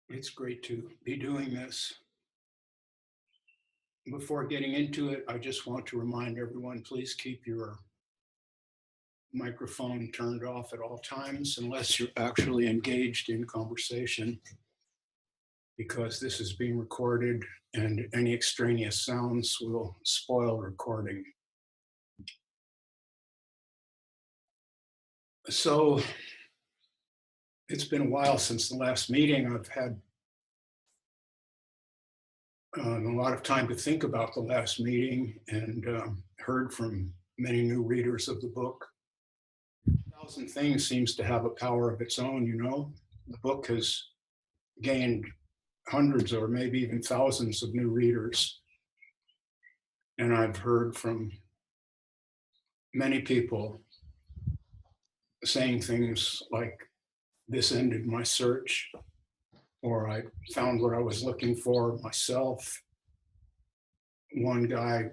It's great to be doing this. Before getting into it, I just want to remind everyone, please keep your microphone turned off at all times unless you're actually engaged in conversation, because this is being recorded and any extraneous sounds will spoil recording. So it's been a while since the last meeting. I've had a lot of time to think about the last meeting and heard from many new readers of the book. Thousand Things seems to have a power of its own, you know. The book has gained hundreds or maybe even thousands of new readers. And I've heard from many people saying things like, this ended my search, or I found what I was looking for myself. One guy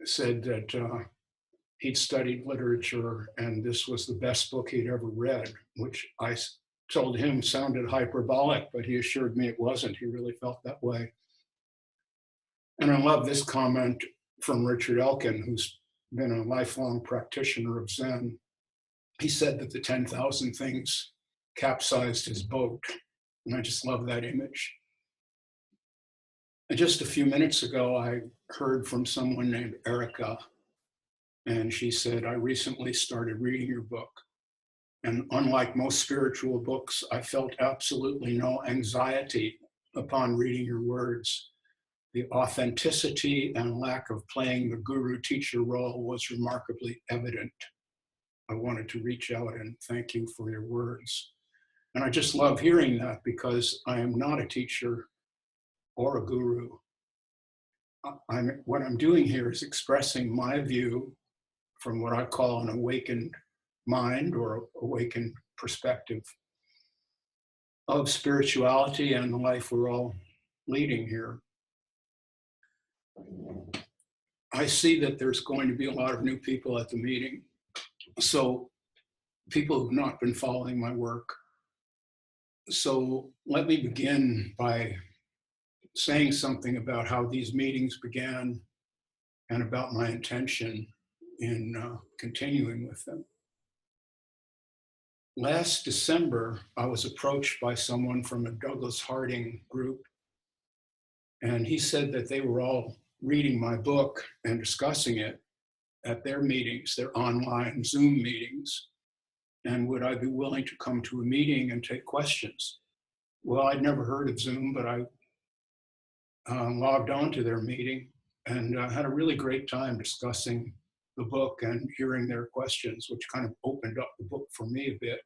said that he'd studied literature and this was the best book he'd ever read, which I told him sounded hyperbolic, but he assured me it wasn't. He really felt that way. And I love this comment from Richard Elkin, who's been a lifelong practitioner of Zen. He said that the 10,000 things capsized his boat. And I just love that image. And just a few minutes ago, I heard from someone named Erica, and she said, I recently started reading your book. And unlike most spiritual books, I felt absolutely no anxiety upon reading your words. The authenticity and lack of playing the guru-teacher role was remarkably evident. I wanted to reach out and thank you for your words. And I just love hearing that because I am not a teacher or a guru. What I'm doing here is expressing my view from what I call an awakened mind or awakened perspective of spirituality and the life we're all leading here. I see that there's going to be a lot of new people at the meeting. So people who've not been following my work. So let me begin by saying something about how these meetings began and about my intention in continuing with them. Last December, I was approached by someone from a Douglas Harding group, and he said that they were all reading my book and discussing it at their meetings, their online Zoom meetings, and would I be willing to come to a meeting and take questions? Well, I'd never heard of Zoom, but I logged on to their meeting and had a really great time discussing the book and hearing their questions, which kind of opened up the book for me a bit.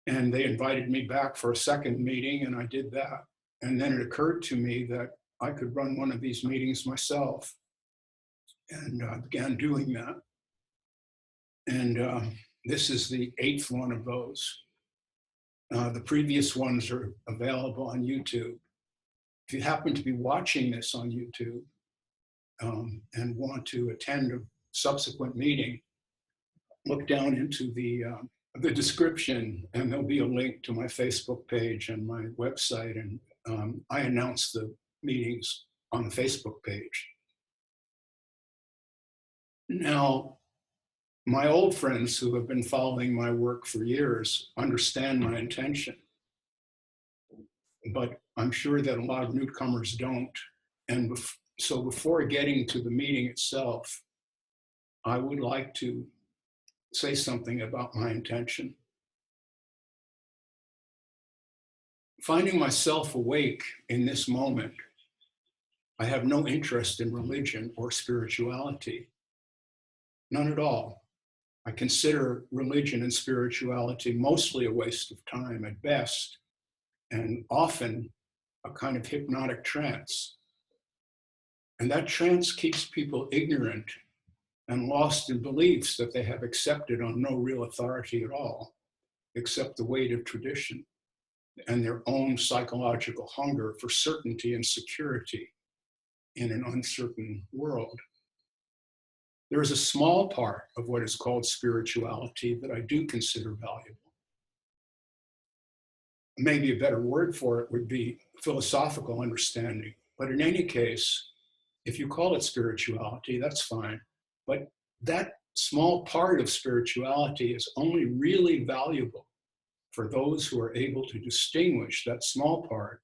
And they invited me back for a second meeting, and I did that. And then it occurred to me that I could run one of these meetings myself, and I began doing that. And this is the 8th one of those. The previous ones are available on YouTube. If you happen to be watching this on YouTube and want to attend a subsequent meeting, look down into the description and there'll be a link to my Facebook page and my website. And I announce the meetings on the Facebook page. Now, my old friends who have been following my work for years understand my intention, but I'm sure that a lot of newcomers don't. And so before getting to the meeting itself, I would like to say something about my intention. Finding myself awake in this moment, I have no interest in religion or spirituality, none at all. I consider religion and spirituality mostly a waste of time at best, and often a kind of hypnotic trance. And that trance keeps people ignorant and lost in beliefs that they have accepted on no real authority at all, except the weight of tradition and their own psychological hunger for certainty and security in an uncertain world. There is a small part of what is called spirituality that I do consider valuable. maybe a better word for it would be philosophical understanding. But in any case, if you call it spirituality, that's fine. But that small part of spirituality is only really valuable for those who are able to distinguish that small part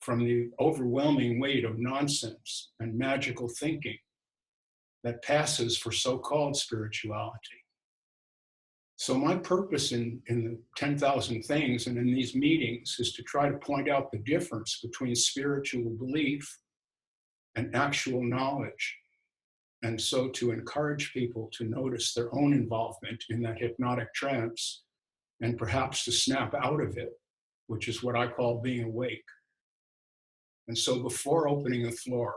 from the overwhelming weight of nonsense and magical thinking that passes for so-called spirituality. So my purpose in the 10,000 Things and in these meetings is to try to point out the difference between spiritual belief and actual knowledge. And so to encourage people to notice their own involvement in that hypnotic trance and perhaps to snap out of it, which is what I call being awake. And so before opening the floor,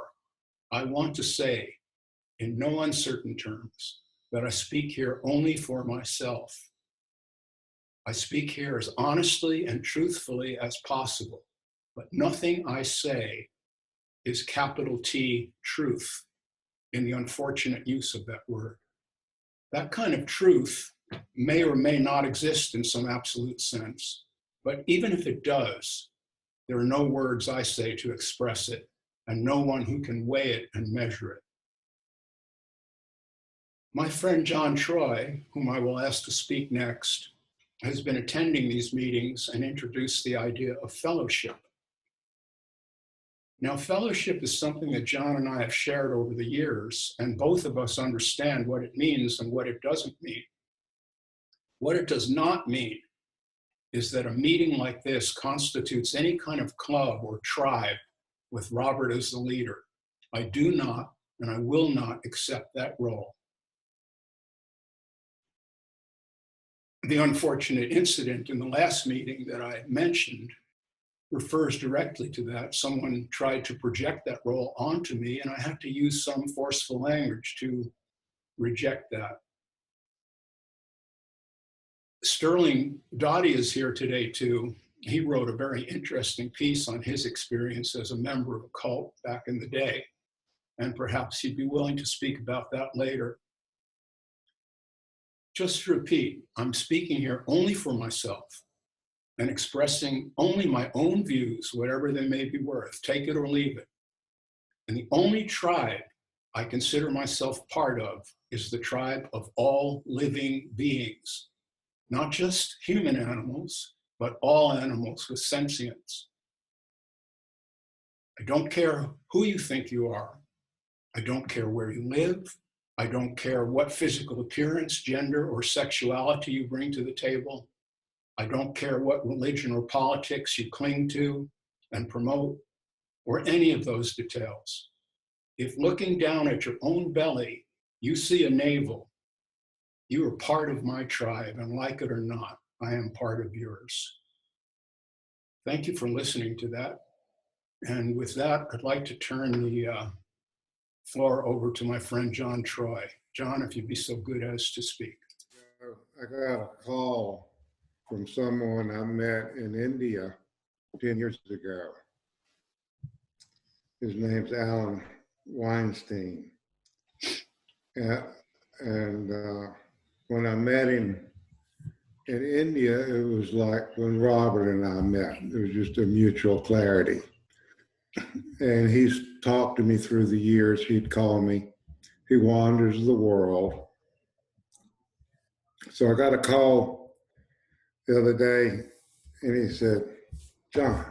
I want to say in no uncertain terms that I speak here only for myself. I speak here as honestly and truthfully as possible, but nothing I say is capital T truth in the unfortunate use of that word. That kind of truth may or may not exist in some absolute sense, but even if it does, there are no words I say to express it, and no one who can weigh it and measure it. My friend John Troy, whom I will ask to speak next, has been attending these meetings and introduced the idea of fellowship. Now, fellowship is something that John and I have shared over the years, and both of us understand what it means and what it doesn't mean. What it does not mean is that a meeting like this constitutes any kind of club or tribe with Robert as the leader. I do not, and I will not accept that role. The unfortunate incident in the last meeting that I mentioned refers directly to that. Someone tried to project that role onto me, and I had to use some forceful language to reject that. Sterling Dottie is here today too. He wrote a very interesting piece on his experience as a member of a cult back in the day, and perhaps he'd be willing to speak about that later. Just to repeat, I'm speaking here only for myself and expressing only my own views, whatever they may be worth, take it or leave it. And the only tribe I consider myself part of is the tribe of all living beings, not just human animals, but all animals with sentience. I don't care who you think you are. I don't care where you live. I don't care what physical appearance, gender, or sexuality you bring to the table. I don't care what religion or politics you cling to and promote, or any of those details. If looking down at your own belly, you see a navel, you are part of my tribe, and like it or not, I am part of yours. Thank you for listening to that. And with that, I'd like to turn the floor over to my friend John Troy. John, if you'd be so good as to speak. I got a call from someone I met in India 10 years ago. His name's Alan Weinstein. And when I met him in India, it was like when Robert and I met. It was just a mutual clarity. And he's talked to me through the years. He'd call me. He wanders the world. So I got a call the other day, and he said, John,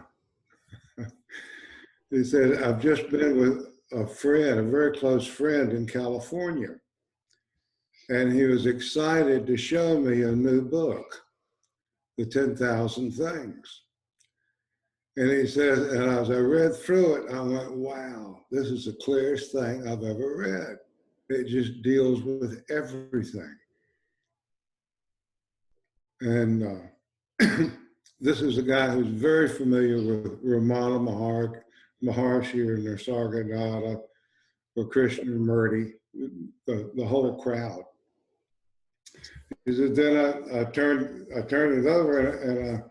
he said, I've just been with a friend, a very close friend in California. And he was excited to show me a new book, The 10,000 Things. And he says, and as I read through it, I went, wow, this is the clearest thing I've ever read. It just deals with everything. And this is a guy who's very familiar with Ramana Maharshi or Nisargadatta or Krishnamurti, the whole crowd. He said, then I turned it over and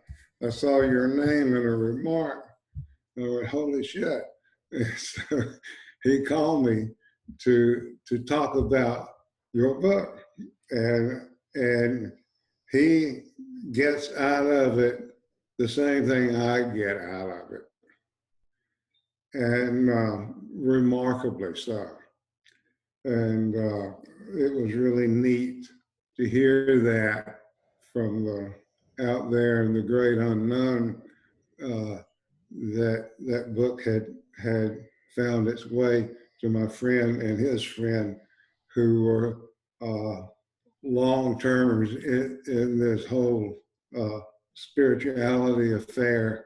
I saw your name in a remark. And I went, holy shit. So he called me to talk about your book. And he gets out of it the same thing I get out of it, and remarkably so. And it was really neat to hear that from the out there in the great unknown, that that book had found its way to my friend and his friend, who were long termers in this whole spirituality affair,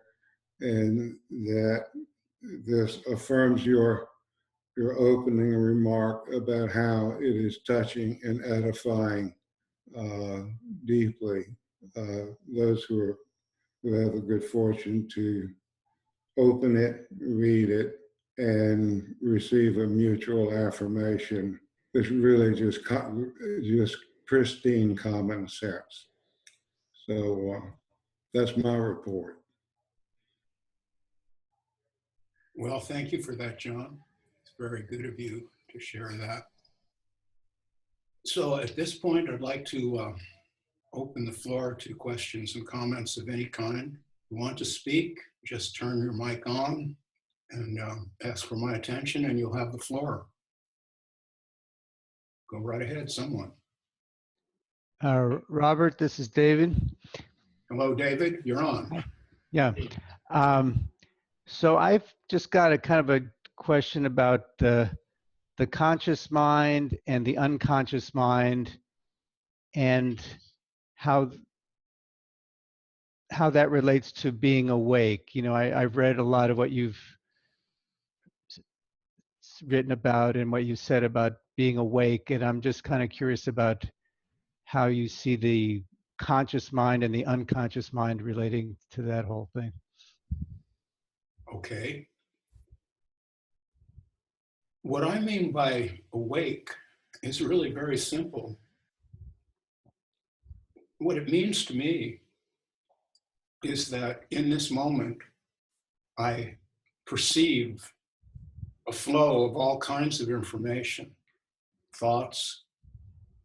and that this affirms your opening remark about how it is touching and edifying deeply those who have the good fortune to open it, read it, and receive a mutual affirmation. It's really just pristine common sense. So that's my report. Well, thank you for that, John. It's very good of you to share that. So at this point, I'd like to open the floor to questions and comments of any kind. If you want to speak, just turn your mic on and ask for my attention, and you'll have the floor. Go right ahead, someone. Robert, this is David. Hello, David, you're on. Hi. Yeah. So I've just got a kind of a question about the conscious mind and the unconscious mind, and how that relates to being awake. You know, I've read a lot of what you've written about and what you said about being awake, and I'm just kind of curious about how you see the conscious mind and the unconscious mind relating to that whole thing. Okay. What I mean by awake is really very simple. What it means to me is that in this moment, I perceive a flow of all kinds of information, thoughts,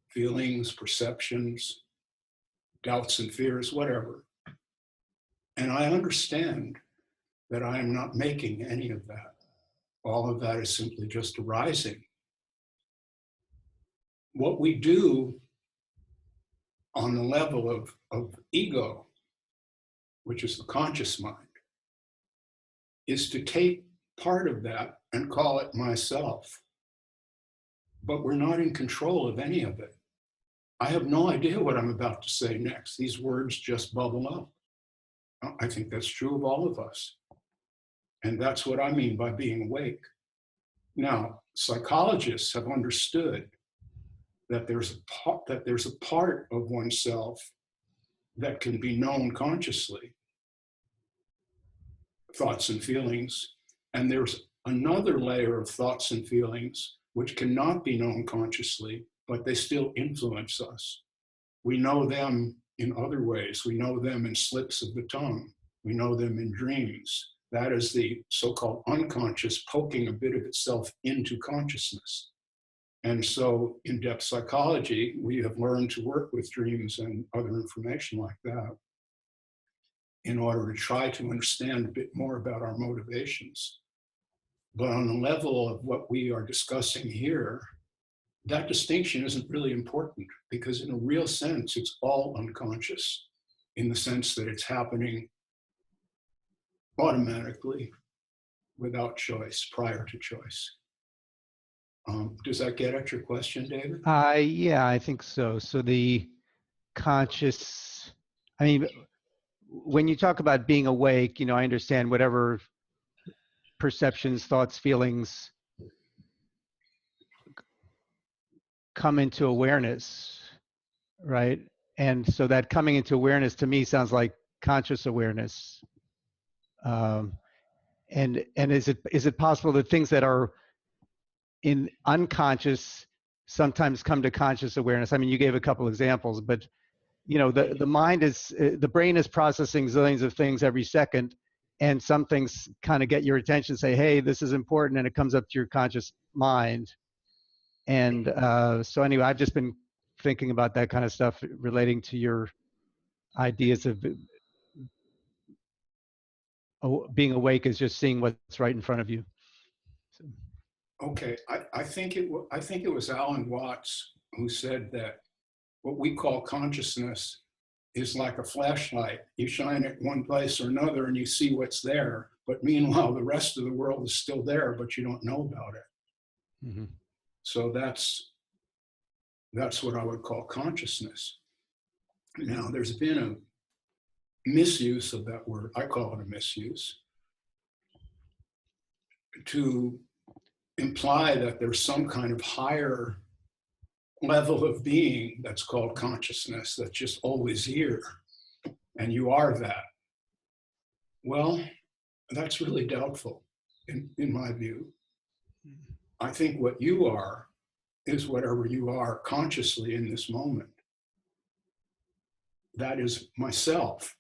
feelings, perceptions, doubts and fears, whatever. And I understand that I am not making any of that. All of that is simply just arising. What we do on the level of ego, which is the conscious mind, is to take part of that and call it myself. But we're not in control of any of it. I have no idea what I'm about to say next. These words just bubble up. I think that's true of all of us. And that's what I mean by being awake. Now, psychologists have understood that there's a part of oneself that can be known consciously, thoughts and feelings, and there's another layer of thoughts and feelings which cannot be known consciously, but they still influence us. We know them in other ways. We know them in slips of the tongue. We know them in dreams. That is the so-called unconscious poking a bit of itself into consciousness. And so in depth psychology, we have learned to work with dreams and other information like that in order to try to understand a bit more about our motivations. But on the level of what we are discussing here, that distinction isn't really important, because in a real sense, it's all unconscious, in the sense that it's happening automatically without choice, prior to choice. Does that get at your question, David? Yeah, I think so. So the conscious, I mean, when you talk about being awake, you know, I understand whatever perceptions, thoughts, feelings come into awareness, right? And so that coming into awareness to me sounds like conscious awareness. And is it possible that things that are in unconscious sometimes come to conscious awareness? I mean, you gave a couple examples, but you know, the mind is, the brain is processing zillions of things every second, and some things kind of get your attention, say, hey, this is important, and it comes up to your conscious mind. And so anyway, I've just been thinking about that kind of stuff relating to your ideas of being awake is just seeing what's right in front of you. So, Okay, I think it was Alan Watts who said that what we call consciousness is like a flashlight. You shine it one place or another and you see what's there, but meanwhile the rest of the world is still there, but you don't know about it. mm-hmm. So that's what I would call consciousness. Now, there's been a misuse of that word. I call it a misuse, to imply that there's some kind of higher level of being that's called consciousness that's just always here, and you are that. Well, that's really doubtful in my view. I think what you are is whatever you are consciously in this moment. That is myself.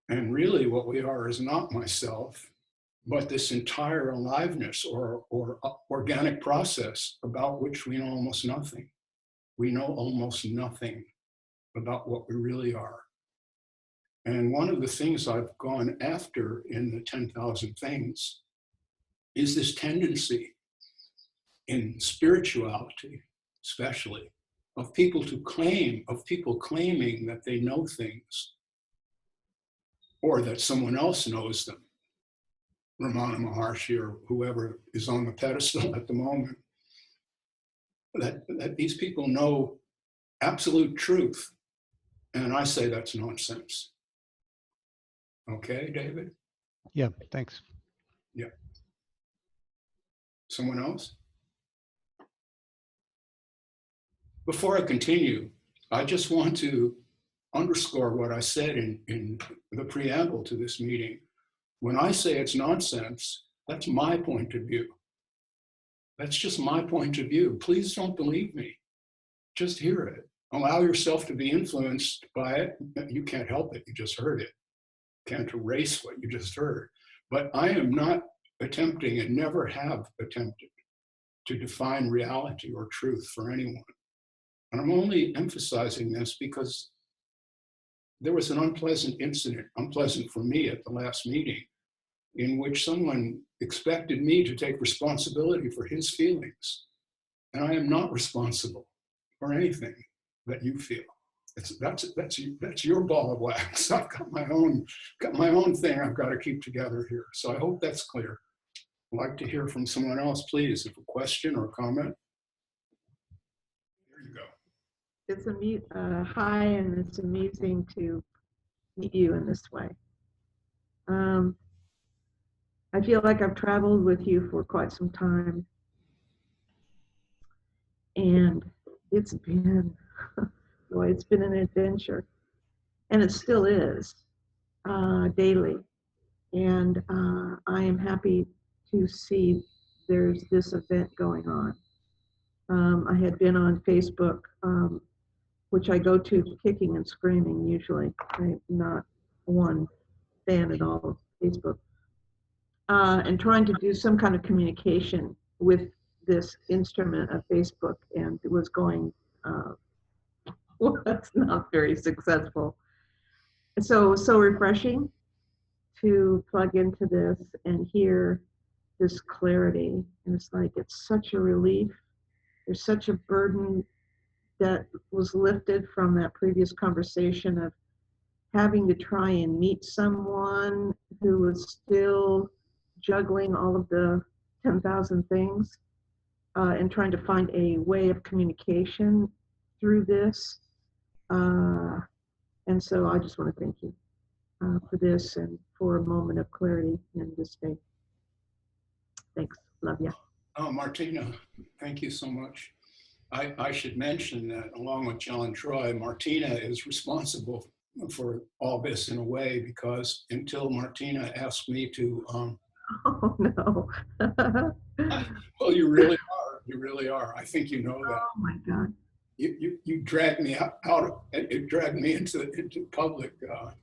And really what we are is not myself, but this entire aliveness or organic process about which we know almost nothing. We know almost nothing about what we really are. And one of the things I've gone after in the 10,000 Things is this tendency in spirituality, especially, of people claiming that they know things or that someone else knows them. Ramana Maharshi or whoever is on the pedestal at the moment, that these people know absolute truth. And I say that's nonsense. Okay, David? Yeah, thanks. Yeah. Someone else? Before I continue, I just want to underscore what I said in the preamble to this meeting. When I say it's nonsense, that's my point of view. That's just my point of view. Please don't believe me. Just hear it. Allow yourself to be influenced by it. You can't help it. You just heard it. Can't erase what you just heard. But I am not attempting and never have attempted to define reality or truth for anyone. And I'm only emphasizing this because there was an unpleasant incident, unpleasant for me at the last meeting, in which someone expected me to take responsibility for his feelings. And I am not responsible for anything that you feel. That's your ball of wax. I've got my own thing I've got to keep together here. So I hope that's clear. I'd like to hear from someone else, please, if a question or comment. There you go. It's hi, and it's amusing to meet you in this way. I feel like I've traveled with you for quite some time, and it's been, boy, it's been an adventure, and it still is, daily. And I am happy to see there's this event going on. I had been on Facebook, which I go to kicking and screaming usually. I'm not one fan at all of Facebook. And trying to do some kind of communication with this instrument of Facebook, and it was going, was not very successful. So refreshing to plug into this and hear this clarity. And it's like, it's such a relief. There's such a burden that was lifted from that previous conversation of having to try and meet someone who was still juggling all of the 10,000 things, and trying to find a way of communication through this. And so I just want to thank you for this and for a moment of clarity in this day. Thanks. Love you. Oh, Martina, thank you so much. I should mention that along with John Troy, Martina is responsible for all this in a way, because until Martina asked me to, Oh, no. well, you really are. You really are. I think you know that. Oh, my God. You dragged me out. It dragged me into public,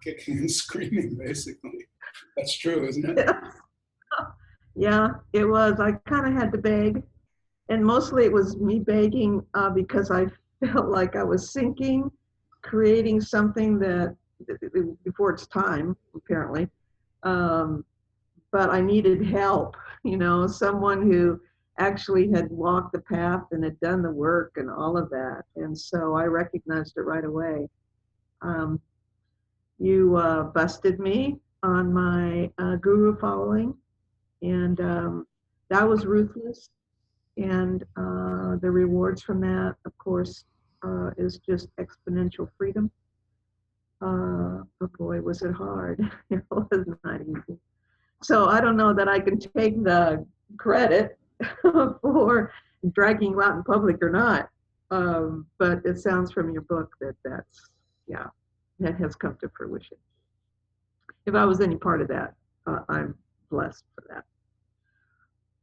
kicking and screaming, basically. That's true, isn't it? Yeah, it was. I kind of had to beg. And mostly it was me begging because I felt like I was sinking, creating something that, before its time, apparently, But I needed help, someone who actually had walked the path and had done the work and all of that. And so I recognized it right away. You busted me on my guru following, and that was ruthless. And the rewards from that, of course, is just exponential freedom. But boy, was it hard. It was not easy. So I don't know that I can take the credit for dragging you out in public or not. But it sounds from your book that has come to fruition. If I was any part of that, I'm blessed for that.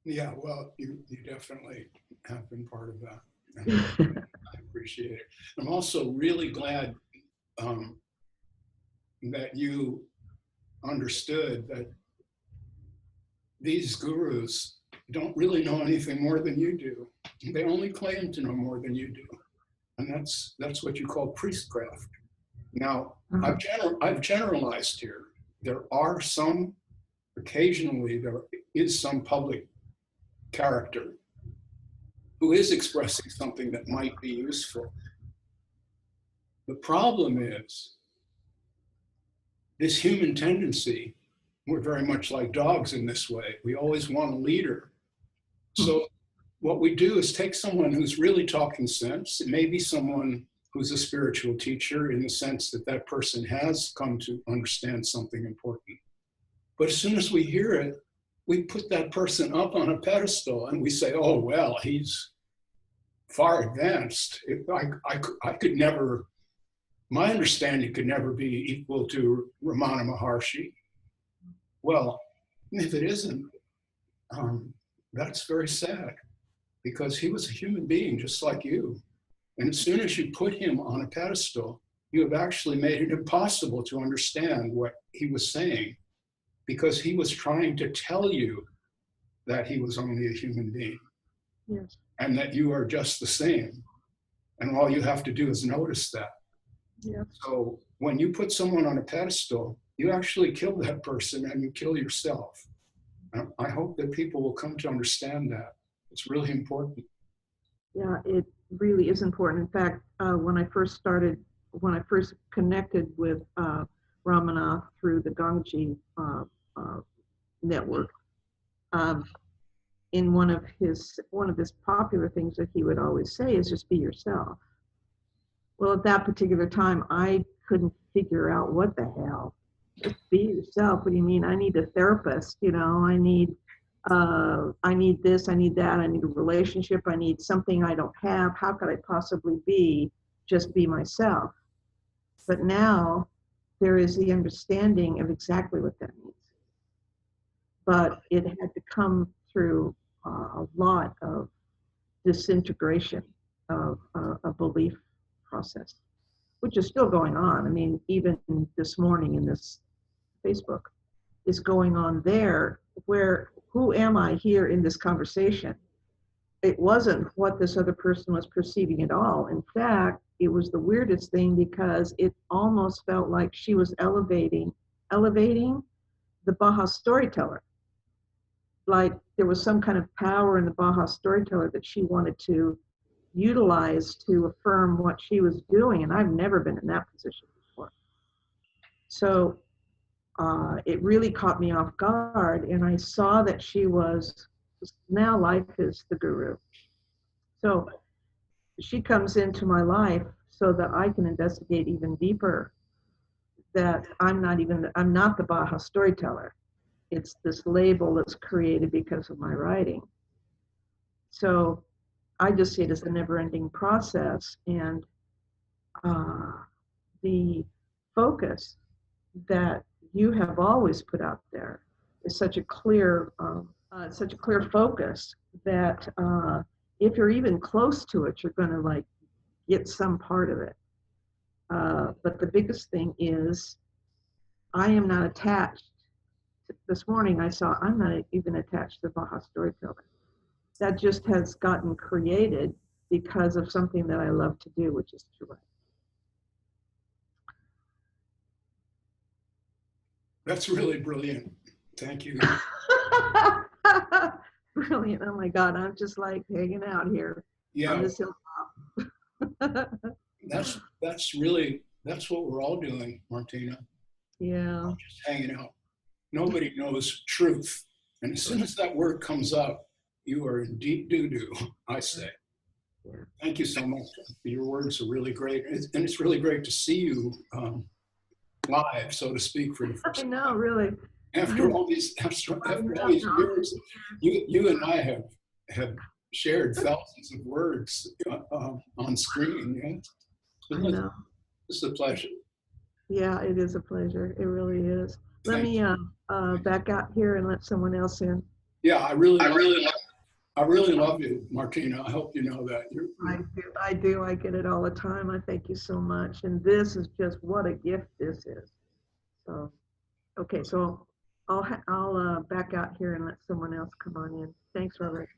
Yeah, well, you definitely have been part of that. And I appreciate it. I'm also really glad that you understood that these gurus don't really know anything more than you do. They only claim to know more than you do. And that's what you call priestcraft. Now, I've generalized here. There are occasionally there is some public character who is expressing something that might be useful. The problem is this human tendency. We're very much like dogs in this way. We always want a leader. So what we do is take someone who's really talking sense. It may be someone who's a spiritual teacher in the sense that that person has come to understand something important. But as soon as we hear it, we put that person up on a pedestal and we say, oh, well, he's far advanced. I could never, my understanding could never be equal to Ramana Maharshi. Well, if it isn't, that's very sad, because he was a human being just like you. And as soon as you put him on a pedestal, you have actually made it impossible to understand what he was saying, because he was trying to tell you that he was only a human being. Yes. And that you are just the same. And all you have to do is notice that. Yeah. So when you put someone on a pedestal, you actually kill that person and you kill yourself. And I hope that people will come to understand that. It's really important. Yeah, it really is important. In fact, when I first connected with Ramanath through the Gangji network, in one of his popular things that he would always say is just be yourself. Well, at that particular time, I couldn't figure out what the hell. Just be yourself. What do you mean? I need a therapist. I need this. I need that. I need a relationship. I need something I don't have. How could I possibly just be myself? But now there is the understanding of exactly what that means. But it had to come through a lot of disintegration of a belief process, which is still going on. I mean, even this morning in this Facebook is going on there, where who am I here in this conversation? It wasn't what this other person was perceiving at all. In fact, it was the weirdest thing, because it almost felt like she was elevating the Baja storyteller. Like there was some kind of power in the Baja storyteller that she wanted to utilize to affirm what she was doing. And I've never been in that position before. So it really caught me off guard. And I saw that she was, now life is the guru. So she comes into my life so that I can investigate even deeper that I'm not the Baja storyteller. It's this label that's created because of my writing. So I just see it as a never-ending process, and the focus that you have always put out there is such a clear focus that if you're even close to it, you're going to get some part of it. But the biggest thing is, I am not attached. This morning I saw I'm not even attached to Baja storyteller. That just has gotten created because of something that I love to do, which is to write. That's really brilliant. Thank you. Brilliant. Oh my God, I'm just like hanging out here on Yeah, this hilltop. that's what we're all doing, Martina. Yeah. Just hanging out. Nobody knows truth. And as soon as that word comes up, you are in deep doo-doo, I say. Yeah. Thank you so much. Your words are really great. And it's really great to see you live, so to speak, for the first I time. know, really. After all these years, you and I have shared thousands of words on screen. Yeah? I know. It's a pleasure. Yeah, it is a pleasure. It really is. Let Thank me back out here and let someone else in. Yeah, I really love you, Martina. I hope you know that. I do. I get it all the time. I thank you so much. And this is just what a gift this is. So, okay, so I'll back out here and let someone else come on in. Thanks, Robert.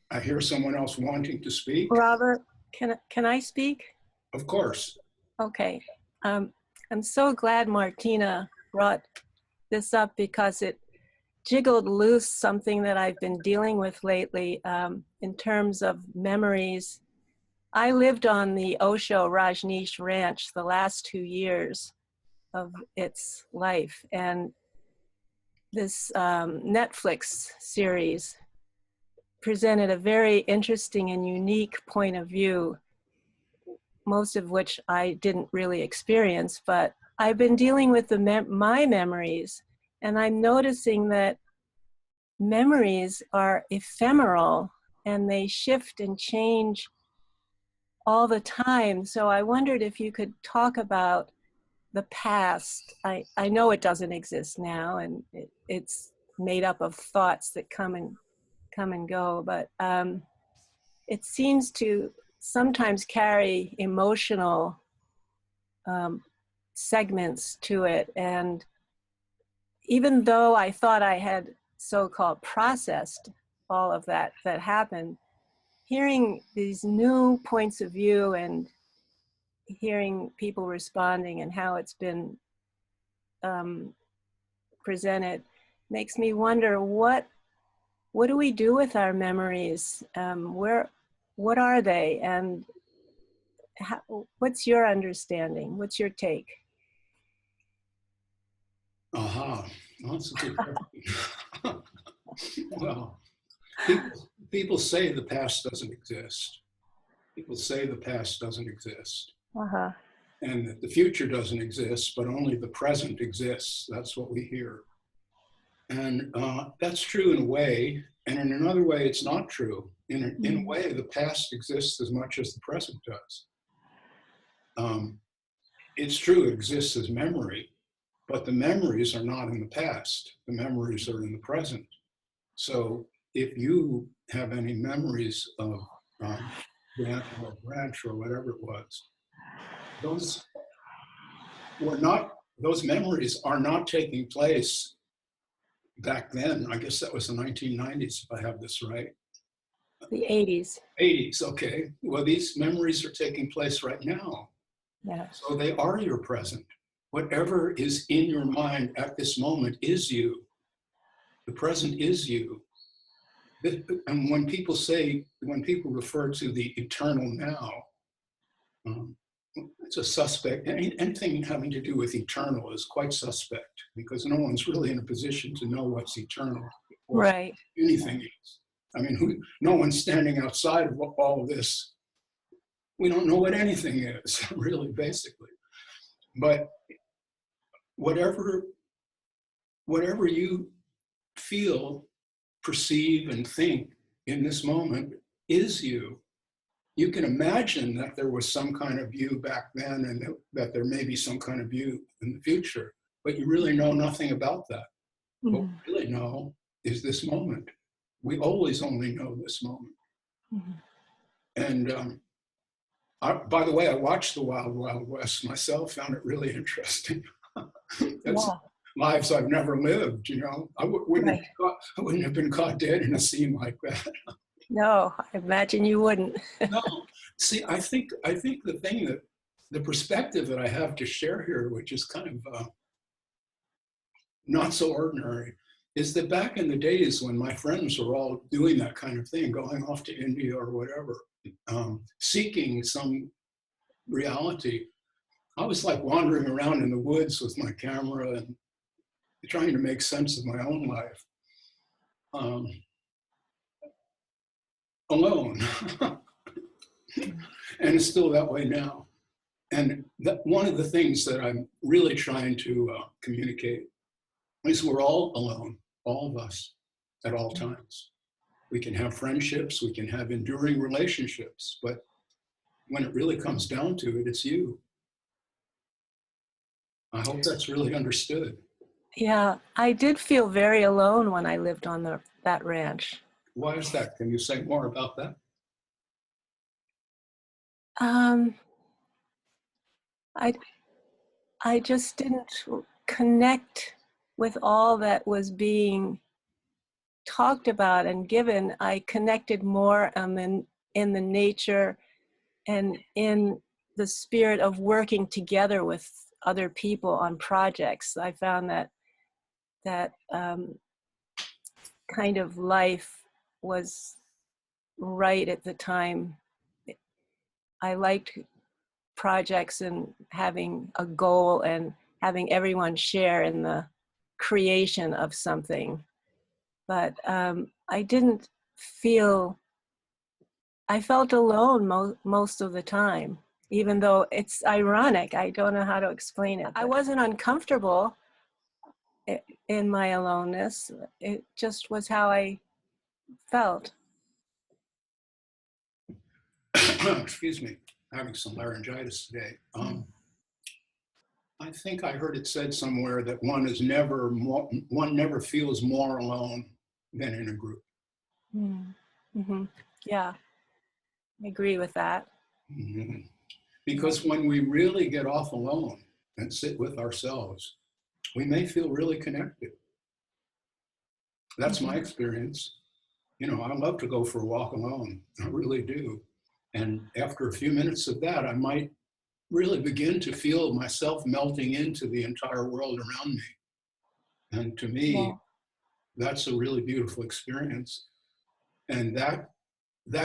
I hear someone else wanting to speak. Robert, can I speak? Of course. Okay. I'm so glad Martina brought this up because it jiggled loose something that I've been dealing with lately in terms of memories. I lived on the Osho Rajneesh Ranch the last 2 years of its life, and this Netflix series presented a very interesting and unique point of view, most of which I didn't really experience, but I've been dealing with my memories, and I'm noticing that memories are ephemeral and they shift and change all the time. So I wondered if you could talk about the past. I know it doesn't exist now, and it's made up of thoughts that come and go, but it seems to sometimes carry emotional segments to it. And even though I thought I had so-called processed all of that happened, hearing these new points of view and hearing people responding and how it's been presented makes me wonder, what do we do with our memories? What are they? And what's your understanding? What's your take? Well, that's a good question. Well, people say the past doesn't exist. People say the past doesn't exist. Uh-huh. And that the future doesn't exist, but only the present exists. That's what we hear. And that's true in a way. And in another way, it's not true. In a way, the past exists as much as the present does. It's true, it exists as memory, but the memories are not in the past. The memories are in the present. So if you have any memories of ranch or whatever it was, those memories are not taking place back then. I guess that was the 1990s, if I have this right. The 80s. 80s, okay. Well, these memories are taking place right now. Yeah. So they are your present. Whatever is in your mind at this moment is you. The present is you. And when people refer to the eternal now, it's a suspect. Anything having to do with eternal is quite suspect because no one's really in a position to know what's eternal. Right. Anything is. I mean, no one's standing outside of all of this. We don't know what anything is, really, basically. But whatever you feel, perceive, and think in this moment is you. You can imagine that there was some kind of you back then and that there may be some kind of you in the future, but you really know nothing about that. Mm-hmm. What we really know is this moment. We always only know this moment. Mm-hmm. And by the way, I watched The Wild Wild West myself, found it really interesting. That's lives I've never lived, you know. I wouldn't have been caught dead in a scene like that. No, I imagine you wouldn't. No, see, I think the perspective that I have to share here, which is kind of not so ordinary is that back in the days when my friends were all doing that kind of thing, going off to India or whatever, seeking some reality, I was like wandering around in the woods with my camera and trying to make sense of my own life, alone. And it's still that way now. And one of the things that I'm really trying to communicate is we're all alone, all of us, at all times. We can have friendships, we can have enduring relationships, but when it really comes down to it, it's you. I hope that's really understood. Yeah, I did feel very alone when I lived on that ranch. Why is that? Can you say more about that? I just didn't connect with all that was being talked about and given. I connected more in the nature and in the spirit of working together with other people on projects. I found that kind of life was right at the time. I liked projects and having a goal and having everyone share in the creation of something. But I didn't feel, I felt alone most of the time, even though it's ironic. I don't know how to explain it. I wasn't uncomfortable in my aloneness. It just was how I felt. Excuse me, having some laryngitis today. I think I heard it said somewhere that one never feels more alone than in a group. Mm-hmm. Yeah, I agree with that. Mm-hmm. Because when we really get off alone and sit with ourselves, we may feel really connected. That's my experience. You know, I love to go for a walk alone. I really do. And after a few minutes of that, I might really begin to feel myself melting into the entire world around me. And to me, that's a really beautiful experience. And that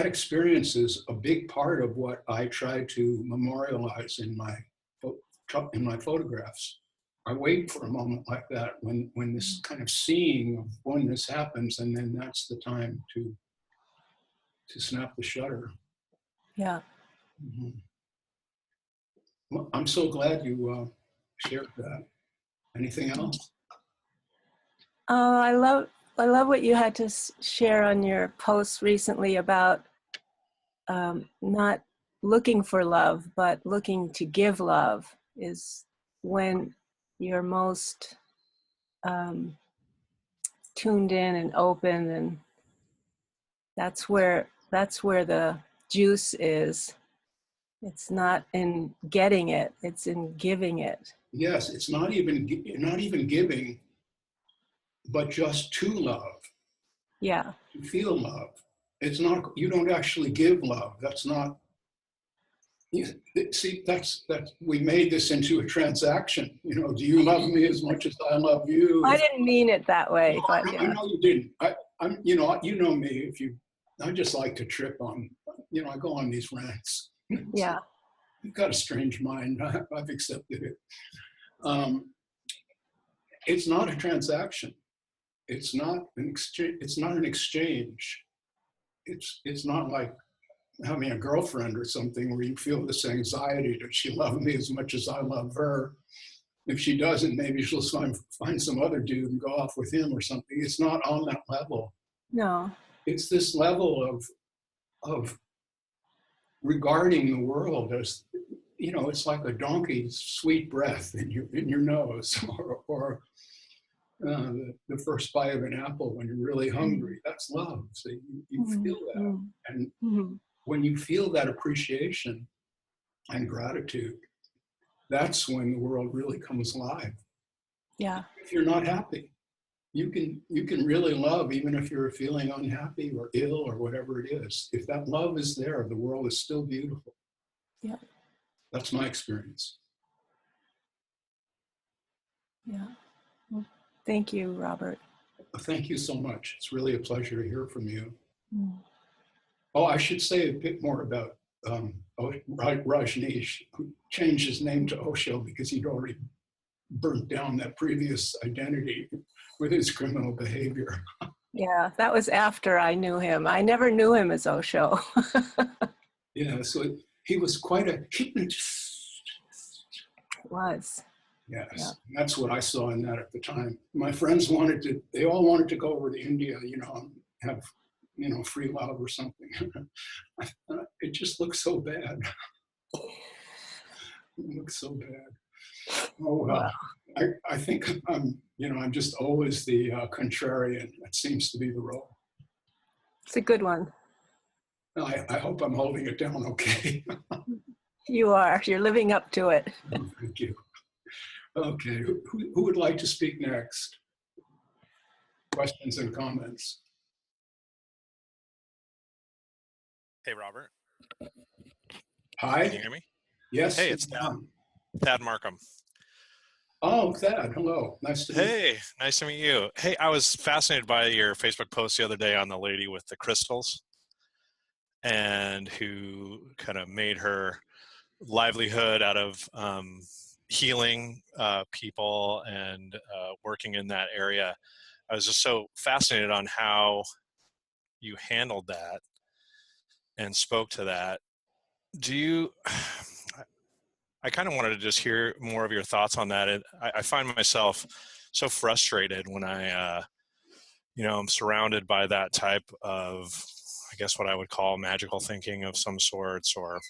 experience is a big part of what I try to memorialize in my photographs. I wait for a moment like that when this kind of seeing of when this happens, and then that's the time to snap the shutter. Yeah. Mm-hmm. Well, I'm so glad you shared that. Anything else? Oh, I love what you had to share on your post recently about not looking for love, but looking to give love is when you're most tuned in and open, and that's where the juice is. It's not in getting it, it's in giving it. Yes, it's not even giving, but just to love. Yeah. To feel love. It's not, you don't actually give love. That's not, see, that's we made this into a transaction. You know, do you love me as much as I love you? I didn't mean it that way, but yeah. I know you didn't. I'm, you know me. I just like to trip on, you know, I go on these rants. Yeah. You've got a strange mind. I've accepted it. It's not a transaction. It's not an exchange. It's not an exchange. It's not like having a girlfriend or something where you feel this anxiety. Does she love me as much as I love her? If she doesn't, maybe she'll find some other dude and go off with him or something. It's not on that level. No. It's this level of regarding the world as, you know, it's like a donkey's sweet breath in your nose, or the first bite of an apple when you're really hungry. That's love. So you feel that. And when you feel that appreciation and gratitude, that's when the world really comes alive. Yeah. If you're not happy, you can really love even if you're feeling unhappy or ill or whatever it is. If that love is there, the world is still beautiful. Yeah. That's my experience. Yeah. Thank you, Robert. Thank you so much. It's really a pleasure to hear from you. Mm. Oh, I should say a bit more about Rajneesh, who changed his name to Osho because he'd already burnt down that previous identity with his criminal behavior. Yeah, that was after I knew him. I never knew him as Osho. Yeah, so he was quite a hypnotist. Was. Yes, Yeah. that's what I saw in that at the time. My friends they all wanted to go over to India, and have, free love or something. I thought, it just looks so bad. It looks so bad. Oh, well, Wow. I think I'm just always the contrarian. That seems to be the role. It's a good one. I hope I'm holding it down okay. You are. You're living up to it. Thank you. Okay, who would like to speak next? Questions and comments? Hey, Robert. Hi. Can you hear me? Yes. Hey, it's Thad Markham. Oh, Thad. Hello. Nice to meet you. Hey, nice to meet you. Hey, I was fascinated by your Facebook post the other day on the lady with the crystals and who kind of made her livelihood out of healing people and working in that area. I was just so fascinated on how you handled that and spoke to that. I kind of wanted to just hear more of your thoughts on that. I find myself so frustrated when I'm surrounded by that type of, I guess what I would call magical thinking of some sorts. Or,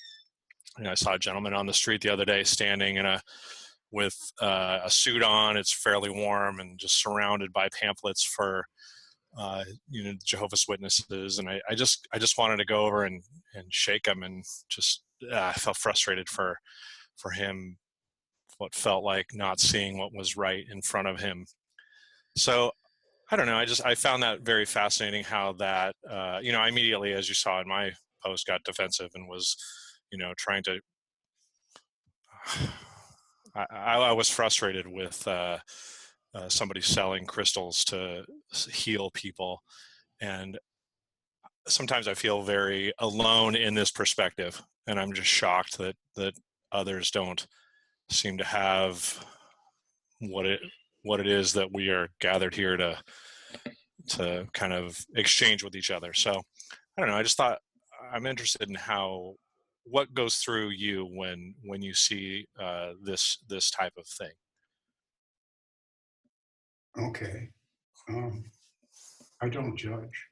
I saw a gentleman on the street the other day standing with a suit on. It's fairly warm and just surrounded by pamphlets for Jehovah's Witnesses, and I just wanted to go over and shake him, and just I felt frustrated for him, what felt like not seeing what was right in front of him. So I don't know. I found that very fascinating how that I immediately, as you saw in my post, got defensive and was trying to. I was frustrated with somebody selling crystals to heal people. And sometimes I feel very alone in this perspective, and I'm just shocked that others don't seem to have what it is that we are gathered here to kind of exchange with each other. So I don't know. I just thought I'm interested in what goes through you when you see this type of thing. Okay. I don't judge.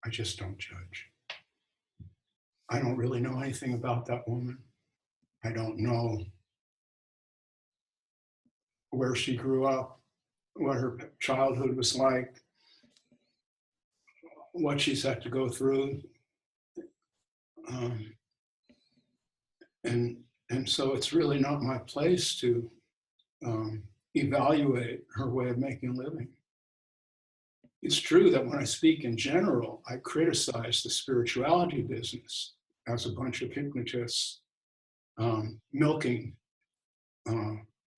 I just don't judge. I don't really know anything about that woman. I don't know where she grew up, what her childhood was like, what she's had to go through. And so it's really not my place to evaluate her way of making a living. It's true that when I speak in general, I criticize the spirituality business as a bunch of hypnotists milking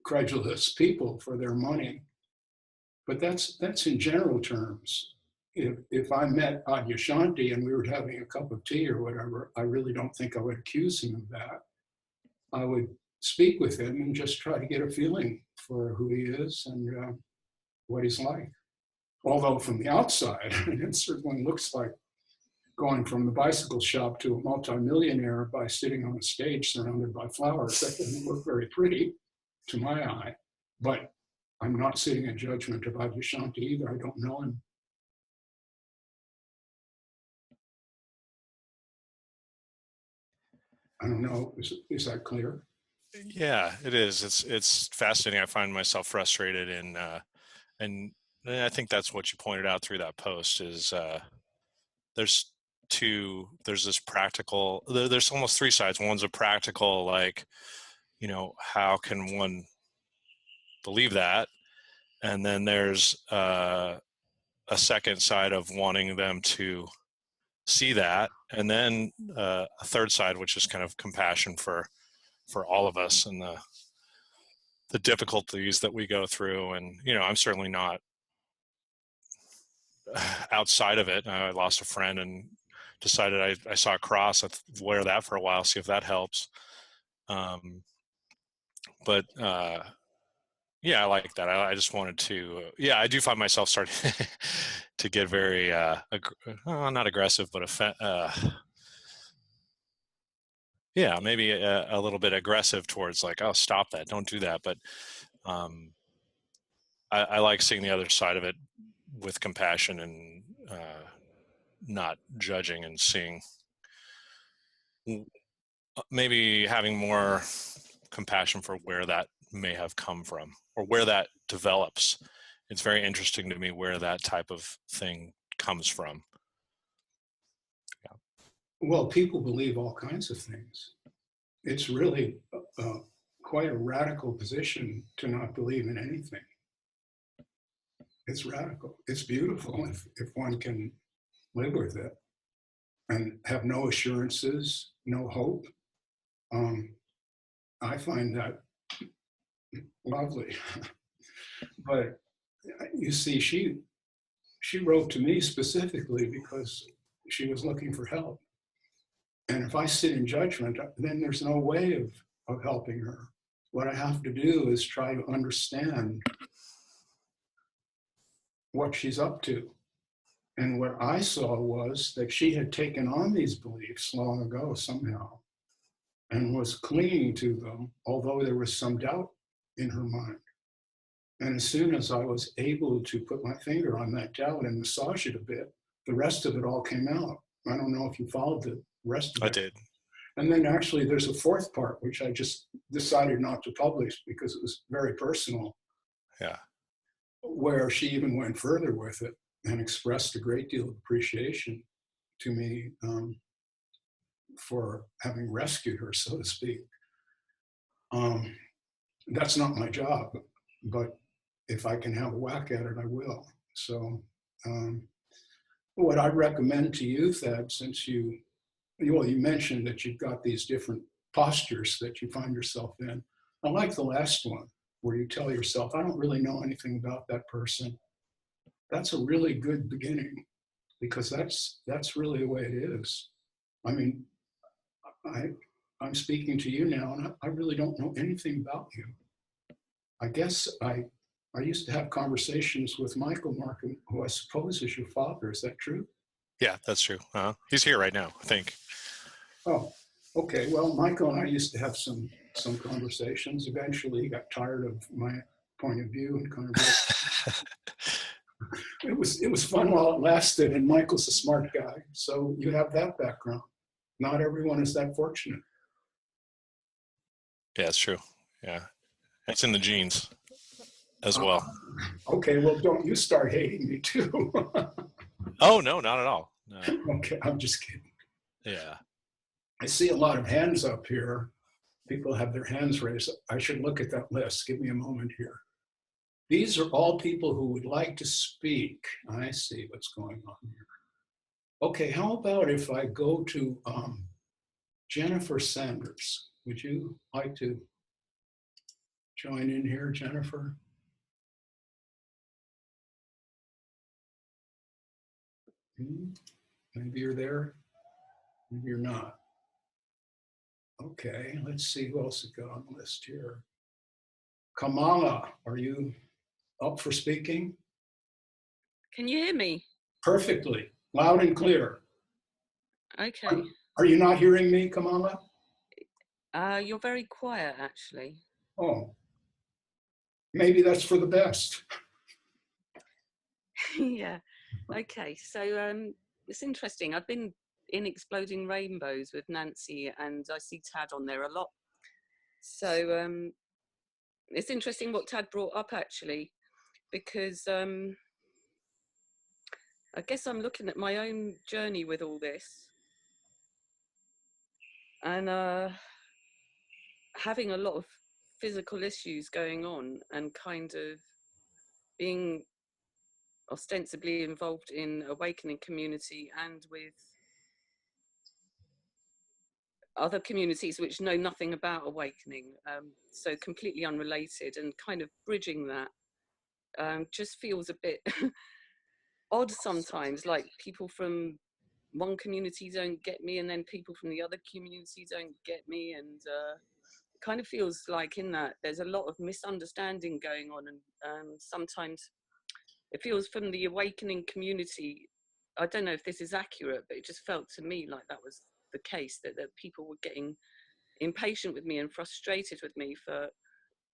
credulous people for their money. But that's in general terms. If I met Adyashanti and we were having a cup of tea or whatever, I really don't think I would accuse him of that. I would speak with him and just try to get a feeling for who he is and what he's like. Although from the outside, it certainly looks like going from the bicycle shop to a multimillionaire by sitting on a stage surrounded by flowers. That doesn't look very pretty to my eye. But I'm not sitting in judgment of Adyashanti either. I don't know him. I don't know. Is that clear? Yeah, it is. It's fascinating. I find myself frustrated and I think that's what you pointed out through that post is there's this practical, there's almost three sides. One's a practical, like, how can one believe that? And then there's a second side of wanting them to see that. And then a third side, which is kind of compassion for all of us and the difficulties that we go through. And, you know, I'm certainly not outside of it. I lost a friend and decided I saw a cross. I'd wear that for a while, see if that helps. But yeah, I like that. I just wanted to, yeah, I do find myself starting to get very, not aggressive, but yeah, maybe a little bit aggressive towards like, oh, stop that, don't do that. But I like seeing the other side of it with compassion and not judging, and seeing, maybe having more compassion for where that may have come from or where that develops. It's very interesting to me where that type of thing comes from. Well, people believe all kinds of things. It's really quite a radical position to not believe in anything. It's radical. It's beautiful if one can live with it and have no assurances, no hope. I find that lovely. But you see, she wrote to me specifically because she was looking for help. And if I sit in judgment, then there's no way of helping her. What I have to do is try to understand what she's up to. And what I saw was that she had taken on these beliefs long ago somehow and was clinging to them, although there was some doubt in her mind. And as soon as I was able to put my finger on that doubt and massage it a bit, the rest of it all came out. I don't know if you followed the rest of it. I did. And then actually there's a fourth part, which I just decided not to publish because it was very personal. Yeah. Where she even went further with it and expressed a great deal of appreciation to me for having rescued her, so to speak. That's not my job, but if I can have a whack at it, I will. So what I recommend to you, Thad, since you mentioned that you've got these different postures that you find yourself in. I like the last one where you tell yourself, I don't really know anything about that person. That's a really good beginning because that's really the way it is. I mean, I'm speaking to you now and I really don't know anything about you. I guess I used to have conversations with Michael Markham, who I suppose is your father. Is that true? Yeah, that's true. He's here right now, I think. Oh, okay. Well, Michael and I used to have some conversations. Eventually, he got tired of my point of view and kind of it was fun while it lasted. And Michael's a smart guy, so you have that background. Not everyone is that fortunate. Yeah, it's true. Yeah, it's in the genes as well. Okay, well, don't you start hating me too. Oh no, not at all. No. Okay, I'm just kidding. Yeah. I see a lot of hands up here. People have their hands raised. I should look at that list. Give me a moment here. These are all people who would like to speak. I see what's going on here. Okay, how about if I go to Jennifer Sanders? Would you like to join in here, Jennifer? Maybe you're there, maybe you're not. Okay, let's see who else has got on the list here. Kamala, are you up for speaking? Can you hear me? Perfectly, loud and clear. Okay. Are you not hearing me, Kamala? You're very quiet, actually. Oh, maybe that's for the best. Yeah. Okay. So it's interesting. I've been in Exploding Rainbows with Nancy, and I see Tad on there a lot. So it's interesting what Tad brought up, actually, because I guess I'm looking at my own journey with all this, and having a lot of physical issues going on, and kind of being ostensibly involved in awakening community and with other communities which know nothing about awakening, so completely unrelated, and kind of bridging that just feels a bit odd sometimes, like people from one community don't get me and then people from the other community don't get me, and it kind of feels like in that there's a lot of misunderstanding going on, and sometimes it feels from the awakening community, I don't know if this is accurate, but it just felt to me like that was the case, that people were getting impatient with me and frustrated with me for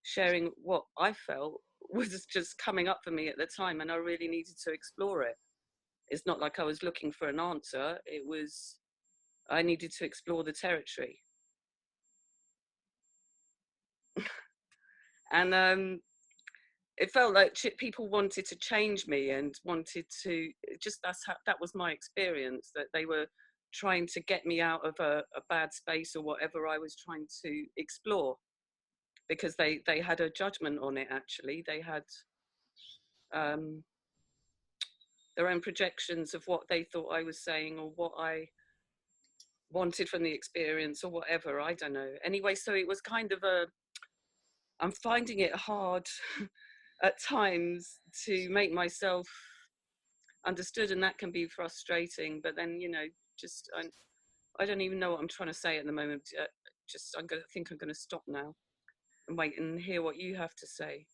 sharing what I felt was just coming up for me at the time, and I really needed to explore it. It's not like I was looking for an answer, it was, I needed to explore the territory. And it felt like people wanted to change me and wanted to, just that was my experience, that they were trying to get me out of a bad space or whatever I was trying to explore, because they had a judgment on it. Actually, they had their own projections of what they thought I was saying or what I wanted from the experience or whatever, I don't know. Anyway, so it was kind of I'm finding it hard at times to make myself understood, and that can be frustrating, but then, you know, just I don't even know what I'm trying to say at the moment. Just I'm going to stop now and wait and hear what you have to say.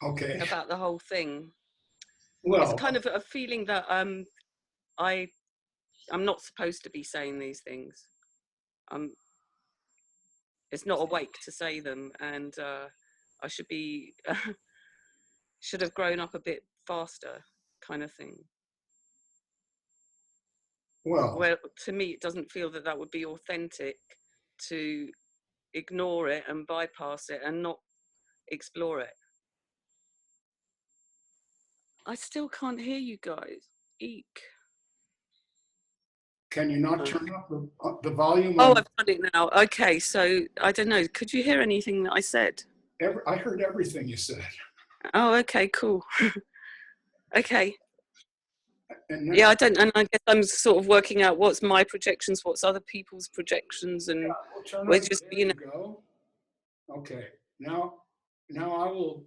Okay. About the whole thing. Well, it's kind of a feeling that I'm not supposed to be saying these things. It's not awake to say them, and I should be should have grown up a bit faster, kind of thing. Well, where to me it doesn't feel that would be authentic to ignore it and bypass it and not explore it. I still can't hear you guys. Eek. can you not turn up the volume? Oh, I've done it now. Okay, so I don't know. Could you hear anything that I said? I heard everything you said. Oh, okay, cool. Okay. And Yeah, and I guess I'm sort of working out what's my projections, what's other people's projections, and we'll turn we're up, just, there you know. go. Okay, now I will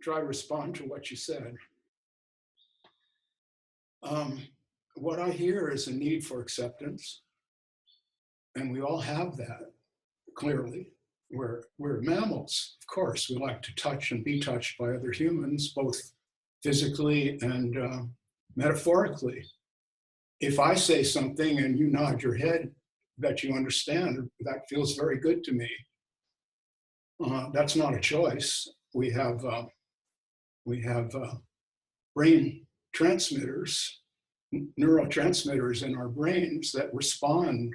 try to respond to what you said. What I hear is a need for acceptance, and we all have that, clearly. We're mammals, of course. We like to touch and be touched by other humans, both physically and metaphorically. If I say something and you nod your head that you understand, that feels very good to me. That's not a choice. We have brain transmitters, neurotransmitters in our brains that respond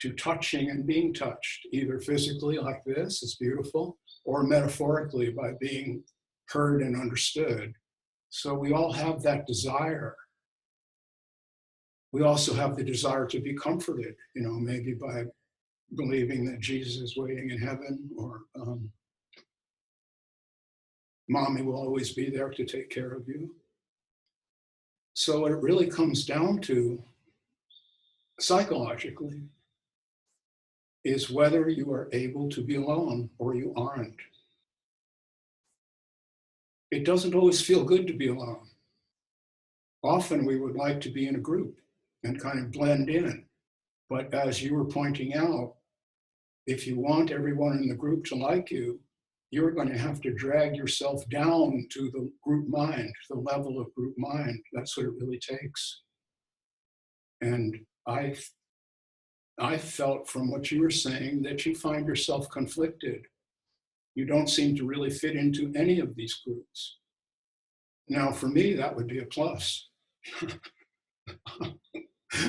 to touching and being touched, either physically like this, it's beautiful, or metaphorically by being heard and understood. So we all have that desire. We also have the desire to be comforted, you know, maybe by believing that Jesus is waiting in heaven, or mommy will always be there to take care of you. So what it really comes down to, psychologically, is whether you are able to be alone or you aren't. It doesn't always feel good to be alone. Often we would like to be in a group and kind of blend in. But as you were pointing out, if you want everyone in the group to like you, you're going to have to drag yourself down to the group mind, the level of group mind. That's what it really takes. And I felt from what you were saying that you find yourself conflicted. You don't seem to really fit into any of these groups. Now, for me, that would be a plus.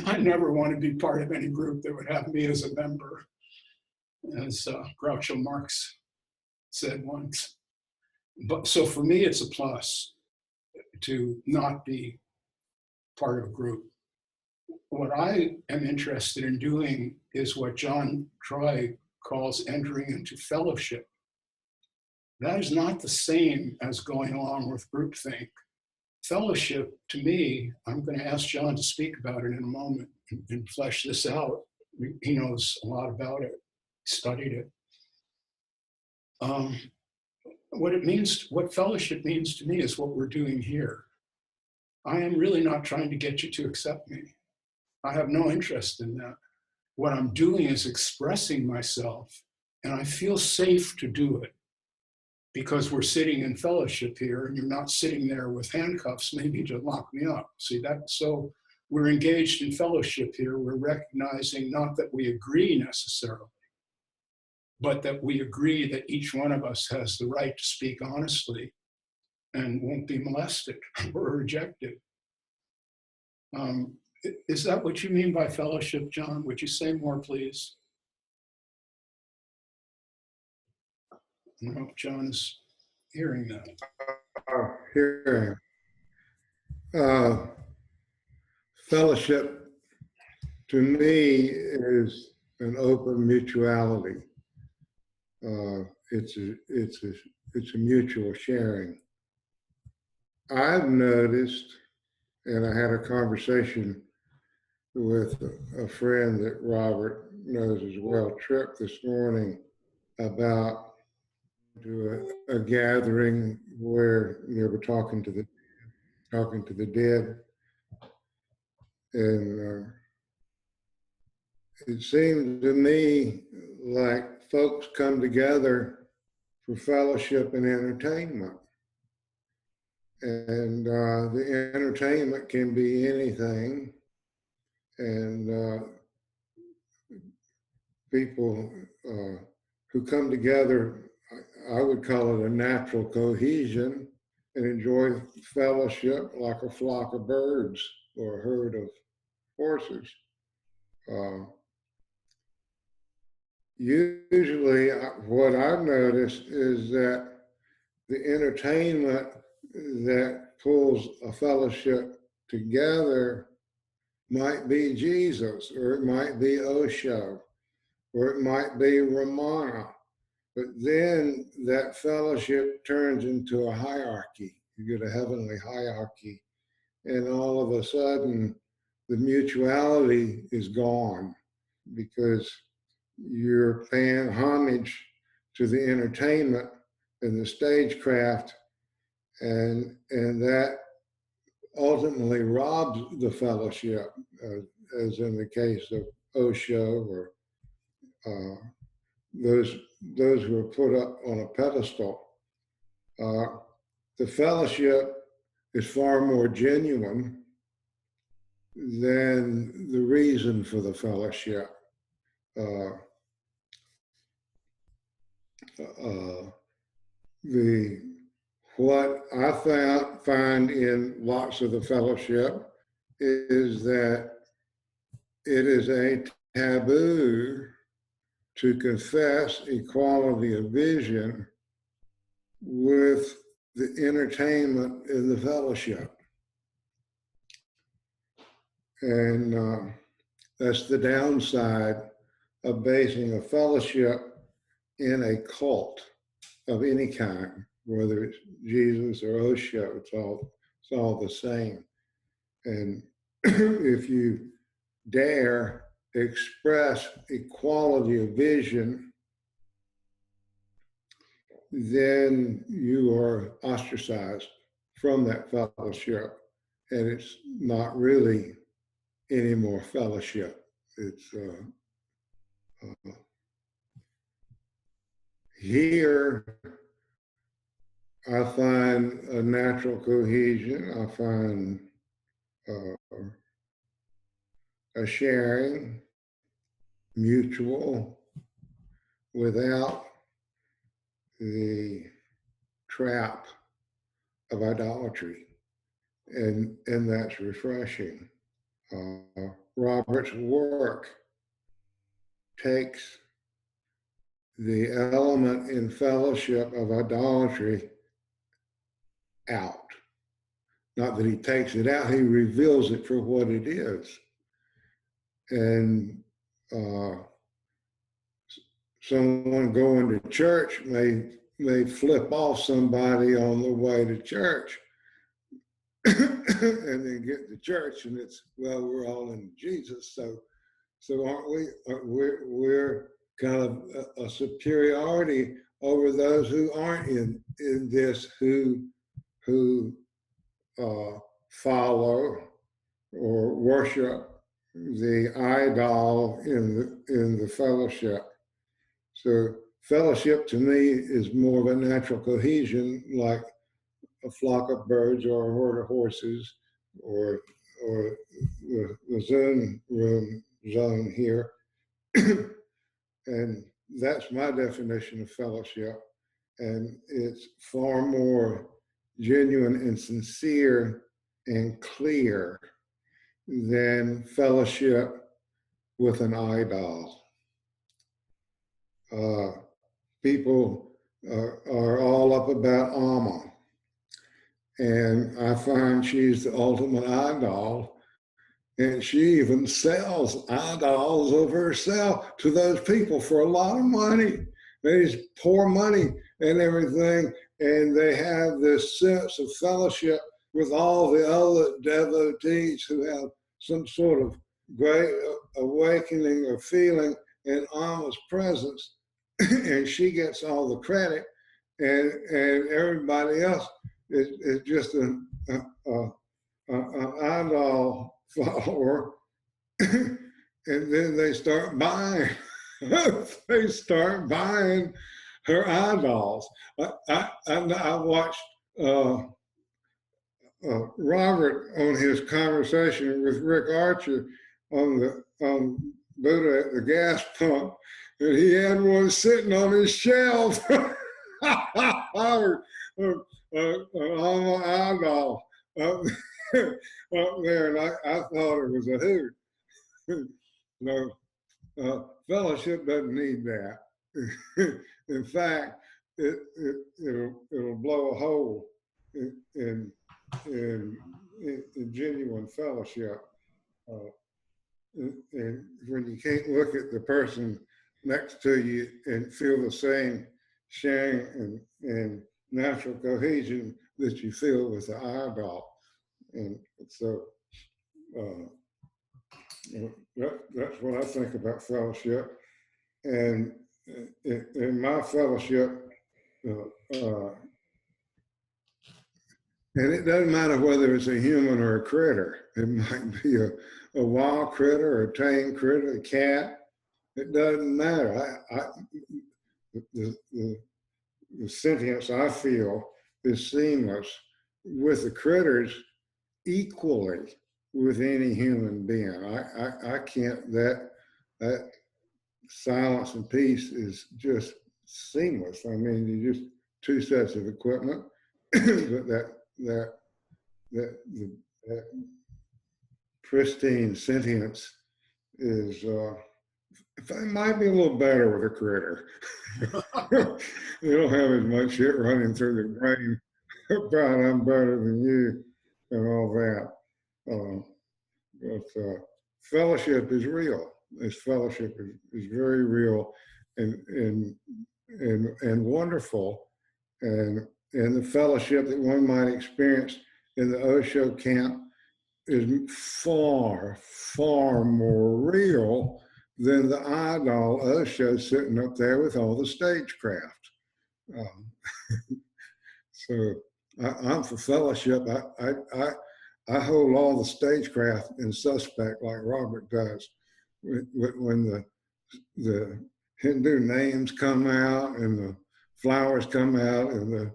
I never want to be part of any group that would have me as a member, as Groucho Marx said once. But so for me, it's a plus to not be part of a group. What I am interested in doing is what John Troy calls entering into fellowship. That is not the same as going along with groupthink. Fellowship, to me, I'm going to ask John to speak about it in a moment and flesh this out. He knows a lot about it, studied it. What fellowship means to me is what we're doing here. I am really not trying to get you to accept me. I have no interest in that. What I'm doing is expressing myself, and I feel safe to do it because we're sitting in fellowship here, and you're not sitting there with handcuffs maybe to lock me up. See that? So we're engaged in fellowship here. We're recognizing not that we agree necessarily, but that we agree that each one of us has the right to speak honestly and won't be molested or rejected. Is that what you mean by fellowship, John? Would you say more, please? No, John is hearing that. Hearing. Fellowship to me is an open mutuality. It's a mutual sharing. I've noticed, and I had a conversation with a friend that Robert knows as well, Tripp, this morning, about a gathering where they were talking to the dead, and it seemed to me like folks come together for fellowship and entertainment. And the entertainment can be anything. And people who come together, I would call it a natural cohesion, and enjoy fellowship like a flock of birds or a herd of horses. Usually what I've noticed is that the entertainment that pulls a fellowship together might be Jesus, or it might be Osho, or it might be Ramana. But then that fellowship turns into a hierarchy. You get a heavenly hierarchy, and all of a sudden the mutuality is gone because you're paying homage to the entertainment and the stagecraft, and that ultimately robs the fellowship, as in the case of Osho or those who are put up on a pedestal. The fellowship is far more genuine than the reason for the fellowship. What I find in lots of the fellowship is that it is a taboo to confess equality of vision with the entertainment in the fellowship. And that's the downside of basing a fellowship in a cult of any kind, whether it's Jesus or Osho, it's all the same. And if you dare express equality of vision, then you are ostracized from that fellowship, and it's not really any more fellowship. It's here I find a natural cohesion. I find a sharing, mutual, without the trap of idolatry, and that's refreshing. Robert's work takes the element in fellowship of idolatry out. Not that he takes it out, he reveals it for what it is. And someone going to church may flip off somebody on the way to church, and then get to church, and it's, well, we're all in Jesus, so aren't we? We're kind of a superiority over those who aren't in this, who follow or worship the idol in the fellowship. So fellowship to me is more of a natural cohesion, like a flock of birds or a herd of horses, or the Zoom room zone here. And that's my definition of fellowship. And it's far more genuine and sincere and clear than fellowship with an idol. People are all up about Alma, and I find she's the ultimate idol, and she even sells idols of herself to those people for a lot of money. They just pour money and everything, and they have this sense of fellowship with all the other devotees who have some sort of great awakening or feeling in Alma's presence, and she gets all the credit, and everybody else is just an idol follower. And then they start buying. They start buying her eyeballs. I watched Robert on his conversation with Rick Archer on Buddha at the gas pump, and he had one sitting on his shelf. An eyeball up there, and I thought it was a hoot. No, fellowship doesn't need that. In fact, it'll blow a hole in genuine fellowship. And when you can't look at the person next to you and feel the same sharing and natural cohesion that you feel with the eyeball. And so that's what I think about fellowship. And in my fellowship, and it doesn't matter whether it's a human or a critter. It might be a wild critter or a tame critter, a cat. It doesn't matter. The sentience I feel is seamless with the critters equally with any human being. I can't, that silence and peace is just seamless. I mean, you just two sets of equipment, but that pristine sentience is, it might be a little better with a critter. You don't have as much shit running through the brain about I'm better than you and all that. But fellowship is real. This fellowship is very real and wonderful. And the fellowship that one might experience in the Osho camp is far, far more real than the idol Osho sitting up there with all the stagecraft. So I'm for fellowship. I hold all the stagecraft in suspect like Robert does. When the Hindu names come out and the flowers come out and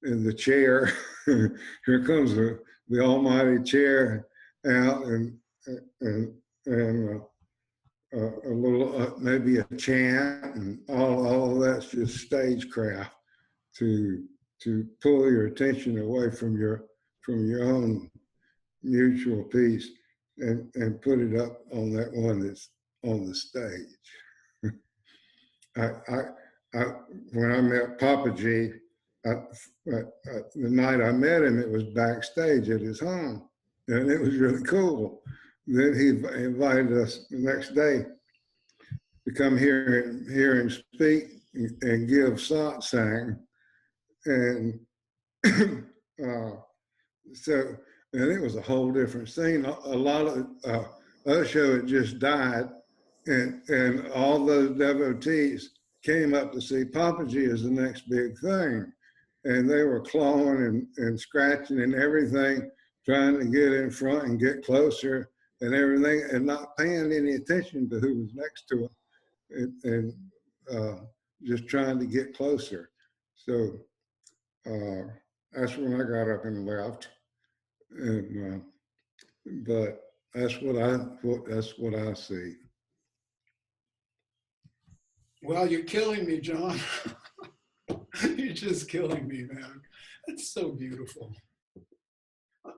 the chair, here comes the almighty chair out and a little maybe a chant, and all of that's just stagecraft to pull your attention away from your own mutual peace and put it up on that one that's on the stage. When I met Papaji, the night I met him, it was backstage at his home, and it was really cool. Then he invited us the next day to come here and speak and give satsang. And so and it was a whole different scene. A lot of other show had just died, and all those devotees came up to see Papaji as the next big thing, and they were clawing and scratching and everything, trying to get in front and get closer and everything, and not paying any attention to who was next to them, and just trying to get closer. So that's when I got up and left. And but that's what I see. Well, you're killing me, John. You're just killing me, man. That's so beautiful.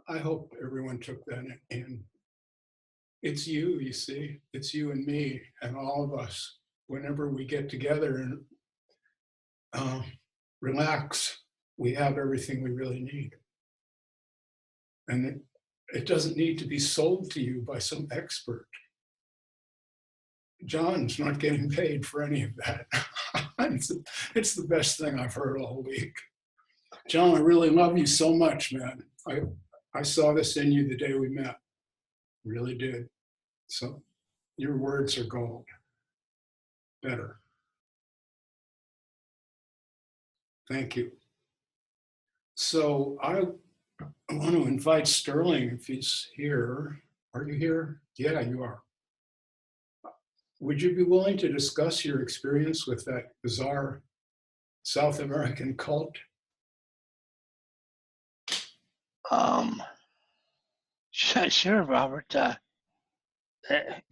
I hope everyone took that in. It's you see. It's you and me and all of us. Whenever we get together and relax, we have everything we really need. And it doesn't need to be sold to you by some expert. John's not getting paid for any of that. It's the best thing I've heard all week. John, I really love you so much, man. I saw this in you the day we met. Really did. So your words are gold. Better. Thank you. So I want to invite Sterling if he's here. Are you here? Yeah, you are. Would you be willing to discuss your experience with that bizarre South American cult? Sure, Robert.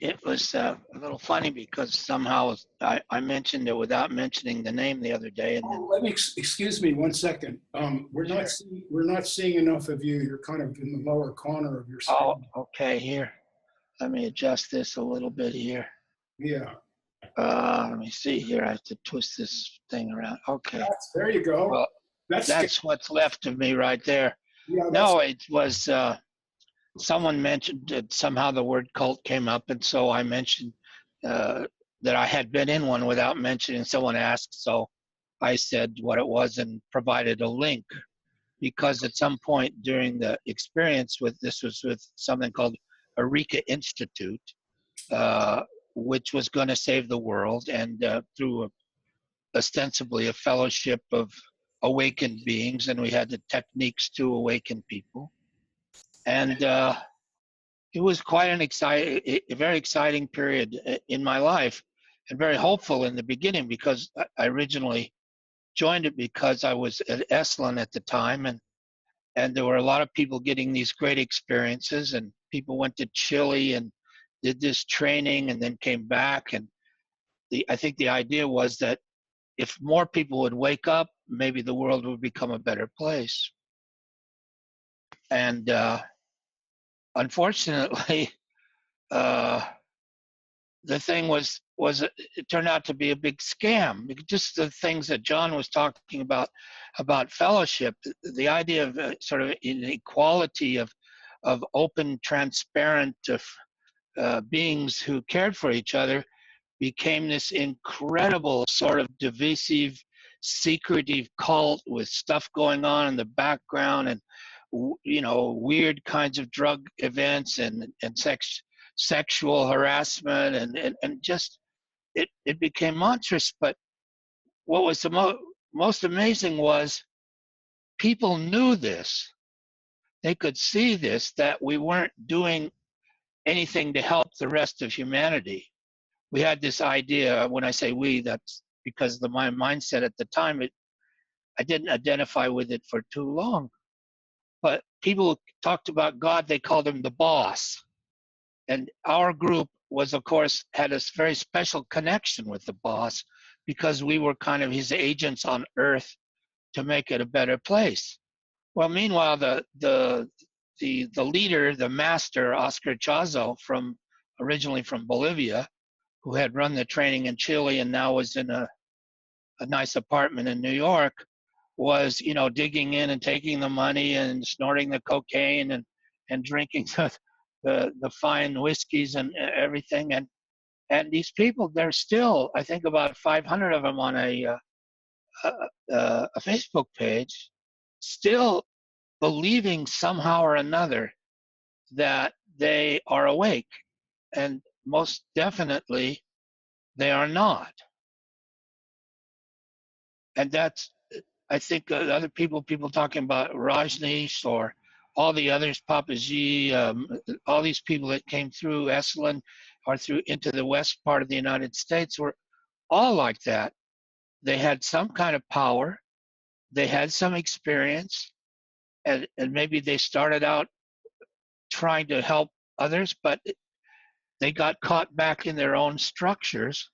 It was a little funny because somehow I mentioned it without mentioning the name the other day, and then Let me excuse me 1 second. We're not seeing enough of you. You're kind of in the lower corner of your screen. oh, okay, here. Let me adjust this a little bit here. Yeah. Let me see here. I have to twist this thing around. Okay. There you go. Well, that's what's left of me right there. Yeah, No, it was someone mentioned that somehow the word cult came up, and so I mentioned that I had been in one without mentioning. Someone asked, so I said what it was and provided a link, because at some point during the experience with something called Eureka Institute, which was going to save the world, and through ostensibly a fellowship of awakened beings, and we had the techniques to awaken people. And it was quite a very exciting period in my life, and very hopeful in the beginning, because I originally joined it because I was at Esalen at the time, and there were a lot of people getting these great experiences, and people went to Chile and did this training and then came back. And I think the idea was that if more people would wake up, maybe the world would become a better place. And unfortunately, the thing was it turned out to be a big scam. Just the things that John was talking about fellowship, the idea of sort of inequality of open, transparent beings who cared for each other, became this incredible sort of divisive, secretive cult with stuff going on in the background, and weird kinds of drug events and sexual harassment, and just it became monstrous. But what was the most amazing was people knew this. They could see this, that we weren't doing anything to help the rest of humanity. We had this idea. When I say we, that's because my mindset at the time, I didn't identify with it for too long. But people talked about God, they called him the boss. And our group was, of course, had a very special connection with the boss, because we were kind of his agents on earth to make it a better place. Well, meanwhile, the leader, the master, Oscar Chazo, originally from Bolivia, who had run the training in Chile and now was in a nice apartment in New York, was digging in and taking the money and snorting the cocaine and drinking the fine whiskeys and everything. And these people, they're still, I think, about 500 of them on a Facebook page, still believing somehow or another that they are awake, and most definitely they are not. And that's, I think, other people talking about Rajneesh or all the others, Papaji, all these people that came through Esalen or through into the west part of the United States were all like that. They had some kind of power, they had some experience, and maybe they started out trying to help others, but they got caught back in their own structures,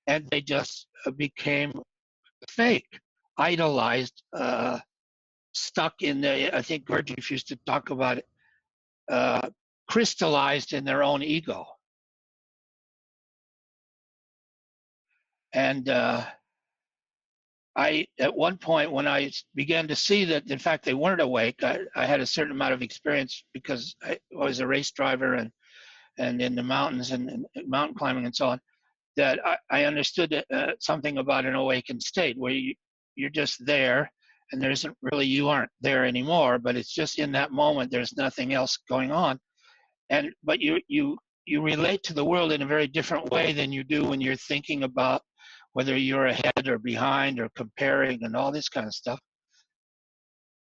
and they just became fake, idolized, stuck in the, I think Gurdjieff used to talk about it, crystallized in their own ego. And I, at one point, when I began to see that, in fact, they weren't awake, I had a certain amount of experience because I was a race driver and in the mountains and mountain climbing and so on, that I understood something about an awakened state where you're just there, and there isn't really, you aren't there anymore, but it's just in that moment, there's nothing else going on. But you relate to the world in a very different way than you do when you're thinking about whether you're ahead or behind or comparing and all this kind of stuff.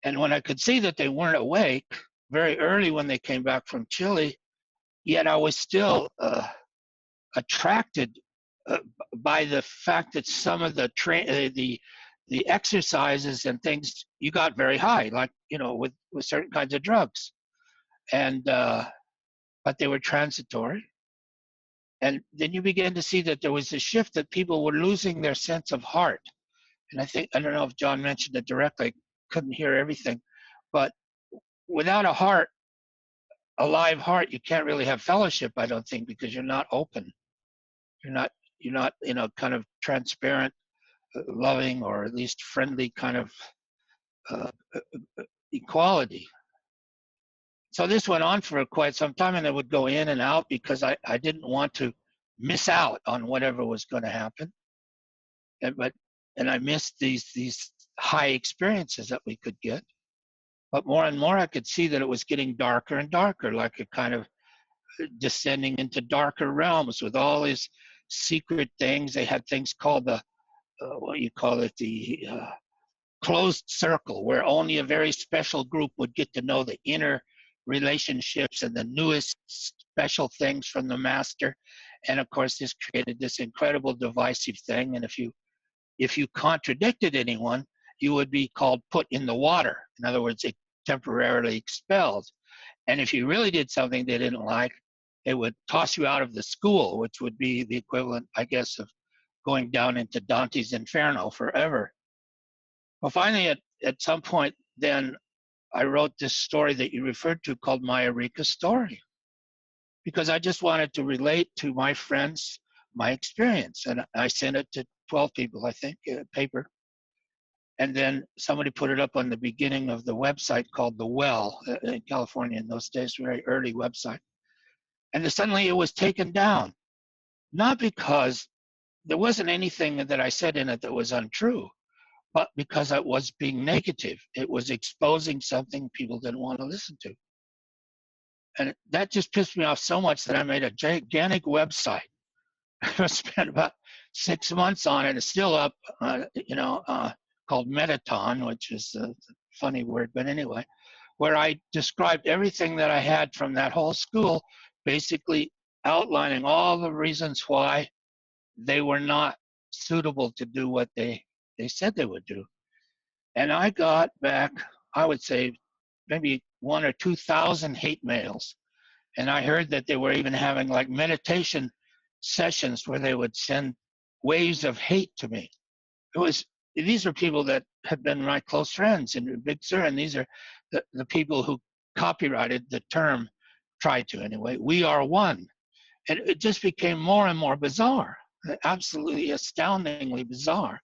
And when I could see that they weren't awake very early when they came back from Chile, yet I was still attracted by the fact that some of the exercises and things, you got very high, like, with certain kinds of drugs, and but they were transitory. And then you began to see that there was a shift, that people were losing their sense of heart. And I don't know if John mentioned it directly, I couldn't hear everything, but without a heart, a live heart, you can't really have fellowship, I don't think, because you're not open. You're not, kind of transparent, loving, or at least friendly kind of equality. So this went on for quite some time, and I would go in and out because I didn't want to miss out on whatever was going to happen. And I missed these high experiences that we could get. But more and more I could see that it was getting darker and darker, like a kind of descending into darker realms with all these secret things. They had things called the closed circle, where only a very special group would get to know the inner relationships and the newest special things from the master. And of course, this created this incredible divisive thing. And if you contradicted anyone, you would be called put in the water. In other words, temporarily expelled. And if you really did something they didn't like, they would toss you out of the school, which would be the equivalent, I guess, of going down into Dante's Inferno forever. Well, finally, at some point, then I wrote this story that you referred to called My Eureka Story, because I just wanted to relate to my friends my experience. And I sent it to 12 people, I think, paper. And then somebody put it up on the beginning of the website called The Well in California in those days, very early website. And then suddenly it was taken down, not because there wasn't anything that I said in it that was untrue, but because I was being negative. It was exposing something people didn't want to listen to. And that just pissed me off so much that I made a gigantic website. I spent about 6 months on it. It's still up, called Metaton, which is a funny word, but anyway, where I described everything that I had from that whole school, basically outlining all the reasons why they were not suitable to do what they said they would do. And I got back, I would say, maybe 1,000 or 2,000 hate mails. And I heard that they were even having like meditation sessions where they would send waves of hate to me. These are people that had been my close friends in Big Sur, and these are the people who copyrighted the term, tried to anyway, we are one. And it just became more and more bizarre, absolutely astoundingly bizarre.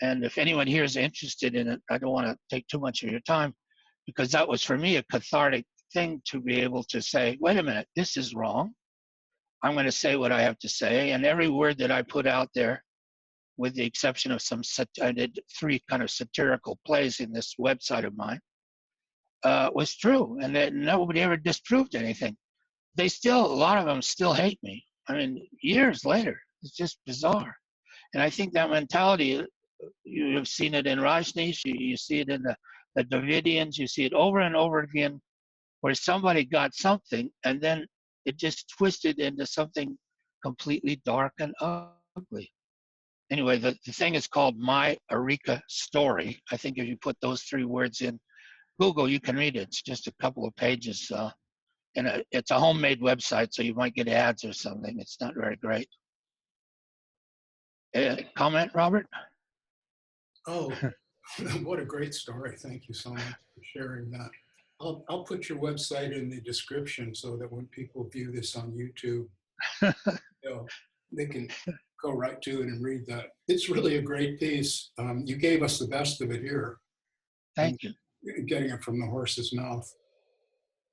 And if anyone here is interested in it, I don't want to take too much of your time, because that was for me a cathartic thing to be able to say, wait a minute, this is wrong. I'm going to say what I have to say. And every word that I put out there, with the exception of I did 3 kind of satirical plays in this website of mine, was true, and that nobody ever disproved anything. They still, a lot of them still hate me. I mean, years later, it's just bizarre. And I think that mentality, you have seen it in Rajneesh, you see it in the Davidians, you see it over and over again, where somebody got something and then it just twisted into something completely dark and ugly. Anyway, the thing is called My Eureka Story. I think if you put those 3 words in Google, you can read it. It's just a couple of pages. And it's a homemade website, so you might get ads or something. It's not very great. Comment, Robert? Oh, what a great story. Thank you so much for sharing that. I'll put your website in the description so that when people view this on YouTube, they can go right to it and read that. It's really a great piece. You gave us the best of it here. Thank you. Getting it from the horse's mouth.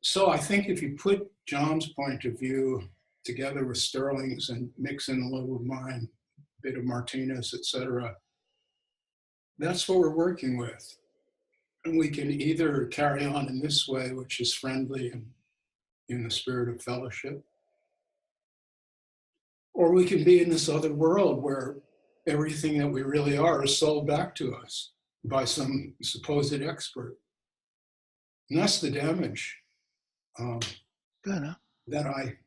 So I think if you put John's point of view together with Sterling's and mix in a little of mine, a bit of Martinez, etc., that's what we're working with. And we can either carry on in this way, which is friendly and in the spirit of fellowship, or we can be in this other world where everything that we really are is sold back to us by some supposed expert. And that's the damage Good, huh?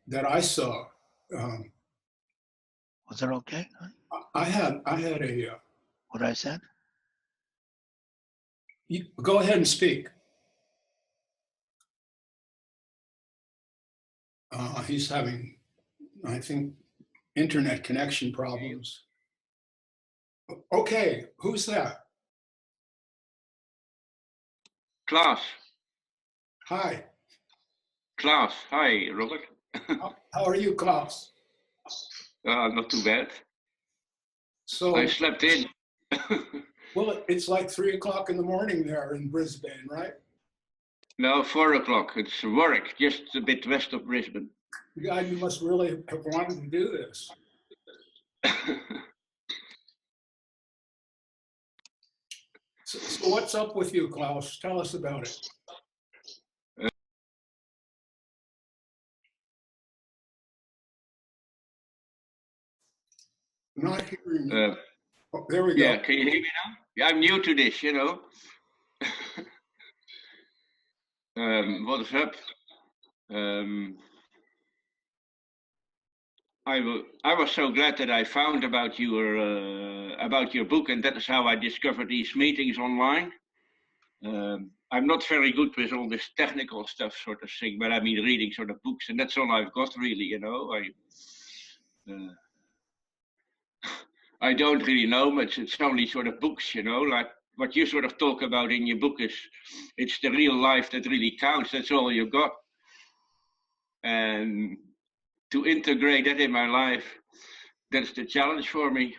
that I saw. Was it okay? I had a. What I said? Go ahead and speak. He's having, I think, internet connection problems. Okay, who's that? Klaus. Hi. Klaus. Hi, Robert. How are you, Klaus? Not too bad. So I slept in. well, it's like 3 o'clock in the morning there in Brisbane, right? No, 4 o'clock. It's Warwick, just a bit west of Brisbane. God, you must really have wanted to do this. So what's up with you, Klaus? Tell us about it. Not hearing you. Oh, there we go. Yeah, can you hear me now? Yeah, I'm new to this, you know. What is up? I was so glad that I found about your book, and that is how I discovered these meetings online. I'm not very good with all this technical stuff, sort of thing, but I mean reading sort of books, and that's all I've got really, you know. I don't really know much. It's only sort of books, you know, like what you sort of talk about in your book is, it's the real life that really counts. That's all you've got. And to integrate that in my life, that's the challenge for me.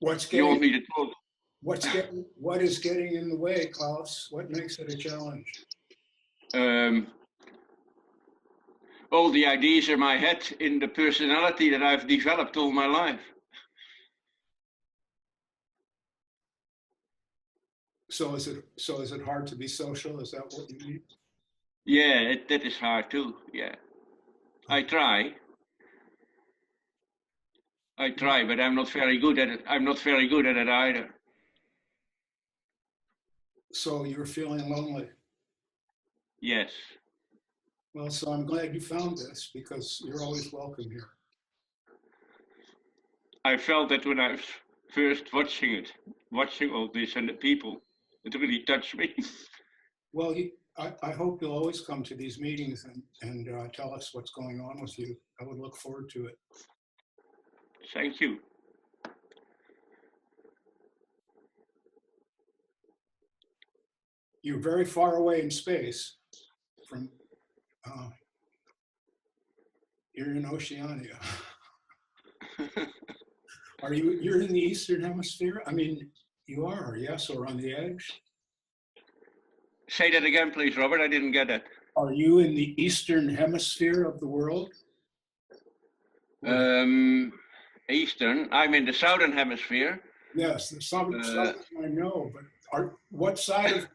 What's You want getting, me to talk? what is getting in the way, Klaus? What makes it a challenge? All the ideas in my head in the personality that I've developed all my life. So is it hard to be social? Is that what you mean? Yeah, that is hard too. Yeah, I try, but I'm not very good at it. I'm not very good at it either. So you're feeling lonely. Yes. Well, so I'm glad you found this because you're always welcome here. I felt that when I was first watching all this and the people, it really touched me. Well, I hope you'll always come to these meetings and tell us what's going on with you. I would look forward to it. Thank you. You're very far away in space from, you're in Oceania. You're in the Eastern Hemisphere? I mean, you are, yes, or on the edge? Say that again, please, Robert. I didn't get it. Are you in the Eastern Hemisphere of the world? Eastern. I'm in the southern hemisphere. Yes, the southern I know, but what side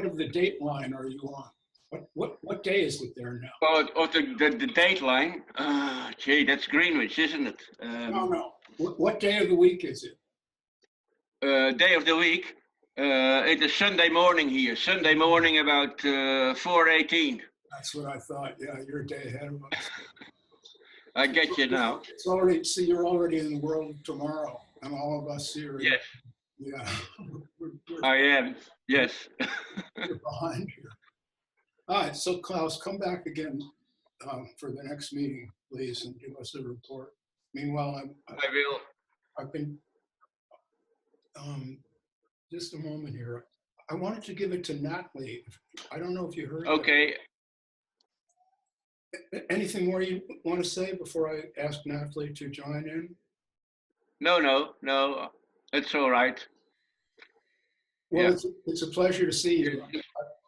of the date line are you on? What day is it there now? Oh, the date line. Gee, that's Greenwich, isn't it? No. What day of the week is it? Day of the week. It is Sunday morning here. Sunday morning about 4:18. That's what I thought. Yeah, you're a day ahead of us. I get you now. It's already, see, you're already in the world of tomorrow, and all of us here. Yes. Yeah. I am. Yes. We're behind here. All right, so Klaus, come back again for the next meeting, please, and give us a report. Meanwhile, I will. I've been, just a moment here. I wanted to give it to Natalie. I don't know if you heard. Okay. That. Anything more you want to say before I ask Natalie to join in? No. It's all right. Well, Yeah. it's a pleasure to see you.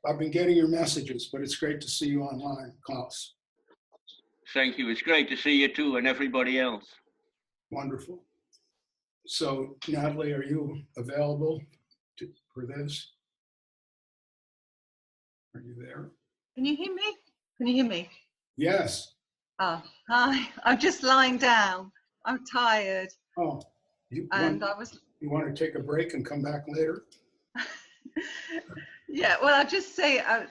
I've been getting your messages, but it's great to see you online, Klaus. Thank you. It's great to see you too, and everybody else. Wonderful. So, Natalie, are you available for this? Are you there? Can you hear me? Can you hear me? Yes. Oh, hi. I'm just lying down. I'm tired. Oh, you want to take a break and come back later? Yeah, well, I'll just say it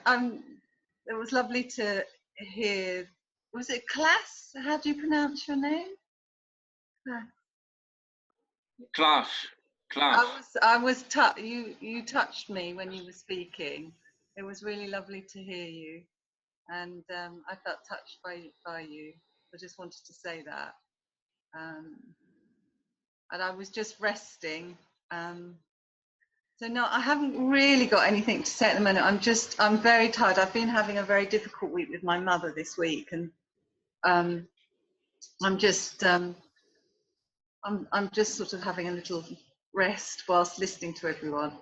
was lovely to hear. Was it Klaas? How do you pronounce your name? Klaas. You touched me when you were speaking. It was really lovely to hear you, and I felt touched by you. I just wanted to say that, and I was just resting. So no, I haven't really got anything to say at the moment. I'm very tired. I've been having a very difficult week with my mother this week, and I'm just sort of having a little rest whilst listening to everyone.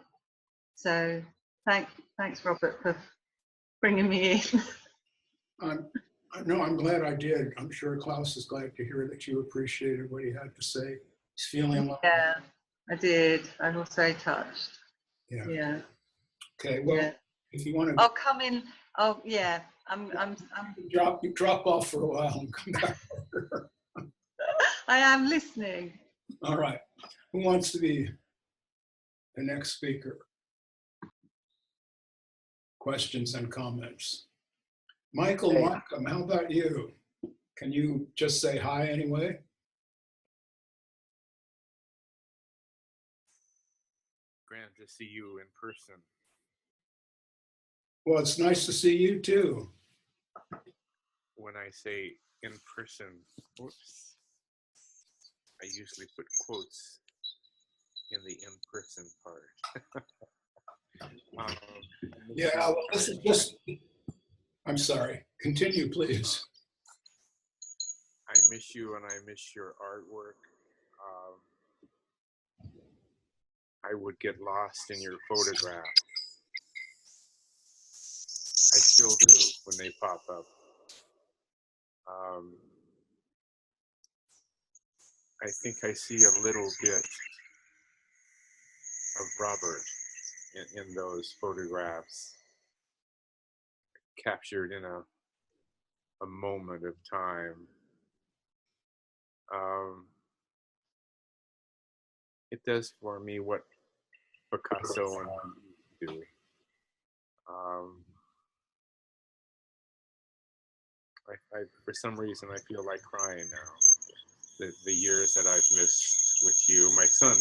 So thanks Robert for bringing me in. No, I'm glad I did. I'm sure Klaus is glad to hear that you appreciated what he had to say. He's feeling like. Yeah, I did. I was very touched. Yeah. Okay. Well, yeah. If you want to. I'll come in. Oh yeah. I'm drop off for a while and come back. I am listening. All right. Who wants to be the next speaker? Questions and comments. Michael Markham, how about you? Can you just say hi anyway? Grand to see you in person. Well, it's nice to see you too. When I say in person, whoops, I usually put quotes in the in person part. Yeah, well, this is just, I'm sorry. Continue, please. I miss you and I miss your artwork. I would get lost in your photograph. I still do when they pop up. I think I see a little bit of Robert in those photographs, captured in a moment of time. It does for me what Picasso and do. For some reason, I feel like crying now. The years that I've missed with you. My son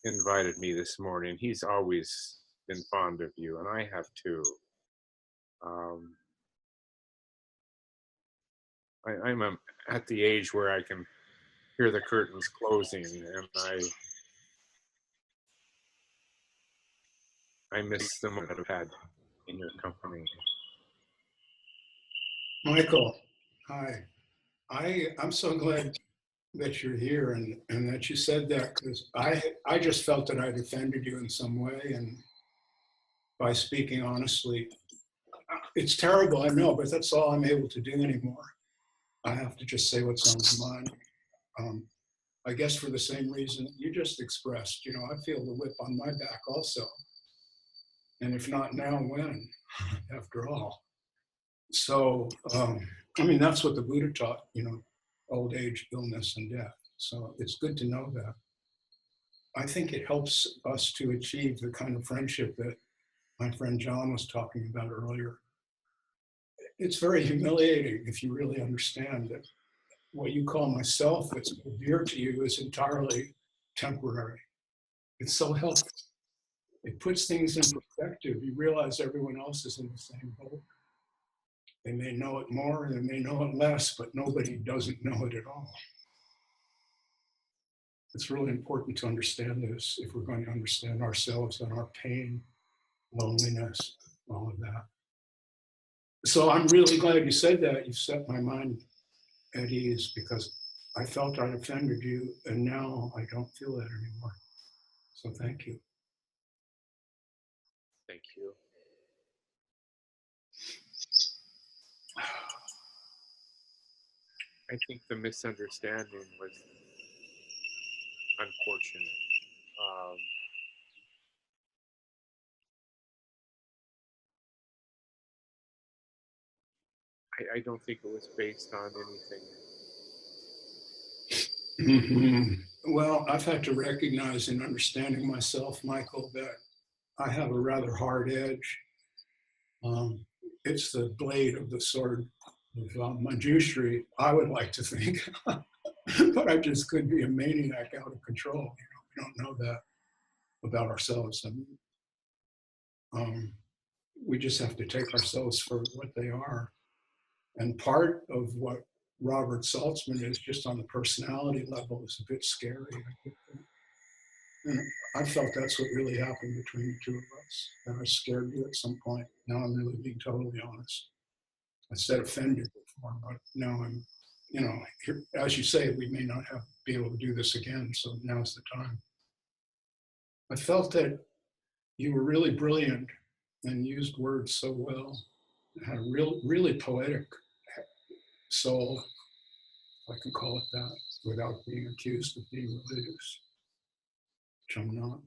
invited me this morning. He's always been fond of you, and I have too. I'm at the age where I can hear the curtains closing, and I miss the moment I've had in your company. Michael, hi. I'm so glad that you're here and that you said that, because I just felt that I'd offended you in some way, and by speaking honestly. It's terrible, I know, but that's all I'm able to do anymore. I have to just say what's on my mind. I guess for the same reason you just expressed, you know, I feel the whip on my back also. And if not now, when, after all? So, I mean, that's what the Buddha taught, you know, old age, illness, and death. So it's good to know that. I think it helps us to achieve the kind of friendship that my friend John was talking about earlier. It's very humiliating if you really understand that what you call myself that's dear to you is entirely temporary. It's so helpful. It puts things in perspective. You realize everyone else is in the same boat. They may know it more, they may know it less, but nobody doesn't know it at all. It's really important to understand this if we're going to understand ourselves and our pain, loneliness, all of that. So I'm really glad you said that. You set my mind at ease because I felt I offended you and now I don't feel that anymore. So thank you. Thank you. I think the misunderstanding was unfortunate. I don't think it was based on anything. Well, I've had to recognize in understanding myself, Michael, that I have a rather hard edge. It's the blade of the sword of Manjushri, I would like to think. But I just could be a maniac out of control. You know, we don't know that about ourselves. I mean, we just have to take ourselves for what they are. And part of what Robert Saltzman is, just on the personality level, is a bit scary. And I felt that's what really happened between the two of us. And I scared you at some point. Now I'm really being totally honest. I said offended before, but now I'm, you know, here, as you say, we may not be able to do this again. So now's the time. I felt that you were really brilliant and used words so well. Had a really poetic soul, if I can call it that, without being accused of being religious, which I'm not.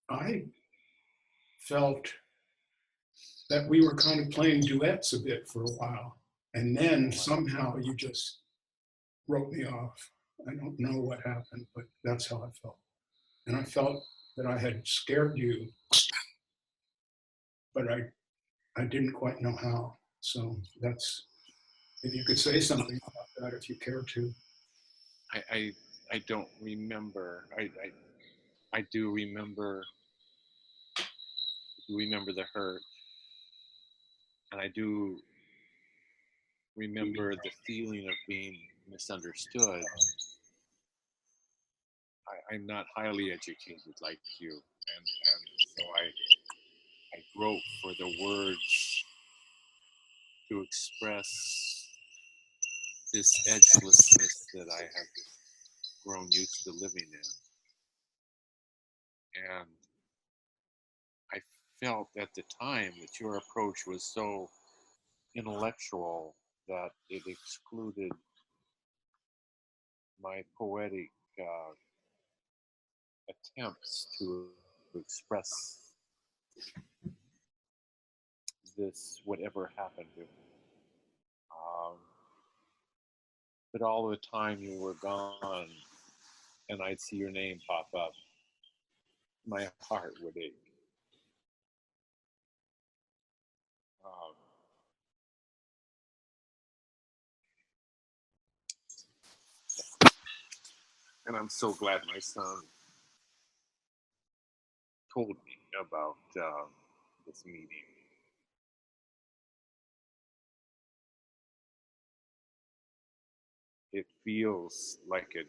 I felt that we were kind of playing duets a bit for a while. And then somehow you just wrote me off. I don't know what happened, but that's how I felt. And I felt that I had scared you, but I didn't quite know how. So that's, if you could say something about that if you care to. I don't remember. I do remember the hurt, and I do remember the feeling of being misunderstood. I'm not highly educated like you, and so I groped for the words to express this edgelessness that I have grown used to living in. And I felt at the time that your approach was so intellectual that it excluded my poetic attempts to express this, whatever happened to me. But all the time you were gone and I'd see your name pop up, my heart would ache. And I'm so glad my son told me about this meeting. It feels like a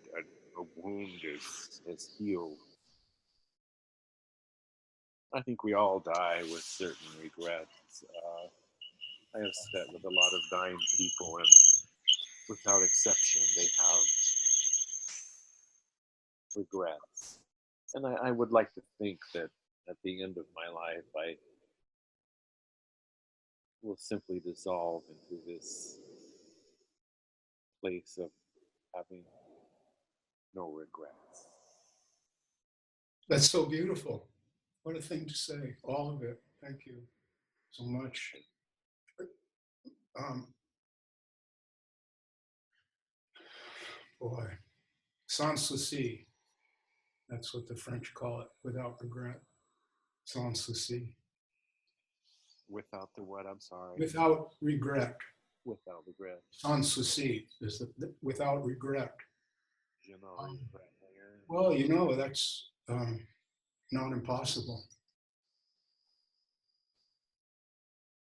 wound is healed. I think we all die with certain regrets. I have sat with a lot of dying people, and without exception, they have regrets. And I would like to think that at the end of my life, I will simply dissolve into this place of having no regrets. That's so beautiful. What a thing to say, all of it. Thank you so much. Boy, sans souci. That's what the French call it, without regret. Sans souci. Without the what? I'm sorry. Without regret. Without regret. Sans souci is without regret. Je n'en regrette rien. Well, you know, that's not impossible.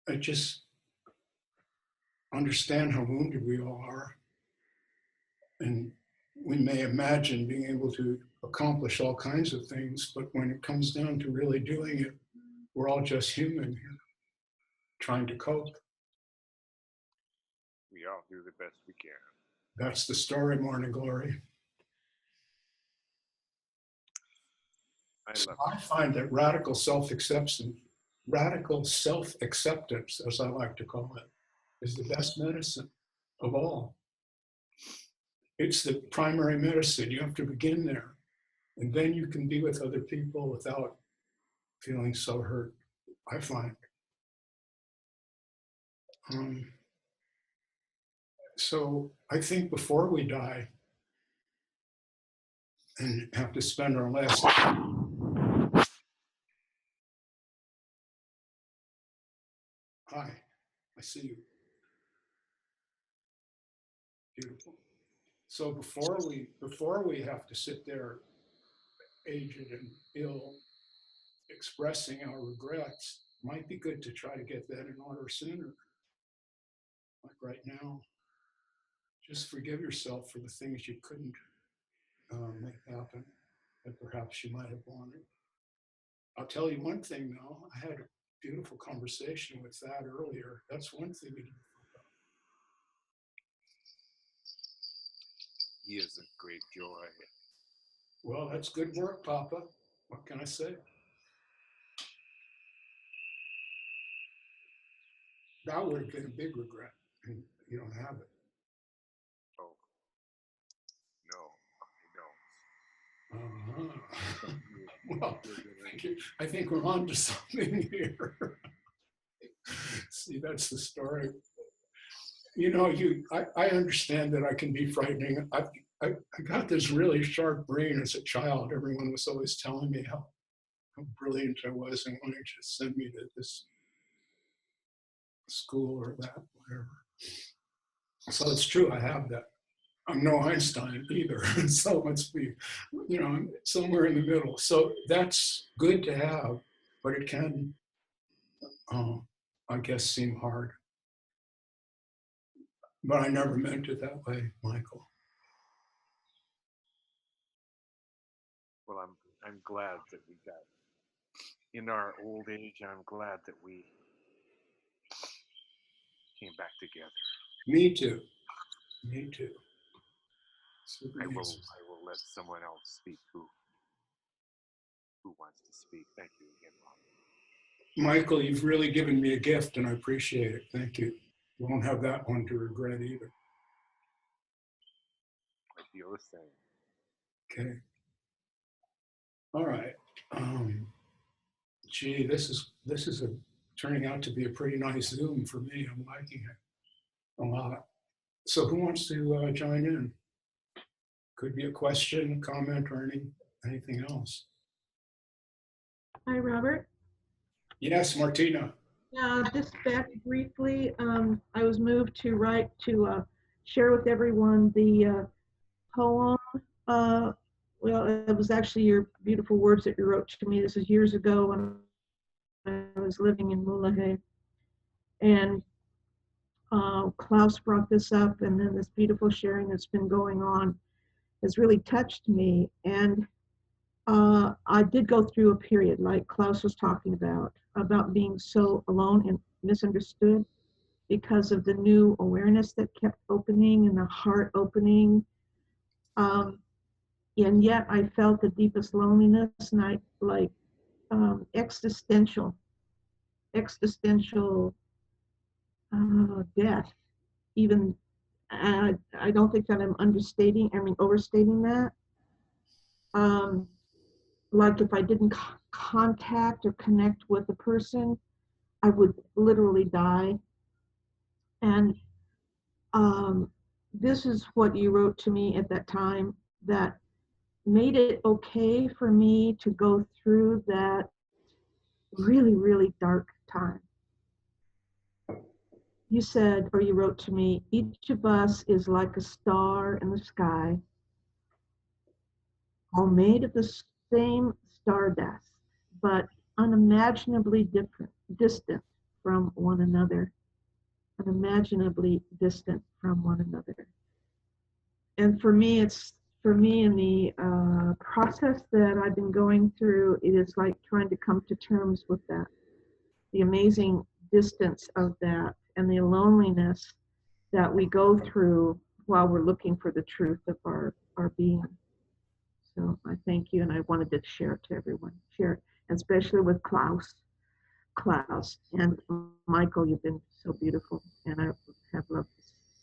I just understand how wounded we all are. And we may imagine being able to accomplish all kinds of things, but when it comes down to really doing it, we're all just human here, trying to cope. We all do the best we can. That's the story, Morning Glory. I find that radical self-acceptance, as I like to call it, is the best medicine of all. It's the primary medicine. You have to begin there. And then you can be with other people without feeling so hurt, I find. So I think before we die and have to spend our last... Hi, I see you. Beautiful. So before we have to sit there aged and ill, expressing our regrets, might be good to try to get that in order sooner. Like right now, just forgive yourself for the things you couldn't make happen that perhaps you might have wanted. I'll tell you one thing though, I had a beautiful conversation with that earlier. That's one thing we can forget. He is a great joy. Well, that's good work, Papa. What can I say? That would have been a big regret, and you don't have it. Oh, no, I don't. Well, thank you. I think we're on to something here. See, that's the story. You know, I understand that I can be frightening. I got this really sharp brain as a child. Everyone was always telling me how brilliant I was and wanted to send me to this school or that, whatever. So it's true, I have that. I'm no Weinstein either. So let's be, you know, somewhere in the middle. So that's good to have, but it can, I guess, seem hard. But I never meant it that way, Michael. Well, I'm glad that we got, in our old age, I'm glad that we came back together. Me too. Me too. I will let someone else speak who wants to speak. Thank you again, Rob. Michael, you've really given me a gift and I appreciate it. Thank you. You won't have that one to regret either. I feel the same. Okay. All right. Gee, this is turning out to be a pretty nice Zoom for me. I'm liking it a lot. So who wants to join in? Could be a question, comment, or anything else. Hi, Robert. Yes, Martina. Just back briefly, I was moved to share with everyone the poem. Well, it was actually your beautiful words that you wrote to me. This is years ago when I was living in Mulahe. And Klaus brought this up, and then this beautiful sharing that's been going on has really touched me. And I did go through a period, like Klaus was talking about being so alone and misunderstood because of the new awareness that kept opening and the heart opening. And yet I felt the deepest loneliness, and I like existential death, even I don't think that I'm overstating that. Like if I didn't contact or connect with a person, I would literally die. And this is what you wrote to me at that time that made it okay for me to go through that really, really dark time. You said, or you wrote to me, each of us is like a star in the sky, all made of the same stardust, but unimaginably distant from one another, unimaginably distant from one another. And for me, in the process that I've been going through, it is like trying to come to terms with that, the amazing distance of that and the loneliness that we go through while we're looking for the truth of our being. So I thank you, and I wanted to share it to everyone, share it, especially with Klaus, and Michael. You've been so beautiful, and I have loved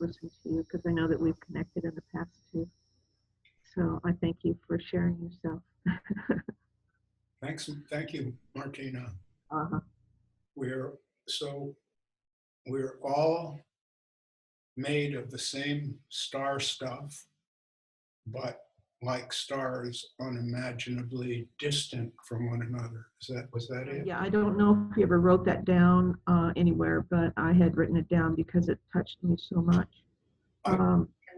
listening to you because I know that we've connected in the past too. So I thank you for sharing yourself. Thank you, Martina. Uh-huh. We're all made of the same star stuff, but like stars, unimaginably distant from one another. Was that it? Yeah, I don't know if you ever wrote that down anywhere, but I had written it down because it touched me so much. I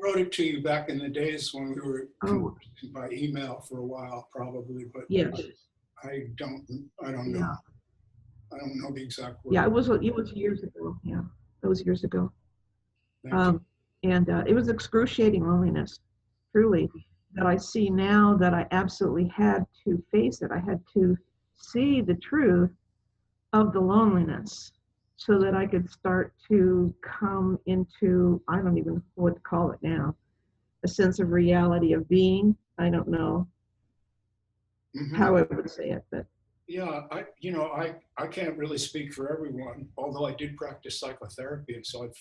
wrote it to you back in the days when we were conversing by email for a while, probably, but yes. I don't know. Yeah. I don't know the exact word. Yeah, it was years ago. Yeah, it was years ago. Thank you. And it was excruciating loneliness, truly, that I see now that I absolutely had to face it. I had to see the truth of the loneliness so that I could start to come into, I don't even know what to call it now, a sense of reality of being. I don't know how I would say it, but yeah, I can't really speak for everyone, although I did practice psychotherapy, and so I've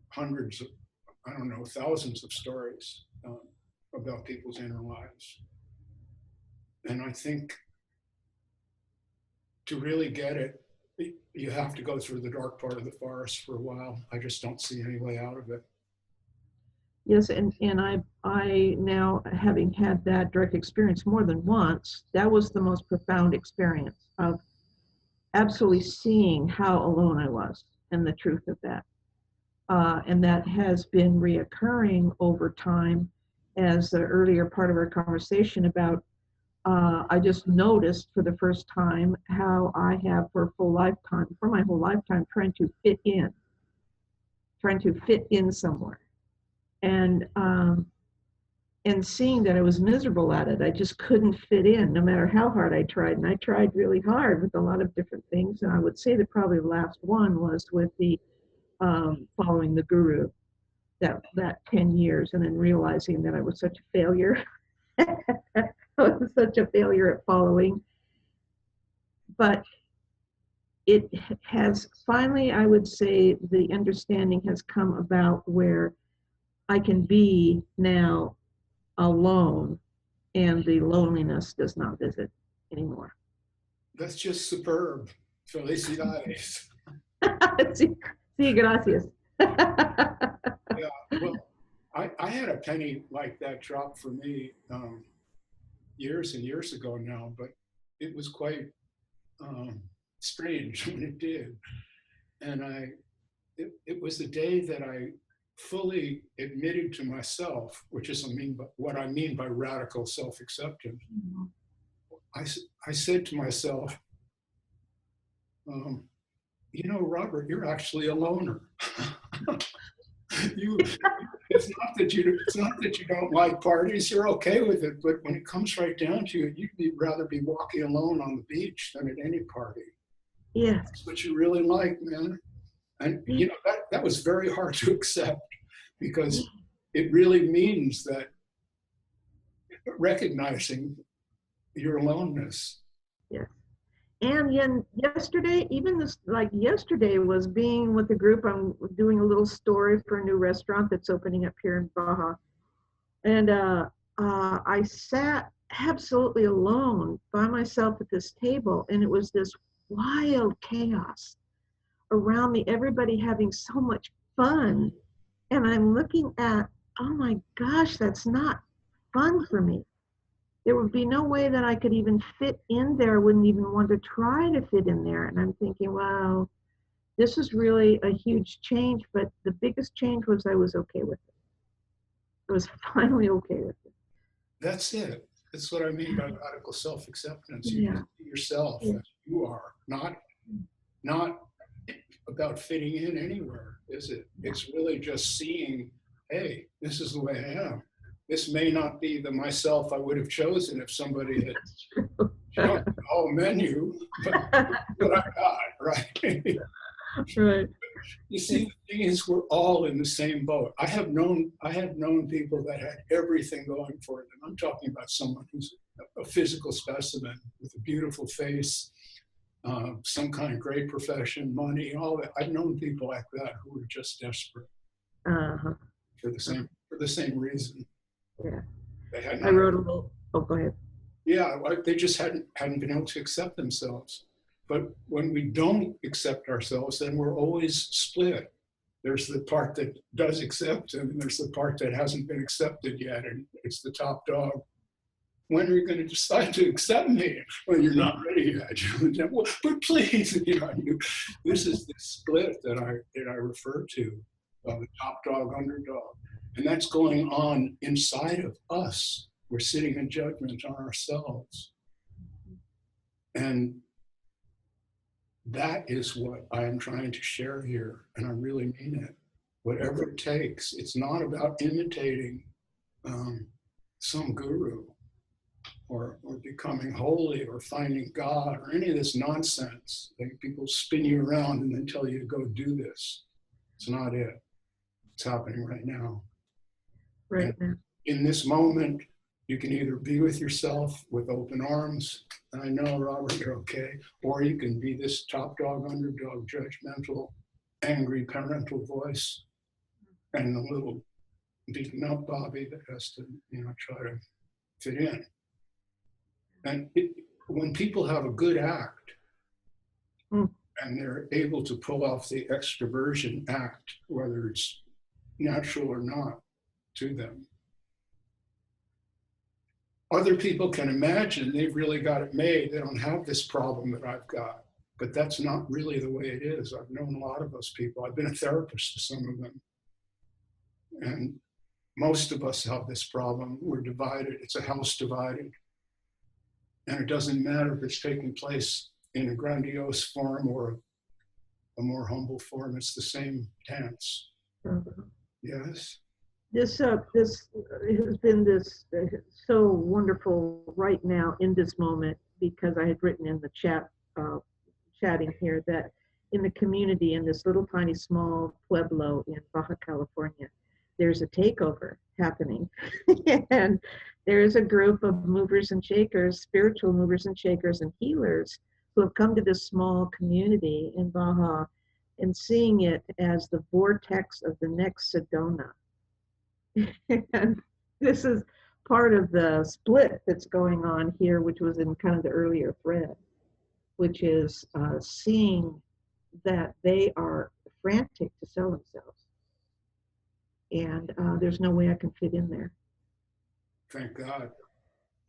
hundreds of, I don't know, thousands of stories about people's inner lives. And I think to really get it, you have to go through the dark part of the forest for a while. I just don't see any way out of it. yes, and I now, having had that direct experience more than once, that was the most profound experience of absolutely seeing how alone I was and the truth of that. And that has been reoccurring over time, as the earlier part of our conversation about, I just noticed for the first time how I have for my whole lifetime, trying to fit in somewhere. And seeing that I was miserable at it. I just couldn't fit in no matter how hard I tried. And I tried really hard with a lot of different things. And I would say that probably the last one was with the following the guru, that 10 years, and then realizing that I was such a failure. I was such a failure at following. But it has finally, I would say, the understanding has come about where I can be now alone and the loneliness does not visit anymore. That's just superb. Felicidades. Sí, gracias. Yeah, well, I had a penny like that drop for me years and years ago now, but it was quite strange when it did. And it was the day that I fully admitted to myself, which is what I mean by radical self-acceptance. I said to myself, Robert, you're actually a loner. It's not that you don't like parties, you're okay with it, but when it comes right down to it, you'd rather be walking alone on the beach than at any party. Yeah. That's what you really like, man. And that was very hard to accept, because it really means that recognizing your aloneness. Yes. And then yesterday, even this, like yesterday was being with the group. I'm doing a little story for a new restaurant that's opening up here in Baja. And I sat absolutely alone by myself at this table, and it was this wild chaos around me, everybody having so much fun. And I'm looking at, oh my gosh, that's not fun for me. There would be no way that I could even fit in there. I wouldn't even want to try to fit in there. And I'm thinking, wow, this is really a huge change. But the biggest change was I was okay with it. I was finally okay with it. That's it. That's what I mean by radical self-acceptance. You Yeah. see yourself as you are, not about fitting in anywhere, is it? It's really just seeing, hey, this is the way I am. This may not be the myself I would have chosen if somebody had shown the whole menu, but what I got, right? Right. You see, the thing is, we're all in the same boat. I have known people that had everything going for them. I'm talking about someone who's a physical specimen with a beautiful face, some kind of great profession, money, all that. I've known people like that who were just desperate Uh-huh. for the same reason. Yeah. They had I wrote a little, oh, go ahead. Yeah, they just hadn't been able to accept themselves. But when we don't accept ourselves, then we're always split. There's the part that does accept, and there's the part that hasn't been accepted yet, and it's the top dog. When are you going to decide to accept me? Well, you're not ready yet. Well, but please, this is the split that I refer to, the top dog, underdog, and that's going on inside of us. We're sitting in judgment on ourselves, and that is what I am trying to share here, and I really mean it. Whatever it takes. It's not about imitating some guru or becoming holy or finding God or any of this nonsense. Like people spin you around and then tell you to go do this. It's not it. It's happening right now. Right now. In this moment, you can either be with yourself with open arms, and I know, Robert, you're okay, or you can be this top dog, underdog, judgmental, angry parental voice, and the little beaten up Bobby that has to, try to fit in. And when people have a good act, and they're able to pull off the extroversion act, whether it's natural or not to them, other people can imagine they've really got it made. They don't have this problem that I've got. But that's not really the way it is. I've known a lot of those people. I've been a therapist to some of them. And most of us have this problem. We're divided. It's a house divided. And it doesn't matter if it's taking place in a grandiose form or a more humble form. It's the same dance. Yes. This has been this so wonderful right now in this moment, because I had written in the chatting here that in the community, in this little tiny small pueblo in Baja California, there's a takeover happening. And there's a group of movers and shakers, spiritual movers and shakers and healers who have come to this small community in Baja and seeing it as the vortex of the next Sedona. And this is part of the split that's going on here, which was in kind of the earlier thread, which is seeing that they are frantic to sell themselves. And there's no way I can fit in there. Thank God.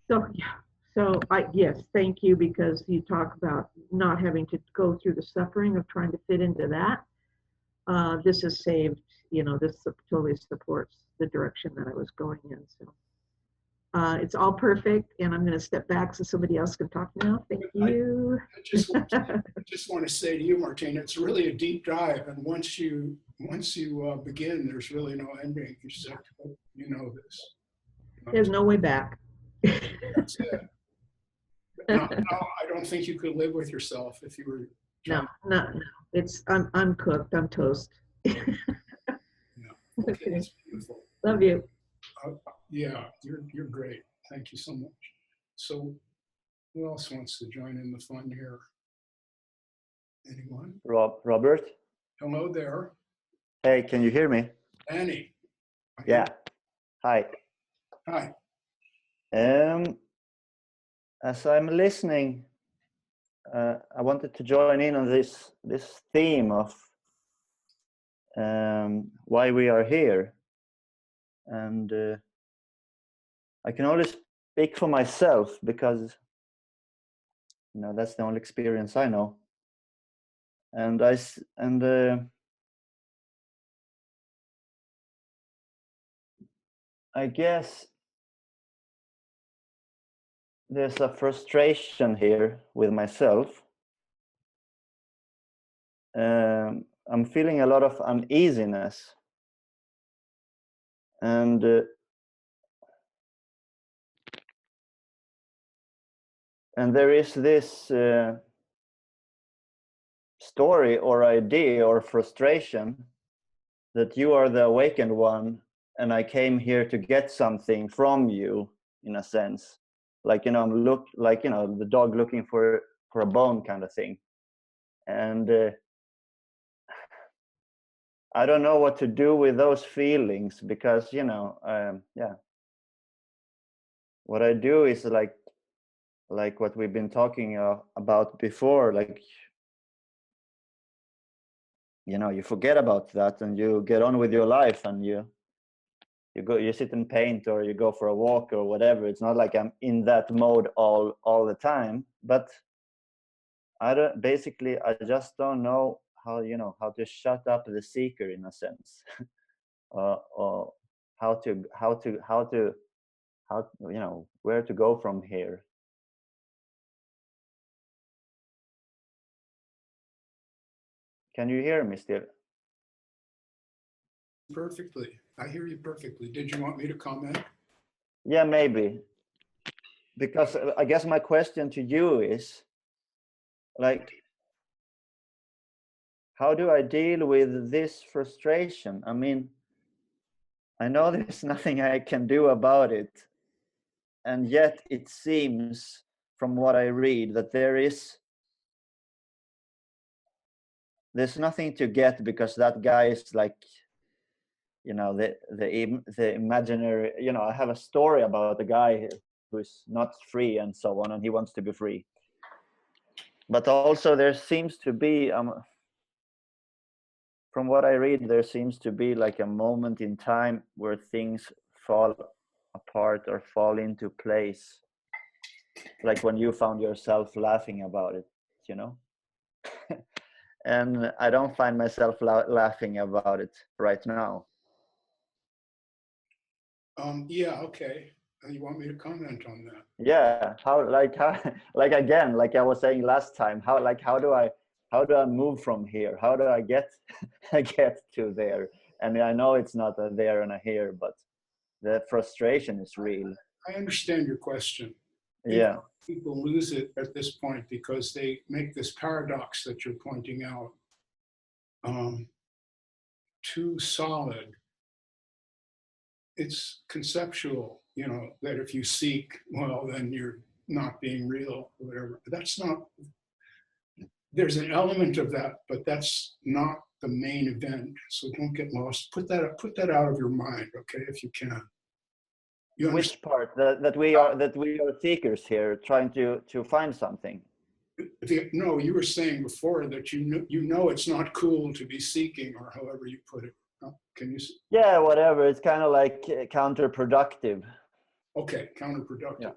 So, yeah. So, yes, thank you, because you talk about not having to go through the suffering of trying to fit into that. This has saved, this totally supports the direction that I was going in. So it's all perfect, and I'm going to step back so somebody else can talk now. Thank you. I just want to say to you, Martina, it's really a deep dive, and once you begin, there's really no ending. You just have to, this. There's no way back. That's it. No, I don't think you could live with yourself if you were. No. It's I'm cooked. I'm toast. Yeah. Okay, that's beautiful. Love you. Yeah, you're great. Thank you so much. So, who else wants to join in the fun here? Anyone? Robert? Hello there. Hey, can you hear me? Annie. Yeah. Hi. Hi. As I'm listening, I wanted to join in on this theme of why we are here, and I can only speak for myself because that's the only experience I know, and I guess there's a frustration here with myself. I'm feeling a lot of uneasiness, and there is this story or idea or frustration that you are the awakened one, and I came here to get something from you, in a sense, like the dog looking for a bone kind of thing, and I don't know what to do with those feelings because what I do is like what we've been talking about before, like you forget about that and you get on with your life, and you sit and paint, or you go for a walk or whatever. It's not like I'm in that mode all the time, but I just don't know how to shut up the seeker, in a sense, or how where to go from here. Can you hear me still? Perfectly. I hear you perfectly. Did you want me to comment? Yeah, maybe. Because I guess my question to you is, like, how do I deal with this frustration? I mean, I know there's nothing I can do about it. And yet it seems, from what I read, that there's nothing to get, because that guy is like, the imaginary, I have a story about a guy who's not free and so on, and he wants to be free. But also there seems to be, from what I read, there seems to be like a moment in time where things fall apart or fall into place. Like when you found yourself laughing about it, and I don't find myself laughing about it right now. Yeah, okay. You want me to comment on that? Yeah, like again, like I was saying last time, how do I move from here? How do I get to there? And I know it's not a there and a here, but the frustration is real. I understand your question. Yeah. People lose it at this point because they make this paradox that you're pointing out too solid. It's conceptual, that if you seek, well, then you're not being real or whatever. That's not, there's an element of that, but that's not the main event. So don't get lost. Put that out of your mind, okay, if you can. Which part? That we are seekers here, trying to find something. No, you were saying before that you know it's not cool to be seeking, or however you put it. Can you? Yeah, whatever. It's kind of like counterproductive. Okay, counterproductive. Yeah.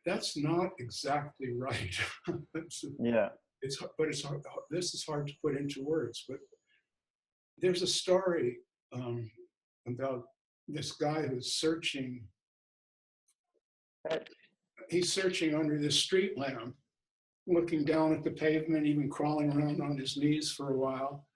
That's not exactly right. Yeah. It's hard. This is hard to put into words, but there's a story about this guy who's searching. He's searching under this street lamp, looking down at the pavement, even crawling around on his knees for a while.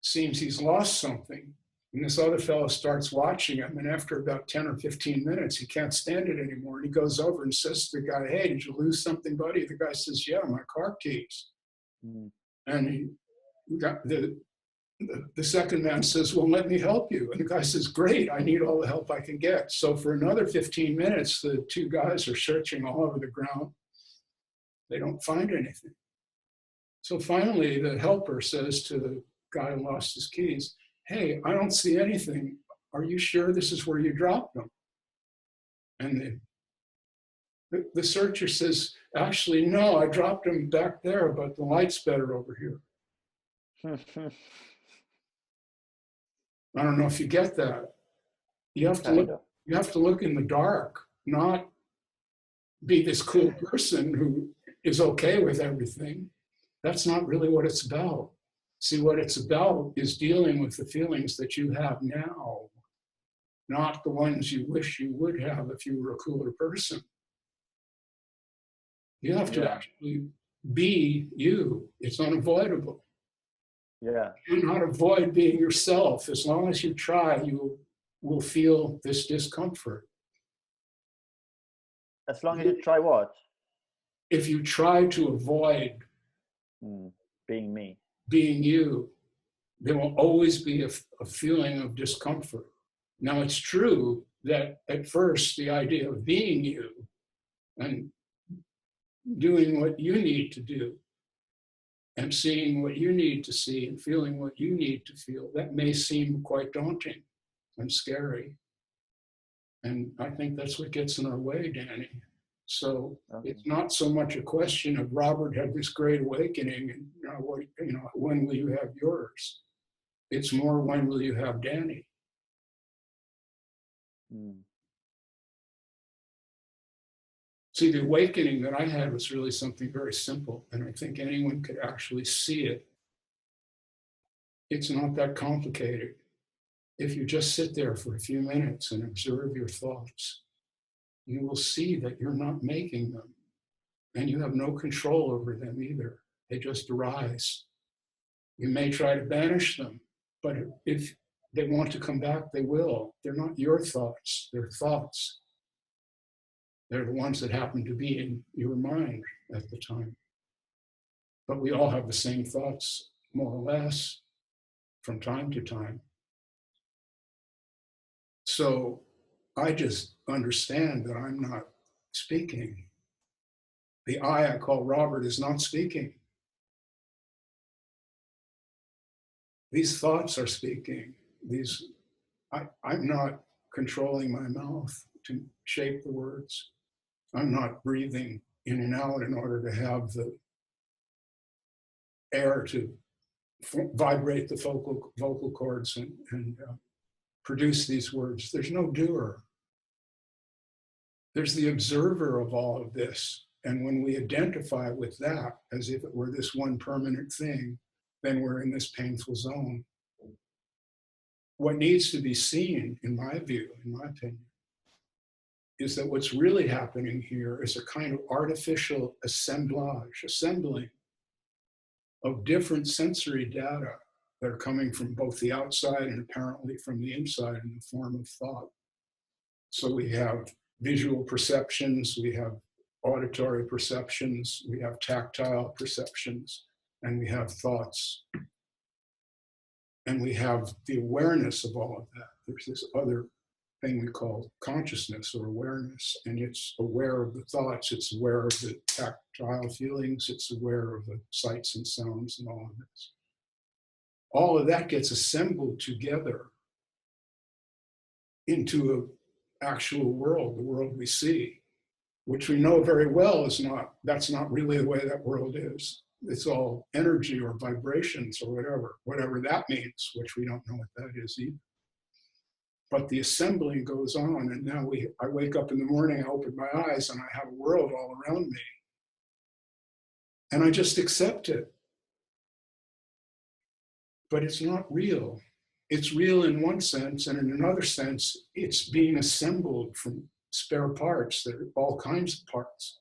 Seems he's lost something. And this other fellow starts watching him. And after about 10 or 15 minutes, he can't stand it anymore. And he goes over and says to the guy, "Hey, did you lose something, buddy?" The guy says, "Yeah, my car keys." Mm. And the second man says, "Well, let me help you." And the guy says, "Great, I need all the help I can get." So for another 15 minutes, the two guys are searching all over the ground. They don't find anything. So finally, the helper says to the guy who lost his keys, "Hey, I don't see anything. Are you sure this is where you dropped them?" And the searcher says, "Actually, no, I dropped them back there, but the light's better over here." I don't know if you get that. You have to look, you have to look in the dark, not be this cool person who is okay with everything. That's not really what it's about. See, what it's about is dealing with the feelings that you have now, not the ones you wish you would have if you were a cooler person. You have to actually be you. It's unavoidable. Yeah. You cannot avoid being yourself. As long as you try, you will feel this discomfort. As long as you try what? If you try to avoid being me, being you, there will always be a feeling of discomfort. Now, it's true that at first the idea of being you and doing what you need to do and seeing what you need to see and feeling what you need to feel, that may seem quite daunting and scary. And I think that's what gets in our way, Danny. So it's not so much a question of Robert had this great awakening and when will you have yours? It's more, when will you have Danny? See, the awakening that I had was really something very simple, and I think anyone could actually see it. It's not that complicated. If you just sit there for a few minutes and observe your thoughts, you will see that you're not making them, and you have no control over them either. They just arise. You may try to banish them, but if they want to come back, they will. They're not your thoughts, they're thoughts. They're the ones that happen to be in your mind at the time. But we all have the same thoughts, more or less, from time to time. So I just understand that I'm not speaking. The I call Robert is not speaking. These thoughts are speaking. I'm not controlling my mouth to shape the words. I'm not breathing in and out in order to have the air to vibrate the vocal cords and produce these words. There's no doer. There's the observer of all of this. And when we identify with that as if it were this one permanent thing, then we're in this painful zone. What needs to be seen, in my view, in my opinion, is that what's really happening here is a kind of artificial assembling of different sensory data that are coming from both the outside and apparently from the inside in the form of thought. So we have visual perceptions, we have auditory perceptions, we have tactile perceptions, and we have thoughts. And we have the awareness of all of that. There's this other thing we call consciousness or awareness, and it's aware of the thoughts, it's aware of the tactile feelings, it's aware of the sights and sounds and all of this. All of that gets assembled together into an actual world, the world we see, which we know very well that's not really the way that world is. It's all energy or vibrations or whatever that means, which we don't know what that is either. But the assembling goes on, and now I wake up in the morning, I open my eyes, and I have a world all around me. And I just accept it. But it's not real. It's real in one sense, and in another sense, it's being assembled from spare parts. There are all kinds of parts.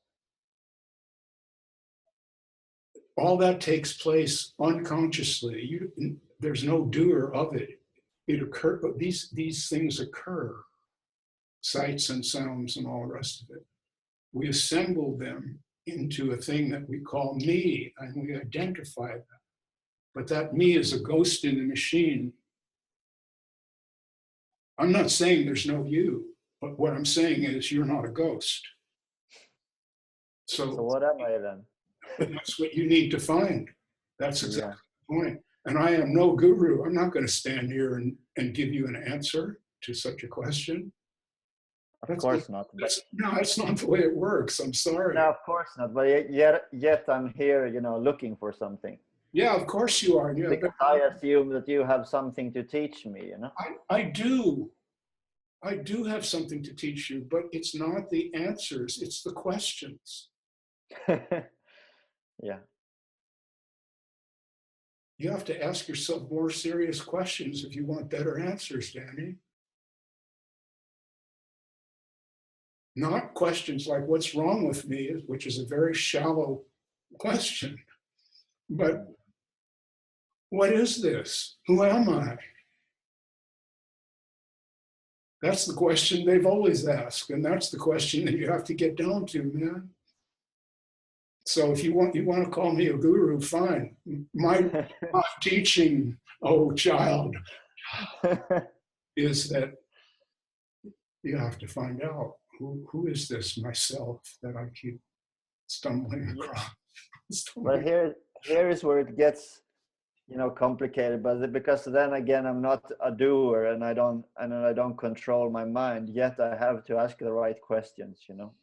All that takes place unconsciously. There's no doer of it. These things occur, sights and sounds and all the rest of it. We assemble them into a thing that we call me, and we identify that. But that me is a ghost in the machine. I'm not saying there's no you, but what I'm saying is you're not a ghost. So what am I then? That's what you need to find. That's Yeah. exactly the point. And I am no guru. I'm not going to stand here and give you an answer to such a question. Of course not. But No, that's not the way it works. I'm sorry. no, of course not. But yet I'm here, you know, looking for something. Yeah, of course you are. Yeah, Because I assume that you have something to teach me, you know. I do. I do have something to teach you, but it's not the answers, it's the questions. Yeah. You have to ask yourself more serious questions if you want better answers, Danny. Not questions like what's wrong with me, which is a very shallow question, but what is this? Who am I? That's the question they've always asked, and that's the question that you have to get down to, man. So if you want to call me a guru, fine. My teaching, oh child, is that you have to find out who is this myself that I keep stumbling across. But here is where it gets, you know, complicated. But because then again, I'm not a doer, and I don't control my mind. Yet I have to ask the right questions, you know.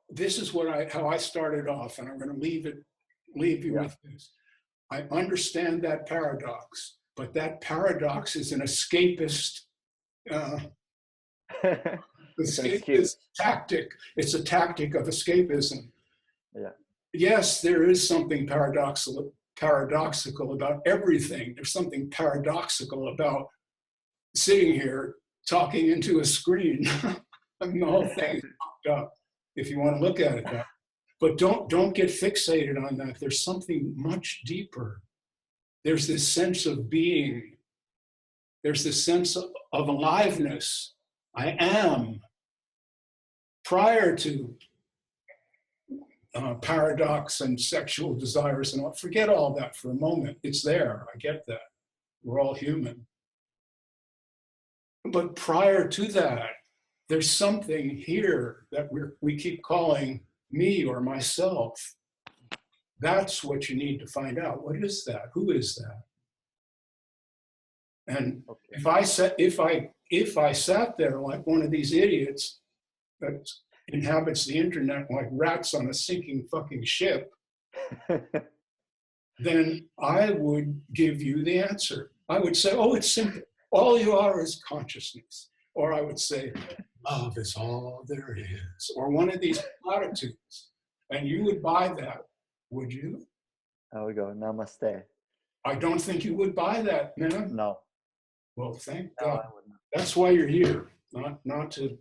This is how I started off, and I'm going to leave you with this. I understand that paradox, but that paradox is an escapist tactic. It's a tactic of escapism. Yeah. Yes, there is something paradoxical about everything. There's something paradoxical about sitting here talking into a screen. I mean, the whole thing is fucked up, if you want to look at it that way. But don't get fixated on that. There's something much deeper. There's this sense of being. There's this sense of aliveness. I am. Prior to paradox and sexual desires and all. Forget all that for a moment. It's there. I get that. We're all human. But prior to that, there's something here that we keep calling me or myself. That's what you need to find out. What is that? Who is that? And if I sat there like one of these idiots that inhabits the internet like rats on a sinking fucking ship, then I would give you the answer. I would say, oh, it's simple. All you are is consciousness. Or I would say, love is all there is. Or one of these platitudes. And you would buy that, would you? There we go. Namaste. I don't think you would buy that, man. No. Well, thank God. That's why you're here. Not to.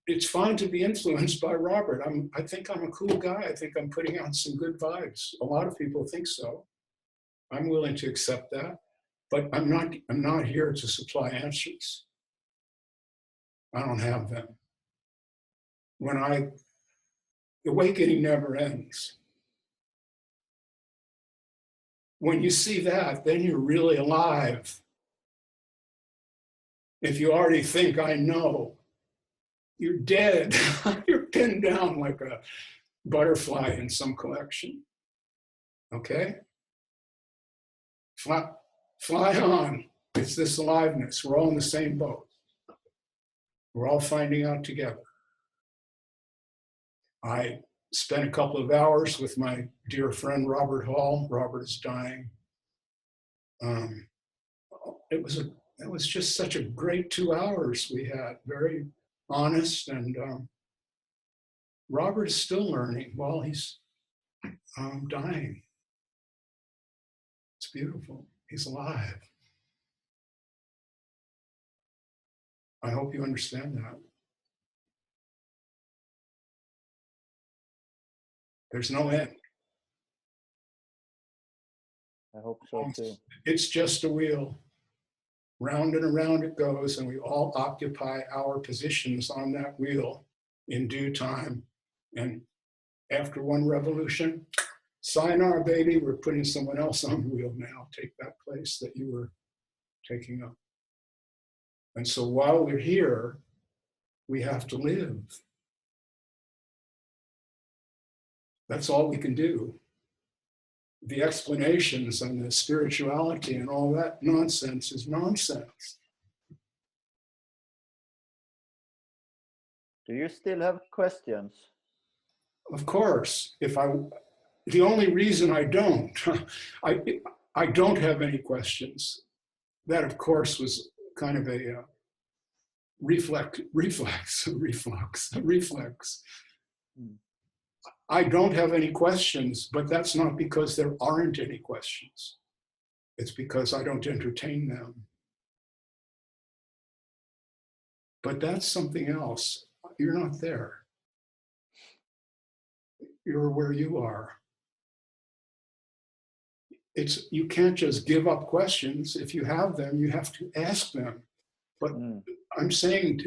It's fine to be influenced by Robert. I think I'm a cool guy. I think I'm putting out some good vibes. A lot of people think so. I'm willing to accept that. But I'm not here to supply answers. I don't have them. Awakening never ends. When you see that, then you're really alive. If you already think, I know, you're dead. You're pinned down like a butterfly in some collection. Okay? Fly on. It's this aliveness. We're all in the same boat. We're all finding out together. I spent a couple of hours with my dear friend Robert Hall. Robert is dying. It was just such a great 2 hours we had. Very honest, and Robert is still learning while he's dying. It's beautiful. He's alive. I hope you understand that. There's no end. I hope so too. It's just a wheel. Round and around it goes, and we all occupy our positions on that wheel in due time. And after one revolution, sayonara, baby, we're putting someone else on the wheel now. Take that place that you were taking up. And so while we're here, we have to live. That's all we can do. the explanations and the spirituality and all that nonsense is nonsense. Do you still have questions? Of course, the only reason I don't, I don't have any questions. That, of course, was kind of a reflex. I don't have any questions, but that's not because there aren't any questions. It's because I don't entertain them. But that's something else. You're not there. You're where you are. You can't just give up questions. If you have them, you have to ask them. But I'm saying,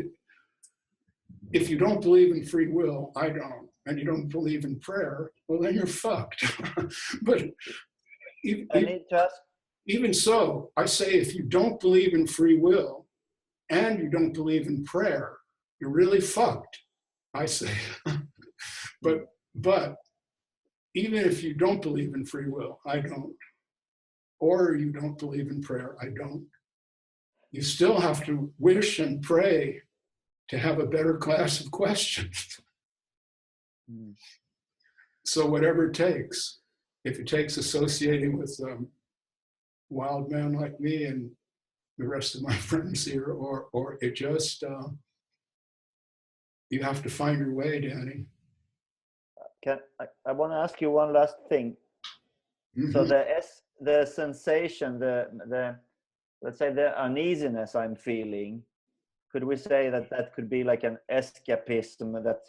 if you don't believe in free will, I don't, and you don't believe in prayer, well, then you're fucked. But even so, I say, if you don't believe in free will and you don't believe in prayer, you're really fucked, I say. But even if you don't believe in free will, I don't, or you don't believe in prayer, I don't, you still have to wish and pray to have a better class of questions. So whatever it takes, if it takes associating with a wild man like me and the rest of my friends here, or it just, you have to find your way, Danny. I want to ask you one last thing. So the sensation, the let's say the uneasiness I'm feeling, could we say that could be like an escapism, that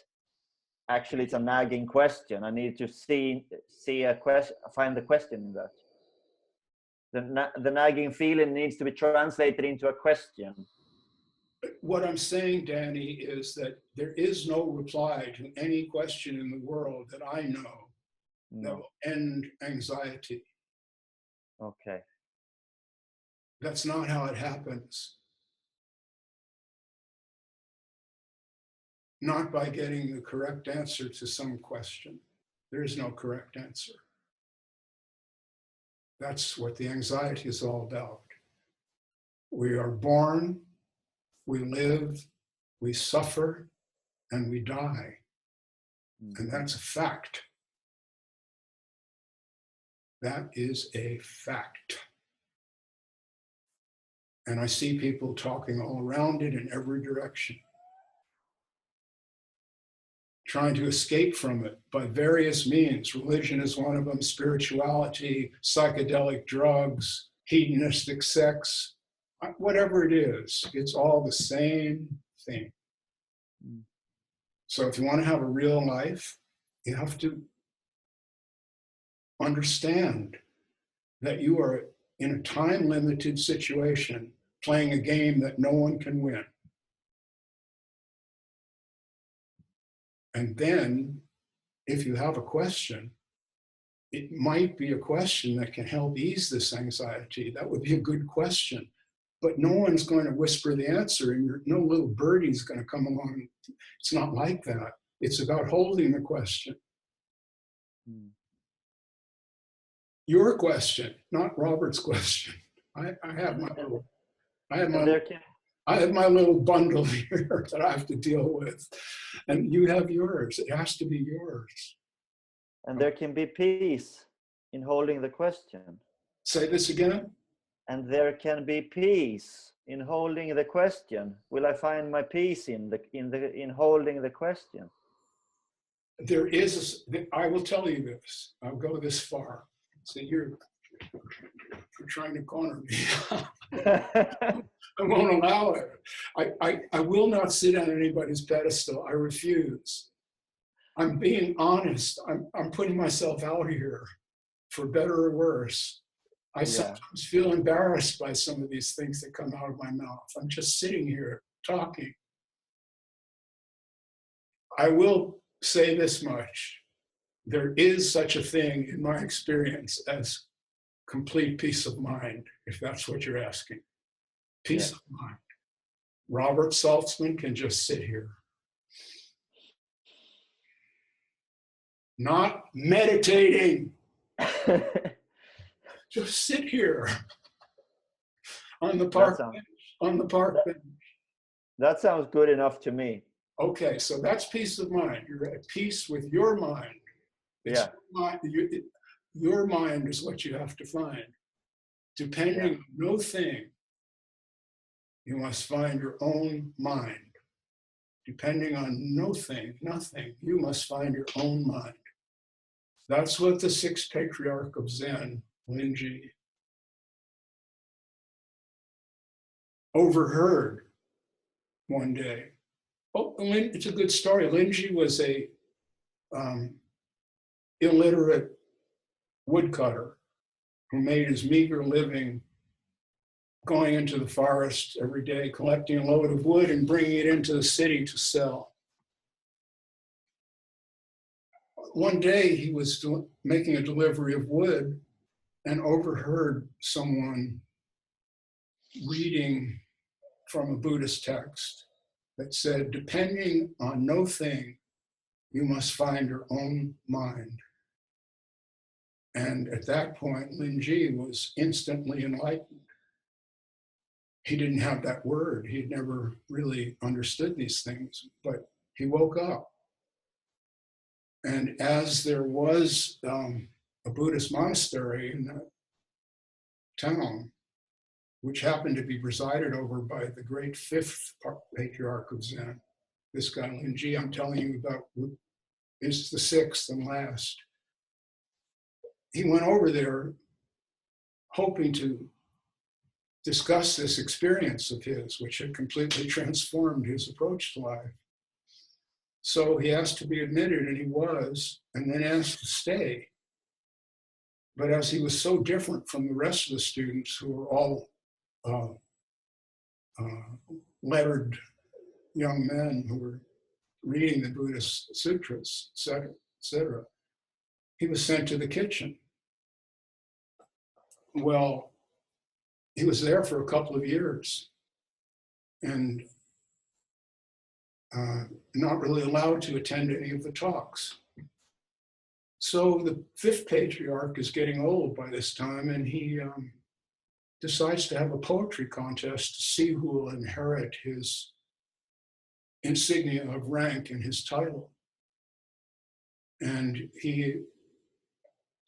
actually it's a nagging question? I need to see a question, find the question in that. The nagging feeling needs to be translated into a question. What I'm saying, Danny, is that there is no reply to any question in the world that I know that will end anxiety. Okay. That's not how it happens. Not by getting the correct answer to some question. There is no correct answer. That's what the anxiety is all about. We are born, we live, we suffer, and we die. And that's a fact. That is a fact. And I see people talking all around it in every direction, trying to escape from it by various means. Religion is one of them, spirituality, psychedelic drugs, hedonistic sex, whatever it is, it's all the same thing. So if you want to have a real life, you have to understand that you are in a time-limited situation, playing a game that no one can win. And then, if you have a question, it might be a question that can help ease this anxiety. That would be a good question. But no one's going to whisper the answer, and no little birdie's going to come along. It's not like that. It's about holding the question. Your question, not Robert's question. I have my little bundle here that I have to deal with, and you have yours. It has to be yours. And there can be peace in holding the question. Say this again. And there can be peace in holding the question. Will I find my peace in holding the question? There is. I will tell you this. I'll go this far. So you're trying to corner me. I won't allow it. I will not sit on anybody's pedestal. I refuse. I'm being honest. I'm putting myself out here, for better or worse. I sometimes feel embarrassed by some of these things that come out of my mouth. I'm just sitting here talking. I will say this much. There is such a thing, in my experience, as complete peace of mind, if that's what you're asking. Peace of mind. Robert Saltzman can just sit here. Not meditating, Just sit here on the That park sounds, bench, on the park bench. that sounds good enough to me. Okay, so that's peace of mind. You're at peace with your mind. It's Yeah. your mind is what you have to find. Depending on no thing, you must find your own mind. Depending on no thing, nothing, you must find your own mind. That's what the sixth patriarch of Zen, Linji, overheard one day. Oh, it's a good story. Linji was a illiterate woodcutter who made his meager living going into the forest every day, collecting a load of wood and bringing it into the city to sell. One day he was making a delivery of wood and overheard someone reading from a Buddhist text that said, depending on no thing, you must find your own mind. And at that point, Linji was instantly enlightened. He didn't have that word. He'd never really understood these things, but he woke up. And as there was a Buddhist monastery in that town, which happened to be presided over by the great fifth patriarch of Zen, this guy Linji I'm telling you about is the sixth and last. He went over there hoping to discuss this experience of his, which had completely transformed his approach to life. So he asked to be admitted, and he was, and then asked to stay. But as he was so different from the rest of the students, who were all lettered young men who were reading the Buddhist sutras, etc., he was sent to the kitchen. Well, he was there for a couple of years and not really allowed to attend any of the talks. So the fifth patriarch is getting old by this time, and he decides to have a poetry contest to see who will inherit his insignia of rank and his title. And he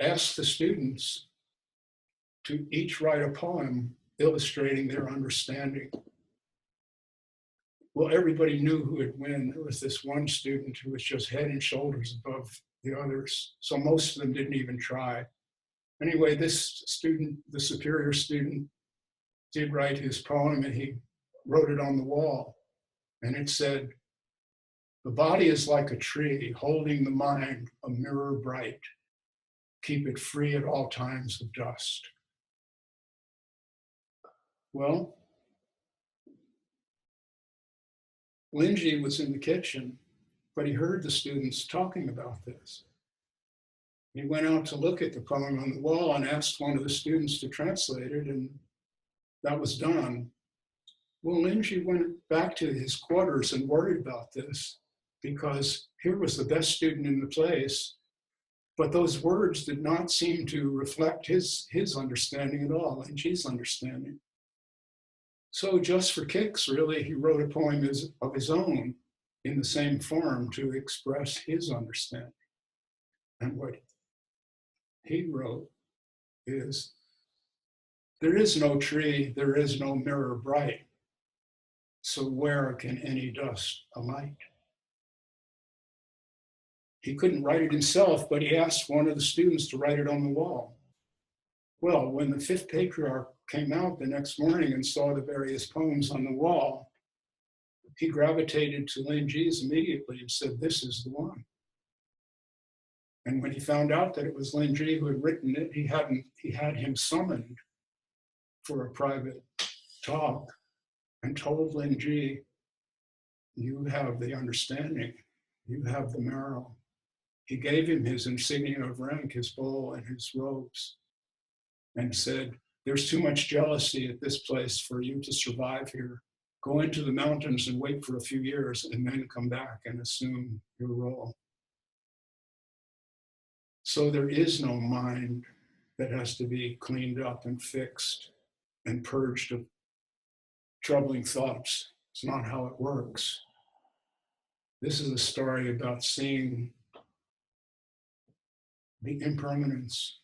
asked the students to each write a poem illustrating their understanding. Well, everybody knew who would win. There was this one student who was just head and shoulders above the others, so most of them didn't even try. Anyway, this student, the superior student, did write his poem, and he wrote it on the wall. And it said, "The body is like a tree, holding the mind a mirror bright. Keep it free at all times of dust." Well, Linji was in the kitchen, but he heard the students talking about this. He went out to look at the poem on the wall and asked one of the students to translate it, and that was done. Well, Linji went back to his quarters and worried about this, because here was the best student in the place, but those words did not seem to reflect his understanding at all, Linji's understanding. So just for kicks, really, he wrote a poem of his own in the same form to express his understanding. And what he wrote is, "There is no tree, there is no mirror bright, so where can any dust alight?" He couldn't write it himself, but he asked one of the students to write it on the wall. Well, when the fifth patriarch came out the next morning and saw the various poems on the wall, he gravitated to Linji's immediately and said, "This is the one." And when he found out that it was Linji who had written it, he had him summoned for a private talk and told Linji, "You have the understanding, you have the marrow." He gave him his insignia of rank, his bowl and his robes, and said, "There's too much jealousy at this place for you to survive here. Go into the mountains and wait for a few years and then come back and assume your role." So there is no mind that has to be cleaned up and fixed and purged of troubling thoughts. It's not how it works. This is a story about seeing the impermanence.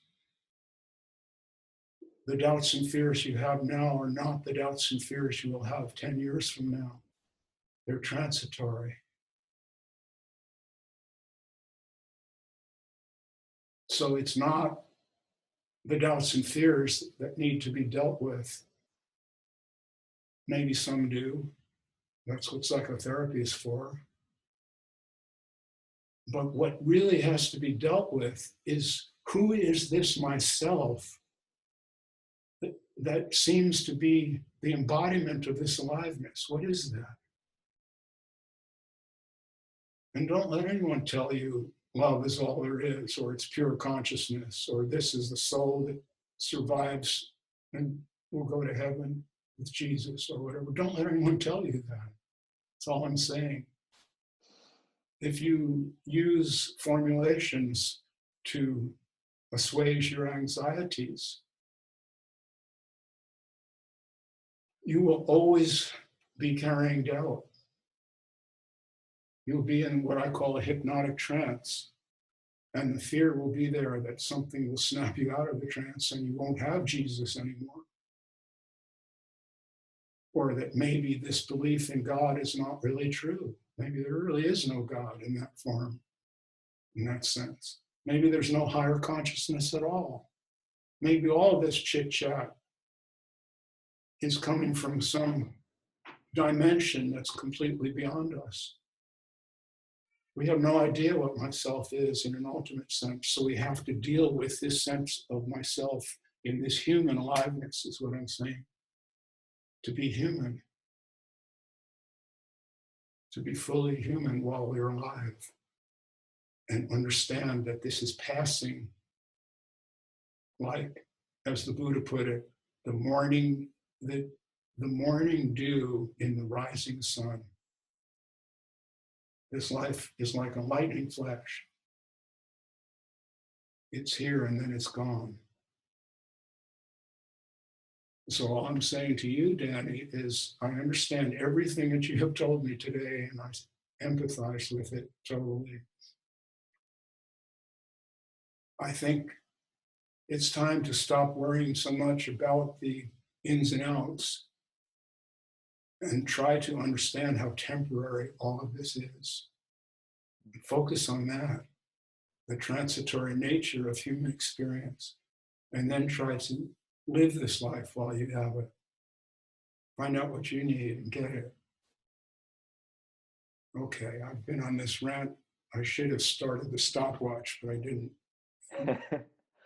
The doubts and fears you have now are not the doubts and fears you will have 10 years from now. They're transitory. So it's not the doubts and fears that need to be dealt with. Maybe some do. That's what psychotherapy is for. But what really has to be dealt with is, who is this myself that seems to be the embodiment of this aliveness? What is that? And don't let anyone tell you love is all there is, or it's pure consciousness, or this is the soul that survives and will go to heaven with Jesus, or whatever. Don't let anyone tell you that. That's all I'm saying. If you use formulations to assuage your anxieties, you will always be carrying doubt. You'll be in what I call a hypnotic trance, and the fear will be there that something will snap you out of the trance and you won't have Jesus anymore. Or that maybe this belief in God is not really true. Maybe there really is no God in that form, in that sense. Maybe there's no higher consciousness at all. Maybe all this chit-chat is coming from some dimension that's completely beyond us. We have no idea what myself is in an ultimate sense, so we have to deal with this sense of myself in this human aliveness, is what I'm saying. To be human. To be fully human while we're alive. And understand that this is passing, like, as the Buddha put it, the morning dew in the rising sun. This life is like a lightning flash. It's here and then it's gone. So all I'm saying to you, Danny, is I understand everything that you have told me today, and I empathize with it totally. I think it's time to stop worrying so much about the ins and outs and try to understand how temporary all of this is. Focus on that, the transitory nature of human experience, and then try to live this life while you have it. Find out what you need and get it. Okay, I've been on this rant. I should have started the stopwatch, but I didn't.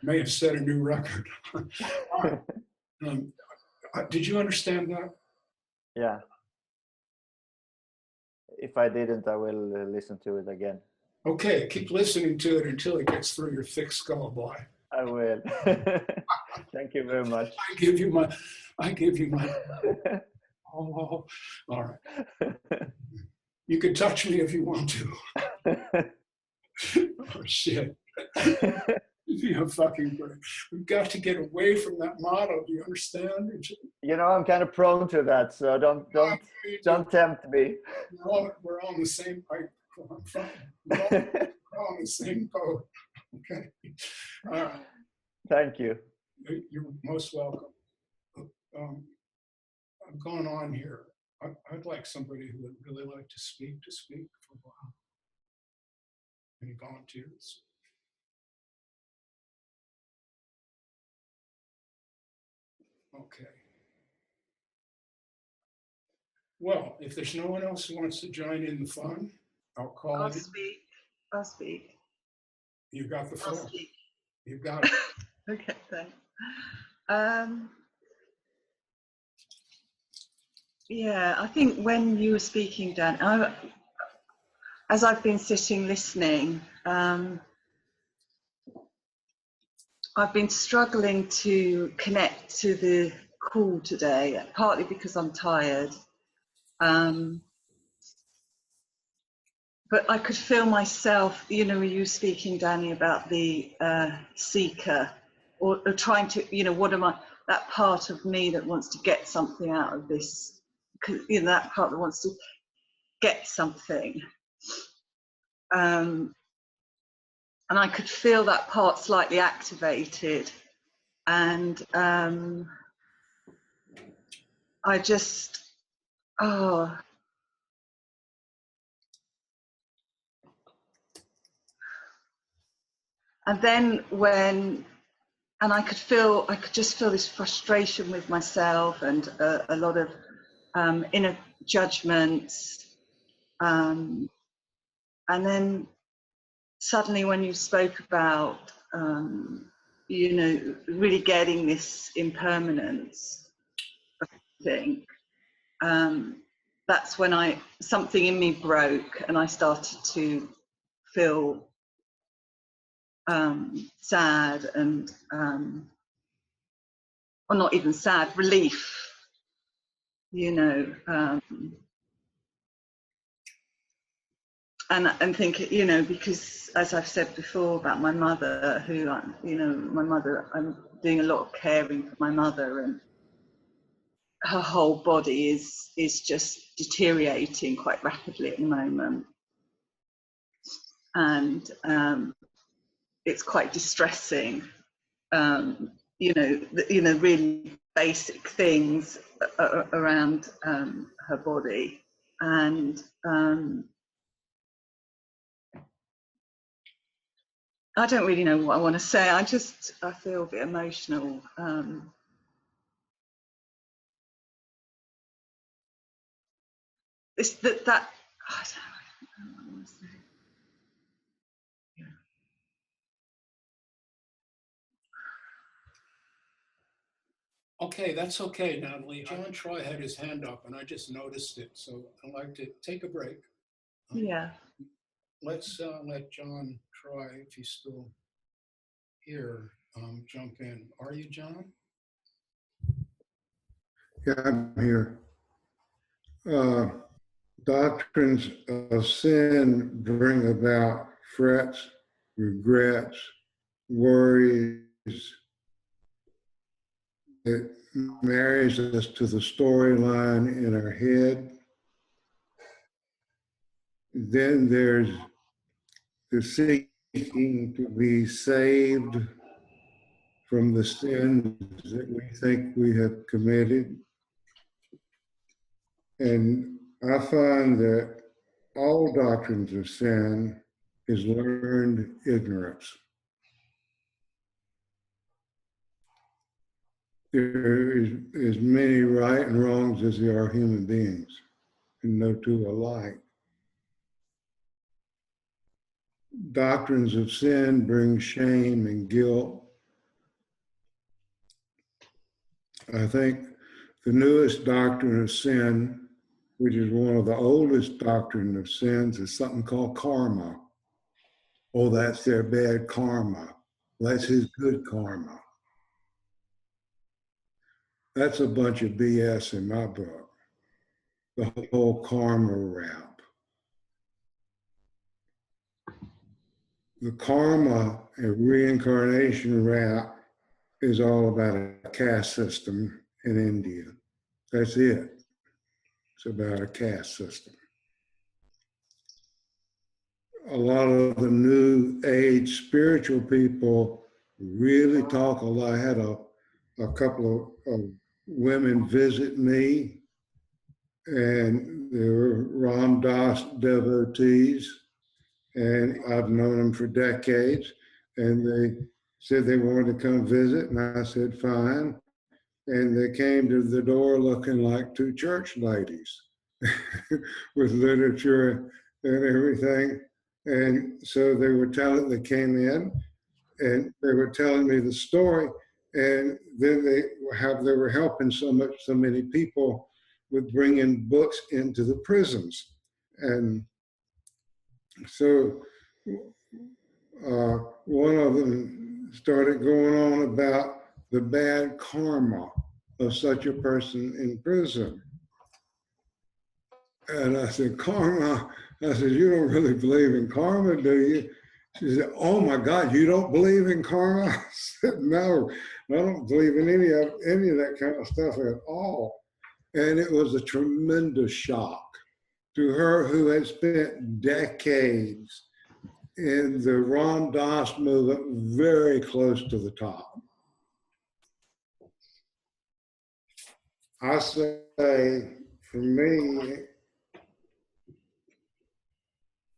May have set a new record. Did you understand that? Yeah. If I didn't, I will listen to it again. Okay, keep listening to it until it gets through your thick skull, boy. I will. Thank you very much. I give you my. Oh, all right. You can touch me if you want to. Oh shit. You're fucking great. We've got to get away from that motto. Do you understand? You know, I'm kind of prone to that, so don't tempt me. We're on the same. We're on the same boat. Okay. All right. Thank you. You're most welcome. I've gone on here. I'd like somebody who would really like to speak for a while. Any volunteers? Okay. Well, if there's no one else who wants to join in the fun, I'll call I'll it. speak. I'll speak. You got the I'll phone. speak. You got it. Okay, thanks. Yeah, I think when you were speaking, Dan, as I've been sitting listening, I've been struggling to connect to the call today, partly because I'm tired. but I could feel myself, you know, you speaking, Danny, about the seeker, or trying to, you know, what am I, that part of me that wants to get something out of this, you know, that part that wants to get something. And I could feel that part slightly activated. And I just, oh. And then and I could just feel this frustration with myself and a lot of inner judgments. And then suddenly when you spoke about, you know, really getting this impermanence, I think, that's when something in me broke and I started to feel sad and, or not even sad, relief, you know, and think, you know, because as I've said before about my mother, who, you know, my mother, I'm doing a lot of caring for my mother, and her whole body is just deteriorating quite rapidly at the moment. And it's quite distressing, you know, really basic things around her body. And I don't really know what I want to say. I feel a bit emotional. It's that I don't know what I want to say. Yeah. Okay, that's okay, Natalie. John Troy had his hand up and I just noticed it. So I'd like to take a break. Yeah. Let's let John Troy, if he's still here, jump in. Are you, John? Yeah, I'm here. Doctrines of sin bring about frets, regrets, worries. It marries us to the storyline in our head. Then there's the seeking to be saved from the sins that we think we have committed. And I find that all doctrines of sin is learned ignorance. There is as many right and wrongs as there are human beings, and no two alike. Doctrines of sin bring shame and guilt. I think the newest doctrine of sin, which is one of the oldest doctrine of sins, is something called karma. Oh, that's their bad karma. That's his good karma. That's a bunch of BS in my book. The whole karma rap. The karma and reincarnation rap is all about a caste system in India. That's it. It's about a caste system. A lot of the new age spiritual people really talk a lot. I had a couple of women visit me, and they were Ram Dass devotees, and I've known them for decades, and they said they wanted to come visit, and I said, fine. And they came to the door looking like two church ladies with literature and everything. And so they came in and they were telling me the story. And then they were helping so many people with bringing books into the prisons. And so one of them started going on about the bad karma of such a person in prison. And I said, karma? I said, you don't really believe in karma, do you? She said, oh my God, you don't believe in karma? I said, no, I don't believe in any of that kind of stuff at all. And it was a tremendous shock to her, who had spent decades in the Ram Dass movement, very close to the top. I say, for me,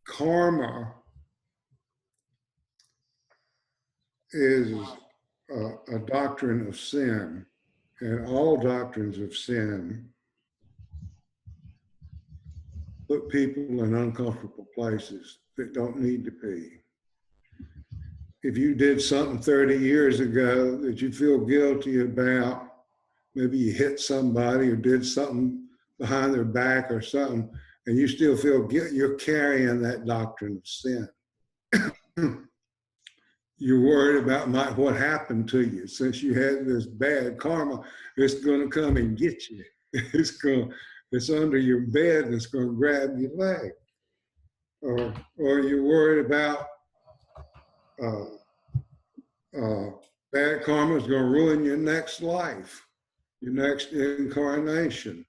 karma is a doctrine of sin, and all doctrines of sin put people in uncomfortable places that don't need to be. If you did something 30 years ago that you feel guilty about, maybe you hit somebody or did something behind their back or something, and you still feel guilty, you're carrying that doctrine of sin. You're worried about what happened to you. Since you had this bad karma, it's going to come and get you. It's under your bed and it's going to grab your leg. Or you're worried about bad karma is going to ruin your next life, your next incarnation.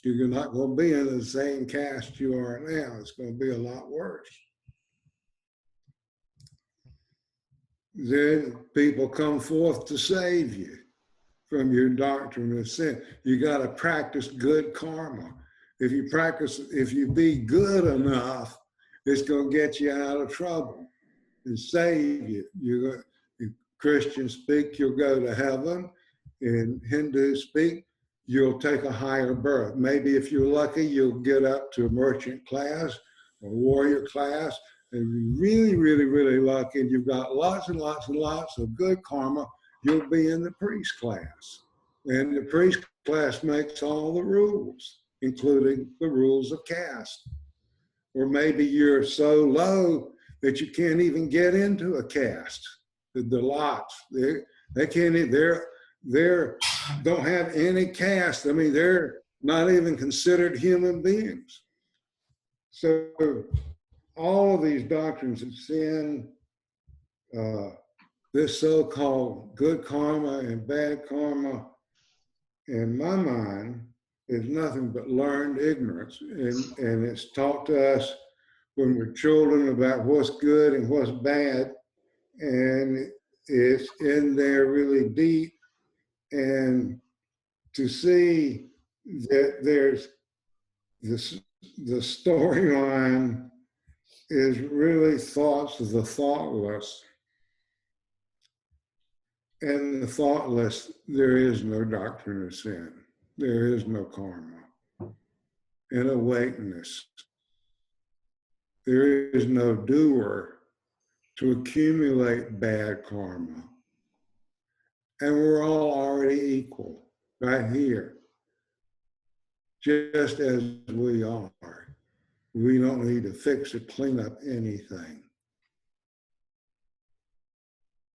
You're not going to be in the same caste you are now. It's going to be a lot worse. Then people come forth to save you from your doctrine of sin. You got to practice good karma. If you be good enough, it's going to get you out of trouble and save you. In Christian speak, you'll go to heaven. In Hindu speak, you'll take a higher birth. Maybe if you're lucky, you'll get up to a merchant class or warrior class. And if you're really, really, really lucky and you've got lots and lots and lots of good karma, you'll be in the priest class. And the priest class makes all the rules, including the rules of caste. Or maybe you're so low that you can't even get into a caste. The lots, they can't, they don't have any caste. I mean, they're not even considered human beings. So all of these doctrines of sin, this so-called good karma and bad karma, in my mind, is nothing but learned ignorance. And it's taught to us when we're children about what's good and what's bad. And it's in there really deep. And to see that there's the storyline is really thoughts of the thoughtless. And the thoughtless, there is no doctrine of sin. There is no karma. And awakeness. There is no doer to accumulate bad karma. And we're all already equal right here, just as we are. We don't need to fix or clean up anything.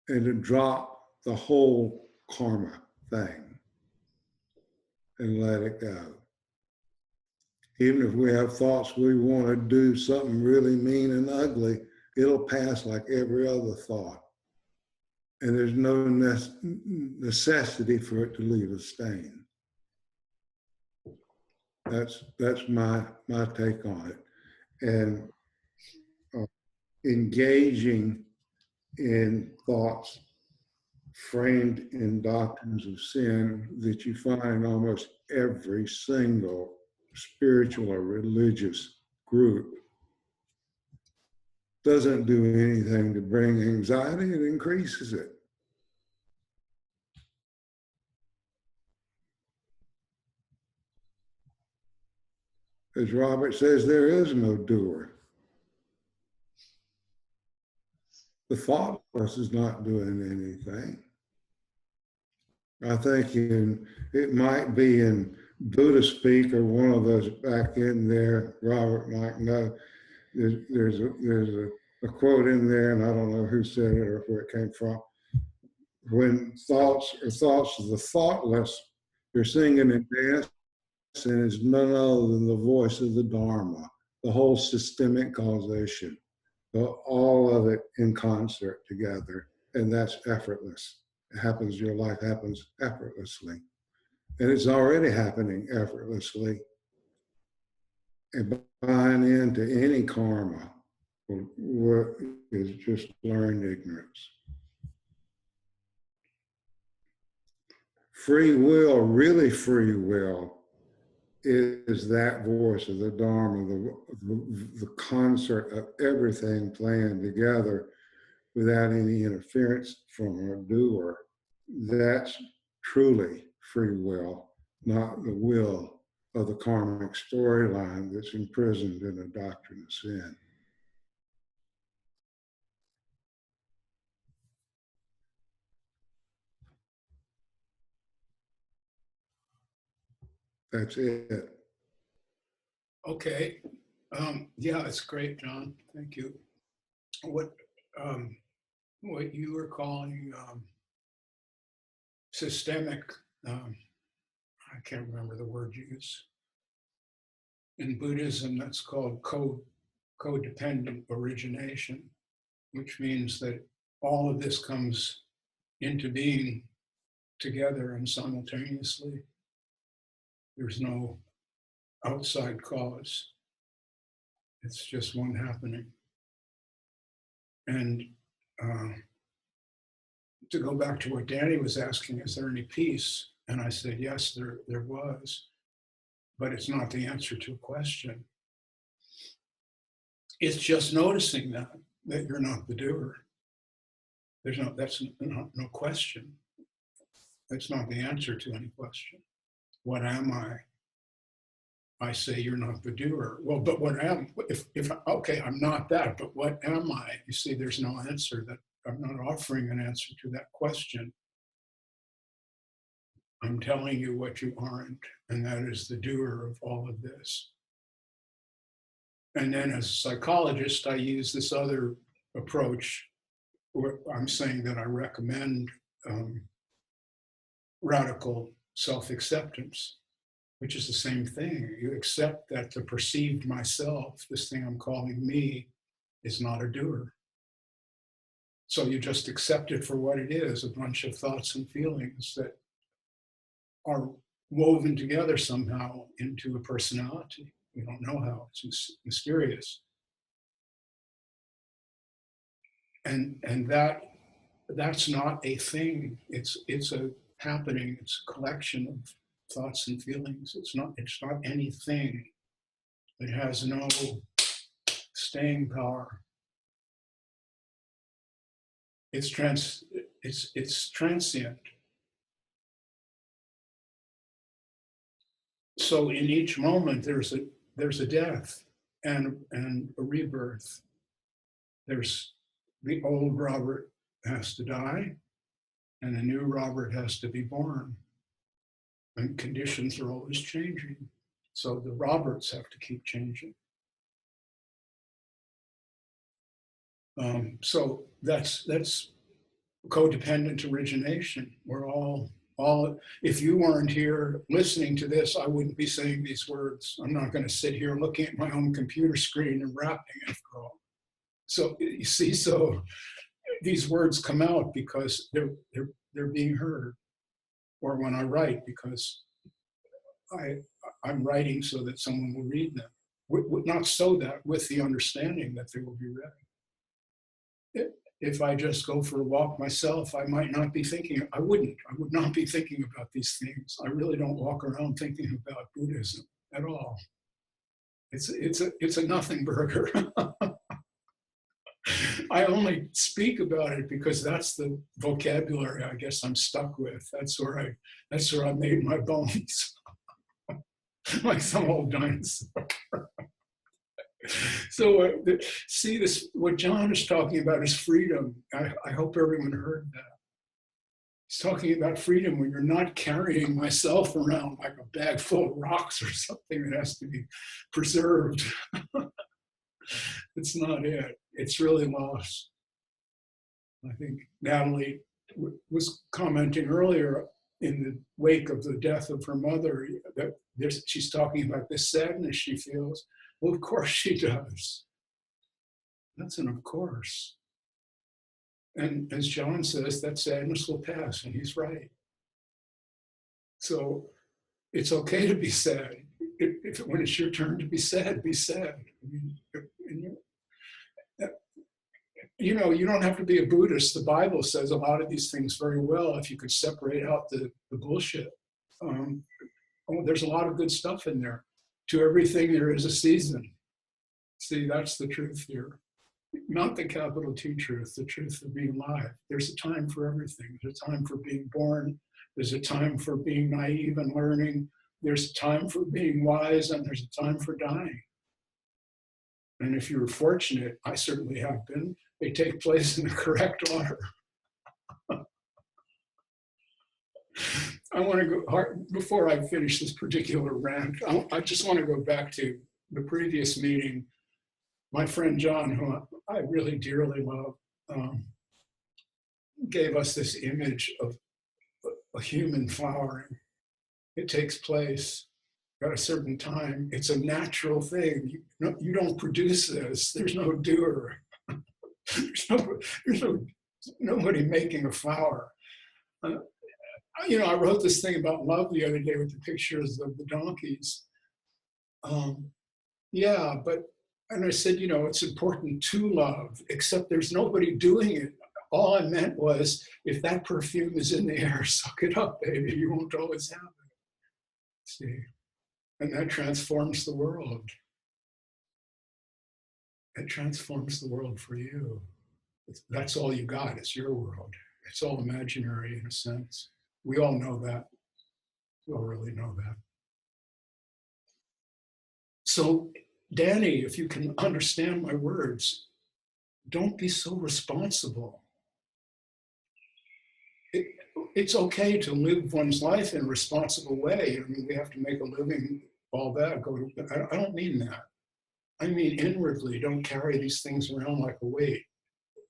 And to drop the whole karma thing and let it go. Even if we have thoughts we want to do something really mean and ugly, it'll pass like every other thought. And there's no necessity for it to leave a stain. That's my take on it. And engaging in thoughts framed in doctrines of sin that you find in almost every single spiritual or religious group doesn't do anything to bring anxiety, it increases it. As Robert says, there is no doer. The thoughtless is not doing anything. I think it might be in Buddha speak or one of those back in there, Robert might know, there's a quote in there, and I don't know who said it or where it came from. When thoughts of the thoughtless, you're singing and dancing, and it's none other than the voice of the Dharma, the whole systemic causation, all of it in concert together, and that's effortless. It happens, your life happens effortlessly. And it's already happening effortlessly. And buying into any karma is just learned ignorance. Free will, really free will, is that voice of the Dharma, the concert of everything playing together without any interference from a doer. That's truly free will, not the will of the karmic storyline that's imprisoned in a doctrine of sin. That's it. Okay. Yeah, it's great, John. Thank you. What you were calling systemic, I can't remember the word you use. In Buddhism, that's called codependent origination, which means that all of this comes into being together and simultaneously. There's no outside cause. It's just one happening. And to go back to what Danny was asking, is there any peace? And I said, yes, there was, but it's not the answer to a question. It's just noticing that you're not the doer. That's no question. That's not the answer to any question. What am I? I say you're not the doer. Well, but what am, if okay, I'm not that, but what am I? You see, there's no answer. That I'm not offering an answer to that question. I'm telling you what you aren't, and that is the doer of all of this. And then as a psychologist, I use this other approach where I'm saying that I recommend radical self-acceptance, which is the same thing. You accept that the perceived myself, this thing I'm calling me, is not a doer. So you just accept it for what it is, a bunch of thoughts and feelings that are woven together somehow into a personality. We don't know how, it's mysterious. And that's not a thing. It's a happening, it's a collection of thoughts and feelings. It's not anything. It has no staying power. It's transient. So in each moment there's a death and a rebirth. There's the old Robert has to die and a new Robert has to be born. And conditions are always changing. So the Roberts have to keep changing. So that's codependent origination. We're all, if you weren't here listening to this, I wouldn't be saying these words. I'm not going to sit here looking at my own computer screen and rapping after all. So you see, so these words come out because they're being heard. Or when I write, because I'm writing so that someone will read them. Not so that, with the understanding that they will be read. If I just go for a walk myself, I might not be thinking, I would not be thinking about these things. I really don't walk around thinking about Buddhism at all. It's a nothing burger. I only speak about it because that's the vocabulary I guess I'm stuck with. That's where I made my bones. Like some old dinosaur. So see this, what John is talking about is freedom. I hope everyone heard that. He's talking about freedom when you're not carrying myself around like a bag full of rocks or something that has to be preserved. It's not it. It's really lost. I think Natalie was commenting earlier in the wake of the death of her mother that she's talking about this sadness she feels. Well, of course she does. That's an of course. And as John says, that sadness will pass, and he's right. So it's okay to be sad. When it's your turn to be sad, be sad. I mean, you know, you don't have to be a Buddhist. The Bible says a lot of these things very well if you could separate out the bullshit. There's a lot of good stuff in there. To everything there is a season. See, that's the truth here. Not the capital T truth, the truth of being alive. There's a time for everything. There's a time for being born. There's a time for being naive and learning. There's a time for being wise, and there's a time for dying. And if you're fortunate, I certainly have been, they take place in the correct order. I want to go, before I finish this particular rant, I just want to go back to the previous meeting. My friend John, who I really dearly love, gave us this image of a human flowering. It takes place at a certain time. It's a natural thing. You don't produce this. There's no doer. there's nobody making a flower. You know, I wrote this thing about love the other day with the pictures of the donkeys. Yeah, and I said, you know, it's important to love, except there's nobody doing it. All I meant was, if that perfume is in the air, suck it up, baby. You won't always have it. See, and that transforms the world. It transforms the world for you. That's all you got. It's your world. It's all imaginary in a sense. We all know that. We all really know that. So, Danny, if you can understand my words, don't be so responsible. It's okay to live one's life in a responsible way. I mean, we have to make a living, all that. I don't mean that. I mean inwardly, don't carry these things around like a weight.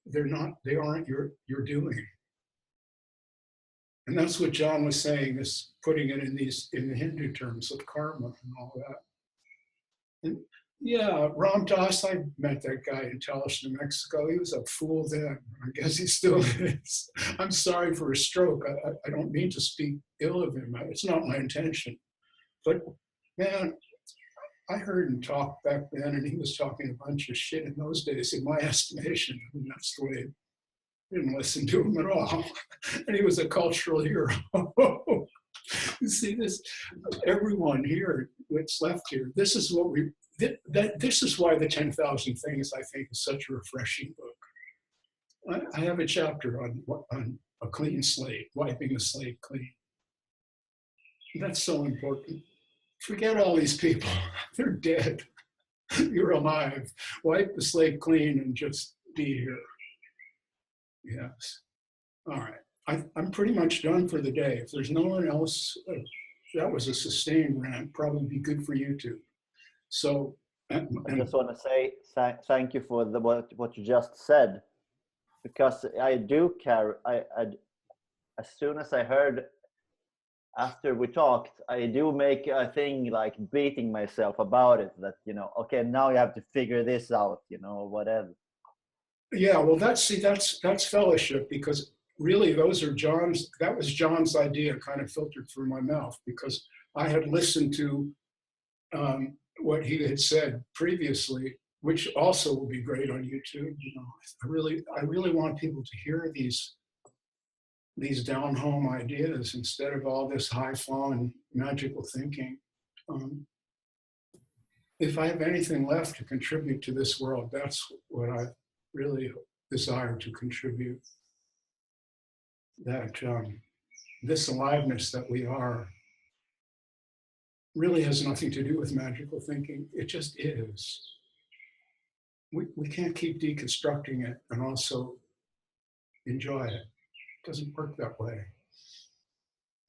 They aren't your doing. And that's what John was saying, is putting it in the Hindu terms of karma and all that. And yeah, Ram Dass, I met that guy in Taos, New Mexico. He was a fool then. I guess he still is. I'm sorry for his stroke. I don't mean to speak ill of him. It's not my intention. But man, I heard him talk back then, and he was talking a bunch of shit in those days, in my estimation. I mean, that's the way. I didn't listen to him at all. And he was a cultural hero. You see this, everyone here, what's left here, this is what this is why the 10,000 Things, I think, is such a refreshing book. I have a chapter on a clean slate, wiping the slate clean. That's so important. Forget all these people. They're dead. You're alive. Wipe the slate clean and just be here. Yes. All right. I'm pretty much done for the day. If there's no one else, that was a sustained rant, probably be good for YouTube. So. I just want to say thank you for what you just said, because I do care. As soon as I heard after we talked, I do make a thing like beating myself about it, that, you know, okay, now you have to figure this out, you know, whatever. Yeah, well, that's fellowship, because really that was John's idea, kind of filtered through my mouth, because I had listened to what he had said previously, which also will be great on YouTube. You know, I really want people to hear these down home ideas instead of all this high flying magical thinking. If I have anything left to contribute to this world, that's what I really desire to contribute. That this aliveness that we are really has nothing to do with magical thinking. It just is. We can't keep deconstructing it and also enjoy it. It doesn't work that way.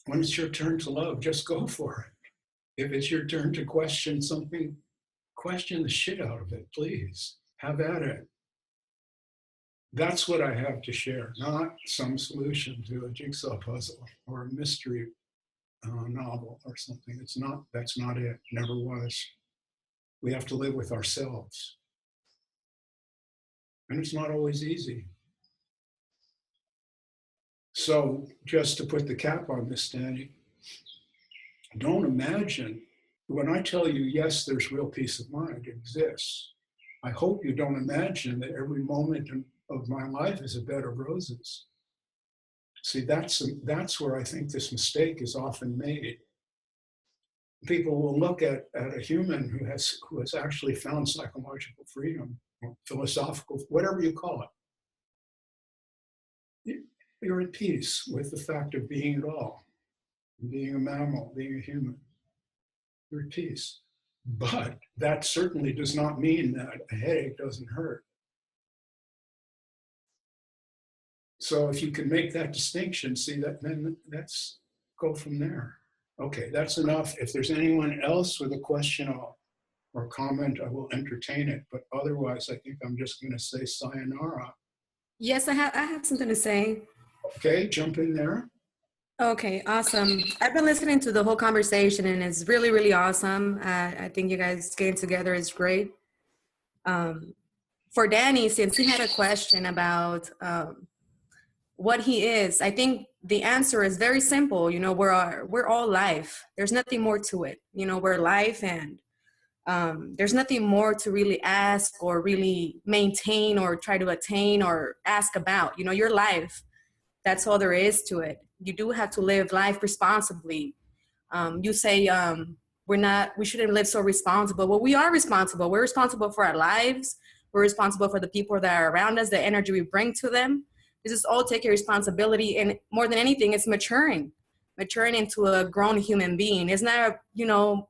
When it's your turn to love, just go for it. If it's your turn to question something, question the shit out of it, please. Have at it. That's what I have to share, not some solution to a jigsaw puzzle or a mystery novel or something. That's not it. Never was. We have to live with ourselves. And it's not always easy. So just to put the cap on this, Danny, don't imagine, when I tell you, yes, there's real peace of mind, it exists. I hope you don't imagine that every moment of my life is a bed of roses. See, that's where I think this mistake is often made. People will look at a human who has actually found psychological freedom, or philosophical, whatever you call it. You're at peace with the fact of being at all, being a mammal, being a human. You're at peace. But that certainly does not mean that a headache doesn't hurt. So if you can make that distinction, see that, then let's go from there. Okay, that's enough. If there's anyone else with a question or comment, I will entertain it. But otherwise, I think I'm just going to say sayonara. Yes, I have something to say. Okay, jump in there. Okay, awesome. I've been listening to the whole conversation and it's really, really awesome. I think you guys getting together is great. For Danny, since he had a question about what he is, I think the answer is very simple. You know, we're all life. There's nothing more to it. You know, we're life, and there's nothing more to really ask or really maintain or try to attain or ask about. You know, your life, that's all there is to it. You do have to live life responsibly. You say we shouldn't live so responsible. Well, we are responsible. We're responsible for our lives. We're responsible for the people that are around us, the energy we bring to them. This is all taking responsibility, and more than anything, it's maturing into a grown human being. It's not, you know,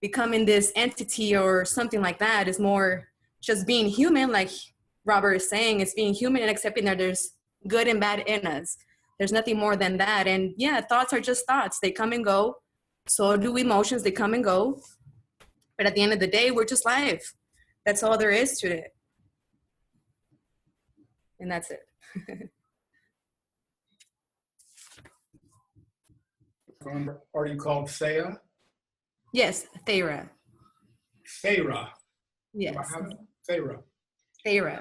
becoming this entity or something like that. It's more just being human, like Robert is saying. It's being human and accepting that there's good and bad in us. There's nothing more than that. And yeah, thoughts are just thoughts. They come and go. So do emotions. They come and go. But at the end of the day, we're just life. That's all there is to it. And that's it. Are you called Thea? Yes, Thera. Thera. Yes. Thera. Thera.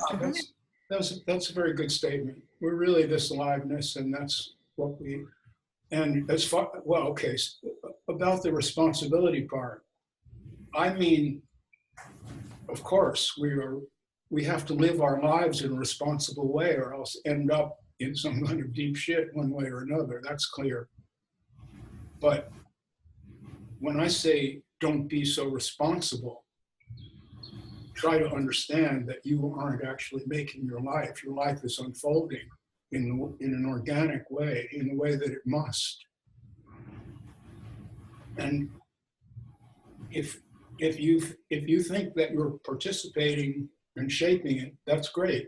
That's a very good statement. We're really this aliveness, and that's what we, and as far, well, okay, about the responsibility part, I mean, of course, we have to live our lives in a responsible way or else end up in some kind of deep shit one way or another. That's clear. But when I say don't be so responsible, try to understand that you aren't actually making your life. Your life is unfolding in an organic way, in the way that it must. And if you think that you're participating and shaping it, that's great.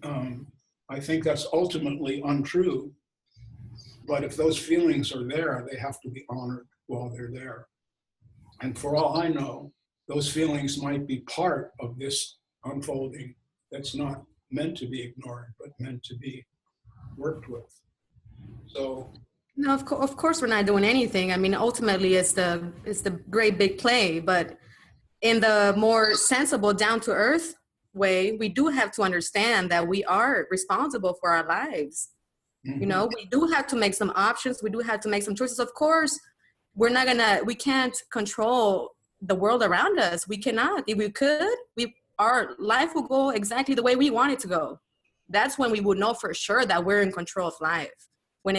I think that's ultimately untrue. But if those feelings are there, they have to be honored while they're there. And for all I know, those feelings might be part of this unfolding that's not meant to be ignored, but meant to be worked with. So. No, of course we're not doing anything. I mean, ultimately it's the great big play, but in the more sensible, down to earth way, we do have to understand that we are responsible for our lives. Mm-hmm. You know, we do have to make some options. We do have to make some choices. Of course, we can't control the world around us. We cannot. If we could, our life will go exactly the way we want it to go. That's when we would know for sure that we're in control of life. When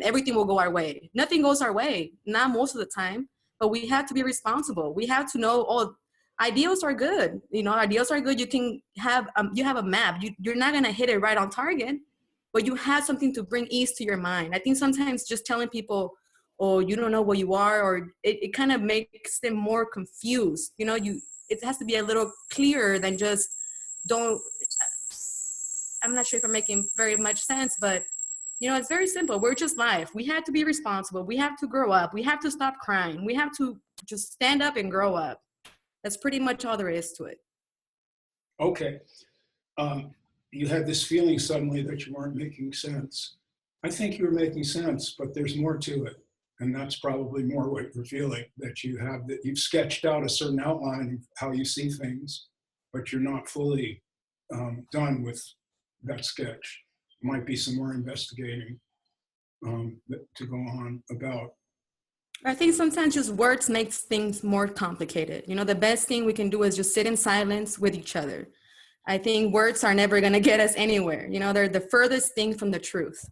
everything will go our way. Nothing goes our way, not most of the time, but we have to be responsible. We have to know, ideals are good. You know, ideals are good. You can have, you have a map. You're not going to hit it right on target, but you have something to bring ease to your mind. I think sometimes just telling people, oh, you don't know what you are, or it kind of makes them more confused. You know, it has to be a little clearer than just I'm not sure if I'm making very much sense, but you know, it's very simple. We're just life. We have to be responsible. We have to grow up. We have to stop crying. We have to just stand up and grow up. That's pretty much all there is to it. Okay. You had this feeling suddenly that you weren't making sense. I think you're making sense, but there's more to it. And that's probably more what you're feeling, that you've sketched out a certain outline of how you see things, but you're not fully done with that sketch. Might be some more investigating to go on about. I think sometimes just words makes things more complicated. You know, the best thing we can do is just sit in silence with each other. I think words are never going to get us anywhere. You know, they're the furthest thing from the truth.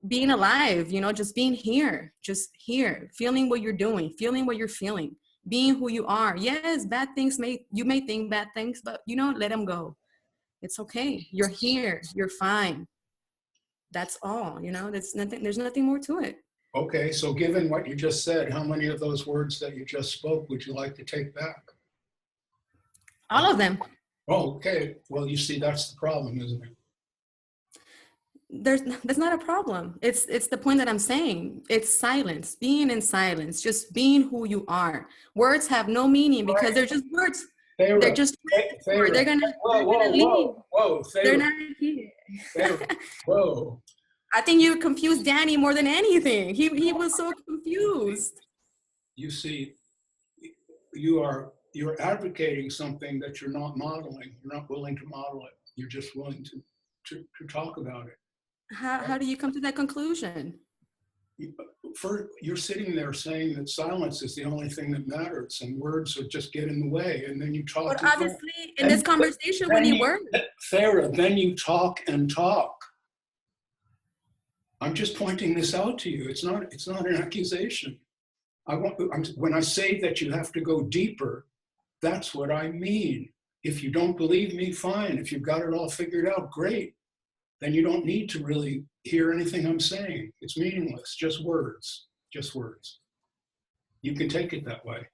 Being alive, you know, just being here, feeling what you're doing, feeling what you're feeling, being who you are. Yes, you may think bad things, but you know, let them go. It's okay. You're here. You're fine. That's all, you know, there's nothing more to it. Okay, so given what you just said, how many of those words that you just spoke would you like to take back? All of them. Oh, okay. Well, you see, that's the problem, isn't it? That's not a problem. It's the point that I'm saying. It's silence, being in silence, just being who you are. Words have no meaning because they're just words. They're just They're gonna leave. Whoa, they're not here. Whoa. I think you confused Danny more than anything. He was so confused. You see, you're advocating something that you're not modeling. You're not willing to model it. You're just willing to talk about it. How do you come to that conclusion? You're sitting there saying that silence is the only thing that matters, and words are just get in the way, and then you talk. But obviously, in this conversation, we need words. Farah, then you talk and talk. I'm just pointing this out to you. It's not an accusation. When I say that you have to go deeper, that's what I mean. If you don't believe me, fine. If you've got it all figured out, great. Then you don't need to really hear anything I'm saying. It's meaningless, just words. You can take it that way.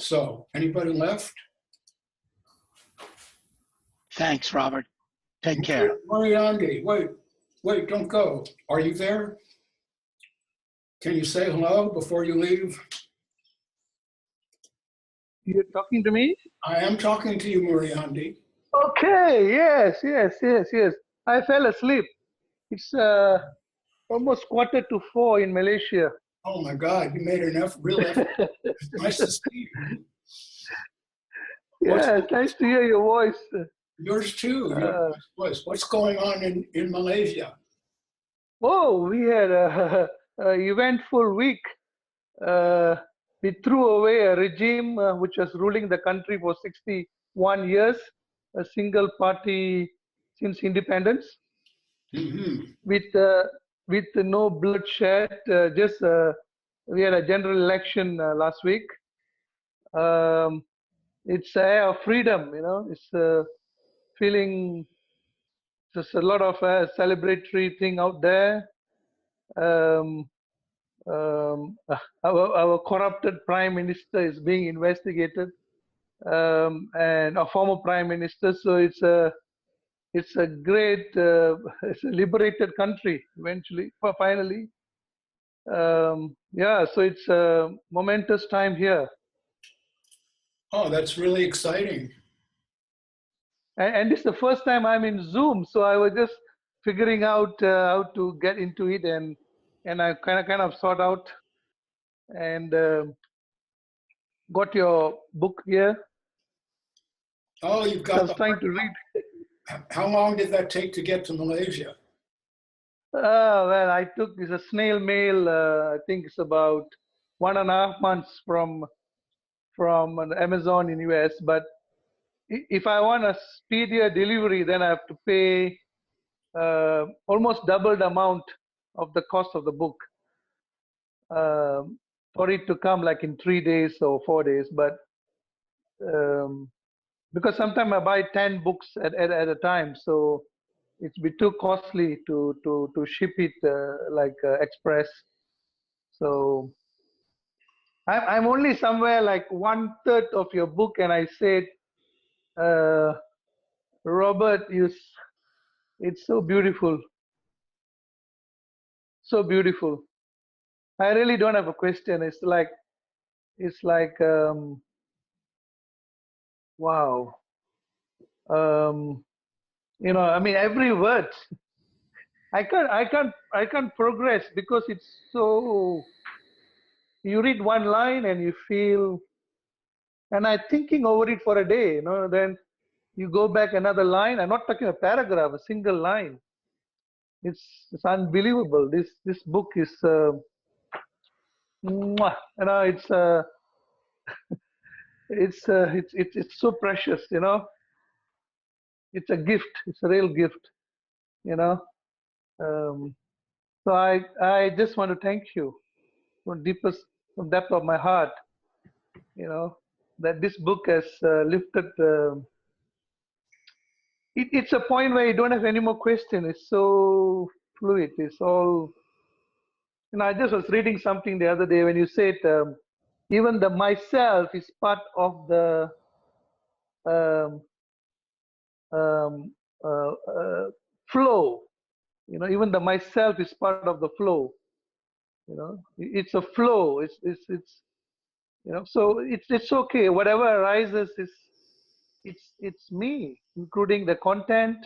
So, anybody left? Thanks, Robert. Take care. Mariandi, wait, don't go. Are you there? Can you say hello before you leave? You're talking to me? I am talking to you, Mariandi. Okay, yes. I fell asleep. It's almost 3:45 in Malaysia. Oh my God, you made an real effort. It's nice to see you. Yeah, it's nice to hear your voice. Yours too. Your voice. What's going on in Malaysia? Oh, we had a eventful week. We threw away a regime which was ruling the country for 61 years, a single party since independence, with no bloodshed. We had a general election last week. It's a air of freedom, you know. It's feeling just a lot of celebratory thing out there. Our corrupted prime minister is being investigated, and a former prime minister. So it's a great, it's a liberated country eventually, finally. Yeah, so it's a momentous time here. Oh, that's really exciting. And it's the first time I'm in Zoom, so I was just figuring out how to get into it, and I kind of sort out and got your book here. Oh, you've got. I was trying to read. How long did that take to get to Malaysia? Well, it's a snail mail. I think it's about 1.5 months from Amazon in US. But if I want a speedier delivery, then I have to pay almost double the amount of the cost of the book for it to come like in 3 days or 4 days. But because sometimes I buy 10 books at a time, so it's be too costly to ship it express. So I'm only somewhere like 1/3 of your book, and I said, Robert, it's so beautiful, so beautiful. I really don't have a question. It's like wow. You know, I mean, every word. I can't progress because it's so, you read one line and you feel, and I'm thinking over it for a day, then you go back another line. I'm not talking a paragraph, a single line. It's unbelievable. This book is, it's so precious, It's a gift. It's a real gift, you know. So I just want to thank you from depth of my heart, that this book has lifted. It's a point where you don't have any more question. It's so fluid. It's all. I just was reading something the other day when you said even the myself is part of the um, um, flow. Even the myself is part of the flow. It's a flow. It's so it's okay. Whatever arises is it's me, including the content.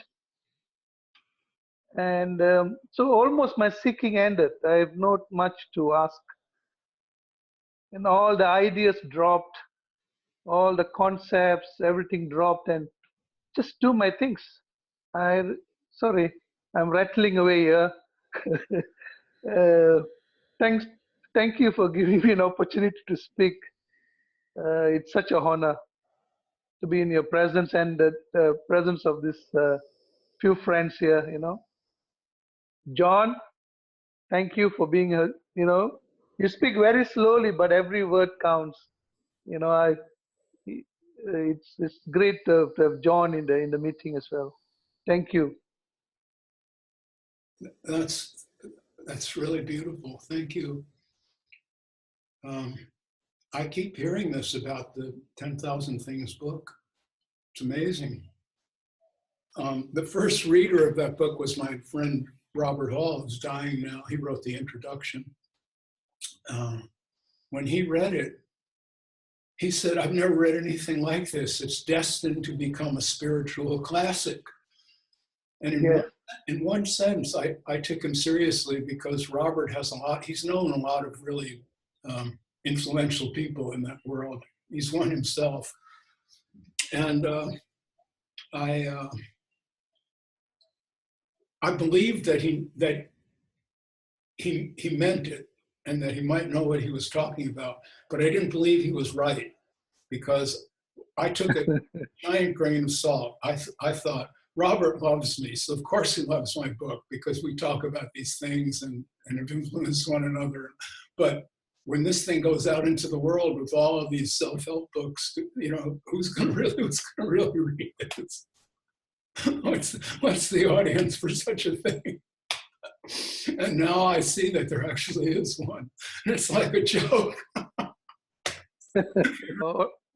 And so almost my seeking ended. I have not much to ask. And all the ideas dropped, all the concepts, everything dropped, and just do my things. Sorry, I'm rattling away here. Thank you for giving me an opportunity to speak. It's such an honor to be in your presence and the presence of this few friends here. John, thank you for being here. You speak very slowly, but every word counts. It's great to have John in the meeting as well. Thank you. That's really beautiful. Thank you. I keep hearing this about the 10,000 Things book. It's amazing. The first reader of that book was my friend Robert Hall, who's dying now. He wrote the introduction. When he read it, he said, "I've never read anything like this. It's destined to become a spiritual classic." And in one sense, I took him seriously because Robert has he's known a lot of really influential people in that world. He's one himself. And I believed that he meant it and that he might know what he was talking about, but I didn't believe he was right, because I took a giant grain of salt. I thought, Robert loves me, so of course he loves my book, because we talk about these things and have influenced one another. But when this thing goes out into the world with all of these self-help books, who's going to really read this? What's the audience for such a thing? And now I see that there actually is one. It's like a joke.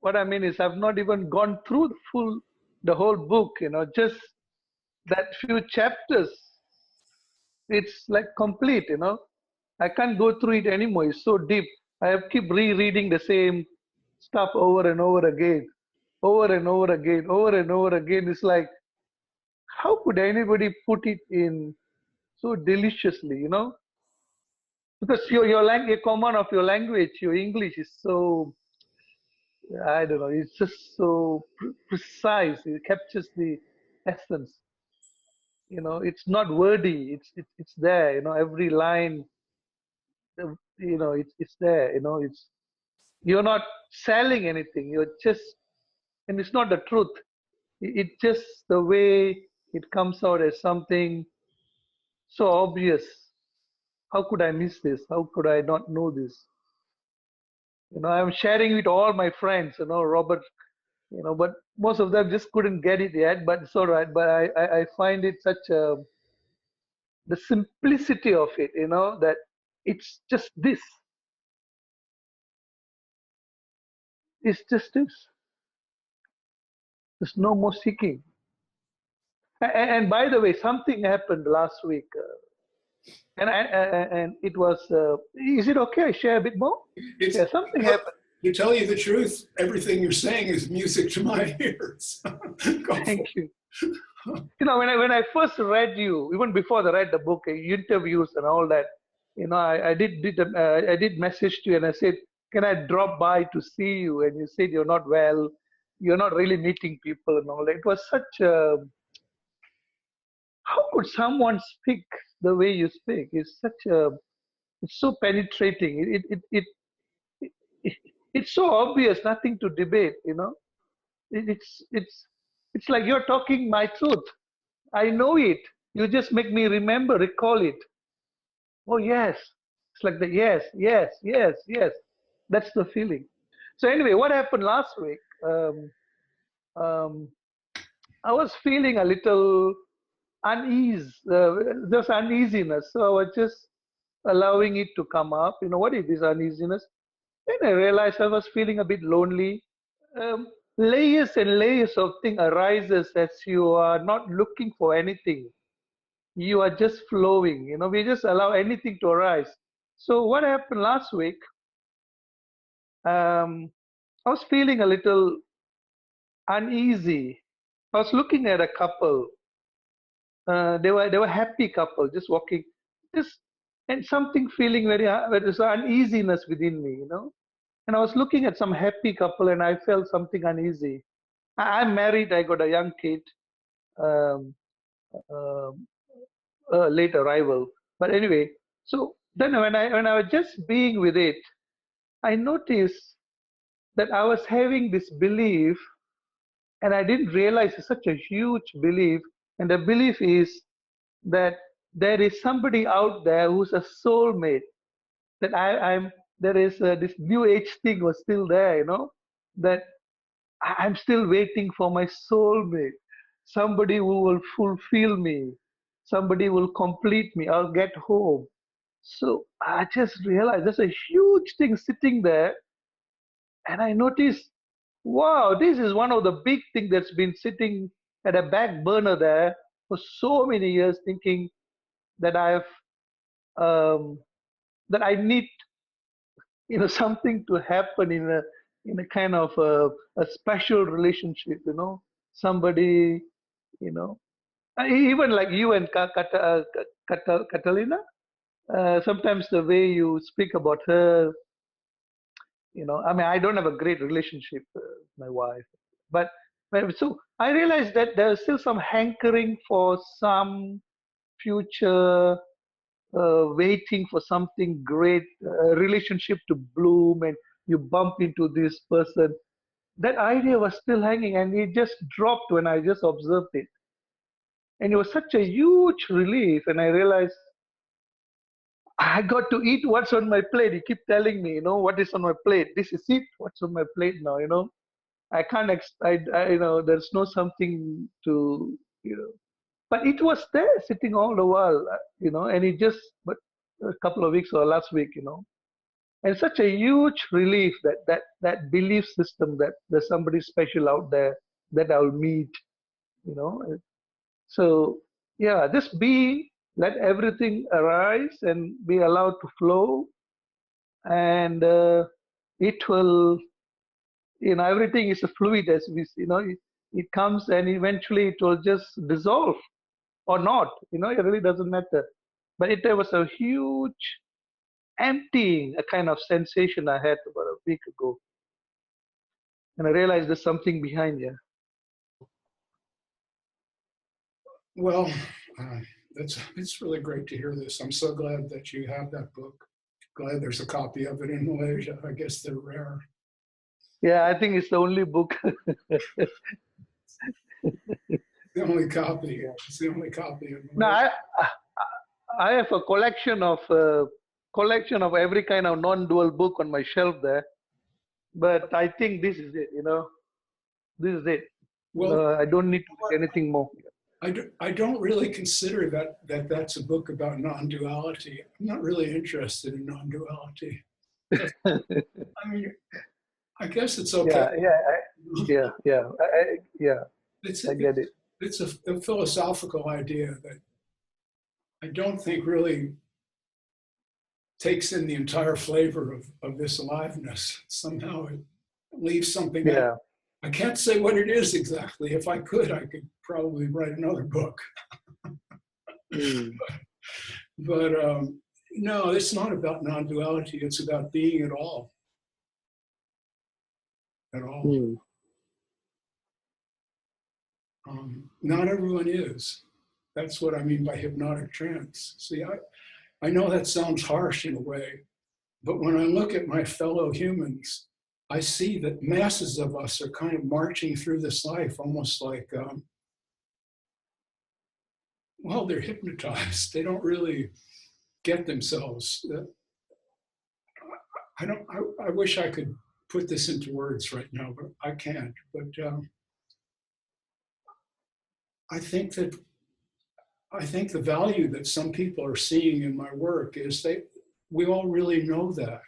What I mean is, I've not even gone through the whole book, just that few chapters. It's like complete, I can't go through it anymore. It's so deep. I have keep rereading the same stuff over and over again, over and over again, over and over again. It's like, how could anybody put it in so deliciously, Because your language, command of your language, your English is so, I don't know, it's just so precise. It captures the essence. It's not wordy. It's there. Every line. It's there. You're not selling anything. You're just, and it's not the truth. It's just the way it comes out as something so obvious. How could I miss this? How could I not know this? I'm sharing with all my friends, Robert, but most of them just couldn't get it yet, but it's all right. But I find it such the simplicity of it, that it's just this. It's just this. There's no more seeking. And by the way, something happened last week. And it was, is it okay I share a bit more? Something happened. To tell you the truth, everything you're saying is music to my ears. Thank you. You know, when I first read you, even before I read the book, interviews and all that, you know, I did message to you and I said, can I drop by to see you? And you said you're not well, you're not really meeting people and all that. It was such a, how could someone speak the way you speak? It's such a, it's so penetrating. It it's so obvious, nothing to debate, you know. It's like you're talking my truth. I know it. You just make me remember, recall it. Oh yes. It's like the yes, yes, yes, yes. That's the feeling. So anyway, what happened last week? Um, I was feeling a little unease, just uneasiness. So I was just allowing it to come up. You know, what is this uneasiness? Then I realized I was feeling a bit lonely. Layers and layers of thing arises as you are not looking for anything. You are just flowing. You know, we just allow anything to arise. So what happened last week? I was feeling a little uneasy. I was looking at a couple. They were happy couple, just walking, just and something feeling very there's uneasiness within me, you know. And I was looking at some happy couple, and I felt something uneasy. I'm married. I got a young kid, um, um, late arrival. But anyway, so then when I was just being with it, I noticed that I was having this belief, and I didn't realize it's such a huge belief. And the belief is that there is somebody out there who's a soulmate. That I'm there is this new age thing was still there, you know. That I'm still waiting for my soulmate, somebody who will fulfill me, somebody will complete me. I'll get home. So I just realized there's a huge thing sitting there, and I noticed, wow, this is one of the big things that's been sitting at a back burner there for so many years, thinking that um, that I need, you know, something to happen in a kind of a special relationship, you know, somebody, you know, even like you and Catalina. Sometimes the way you speak about her, you know, I mean, I don't have a great relationship with my wife, but so I realized that there's still some hankering for some future, waiting for something great, relationship to bloom, and you bump into this person. That idea was still hanging, and it just dropped when I just observed it. And it was such a huge relief, and I realized I got to eat what's on my plate. He keep telling me, you know, what is on my plate. This is it. What's on my plate now, you know. I can't, you know, there's no something to, you know. But it was there sitting all the while, you know, and it just, but a couple of weeks or last week, you know. And such a huge relief that belief system that there's somebody special out there that I'll meet, you know. So yeah, just be, let everything arise and be allowed to flow, and it will, you know, everything is a fluid, as we, you know, it comes and eventually it will just dissolve or not, you know, it really doesn't matter. But there was a huge emptying, a kind of sensation I had about a week ago, and I realized there's something behind here. Well, it's really great to hear this. I'm so glad that you have that book. Glad there's a copy of it in Malaysia. I guess they're rare. Yeah, I think it's the only book. The only copy. It's the only copy of Malaysia. No, I have a collection of every kind of non-dual book on my shelf there, but I think this is it. You know, this is it. Well, I don't need to do anything more. I don't really consider that's a book about non-duality. I'm not really interested in non-duality. I mean, I guess it's okay. Yeah. I get it. It's a philosophical idea that I don't think really takes in the entire flavor of this aliveness. Somehow it leaves something out. I can't say what it is exactly. If I could probably write another book. But no, it's not about non-duality. It's about being at all. At all. Not everyone is. That's what I mean by hypnotic trance. See, I know that sounds harsh in a way, but when I look at my fellow humans, I see that masses of us are kind of marching through this life almost like, well, they're hypnotized. They don't really get themselves. I wish I could put this into words right now, but I can't. But I think the value that some people are seeing in my work is we all really know that.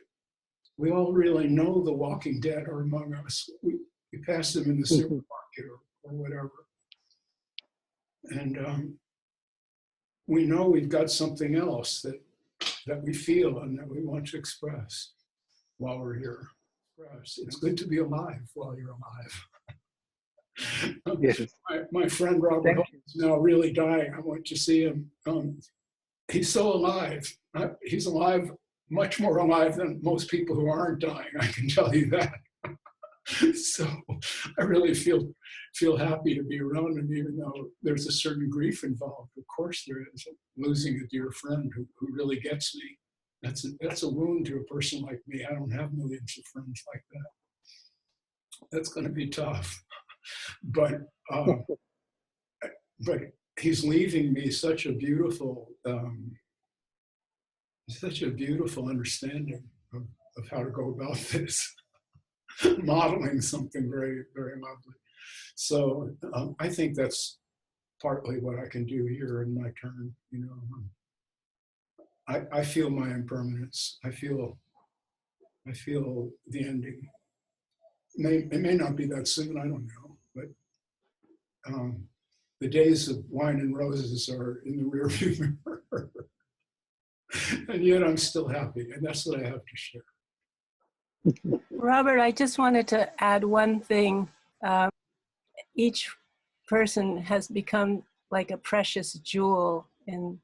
We all really know the walking dead are among us. We pass them in the supermarket or whatever. And we know we've got something else that we feel and that we want to express while we're here. It's good to be alive while you're alive. Yes. My friend Robert is now really dying. I went to see him. He's so alive. He's alive, much more alive than most people who aren't dying. I can tell you that. So I really feel happy to be around him, even though there's a certain grief involved. Of course there is. Losing a dear friend who really gets me. That's a wound to a person like me. I don't have millions of friends like that. That's going to be tough. But he's leaving me such a beautiful understanding of how to go about this, modeling something very, very lovely. So I think that's partly what I can do here in my turn. You know, I feel my impermanence. I feel the ending. It may not be that soon. I don't know, but the days of wine and roses are in the rearview mirror. And yet I'm still happy, and that's what I have to share. Robert, I just wanted to add one thing. Each person has become like a precious jewel in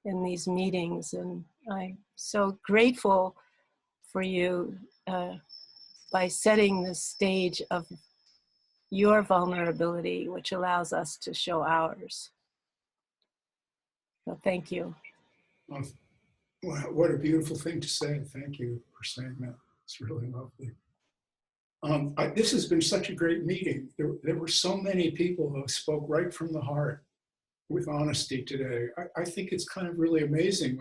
these meetings, and I'm so grateful for you by setting the stage of your vulnerability, which allows us to show ours. So thank you. Well, what a beautiful thing to say. Thank you for saying that. It's really lovely. This has been such a great meeting. There were so many people who spoke right from the heart with honesty today. I think it's kind of really amazing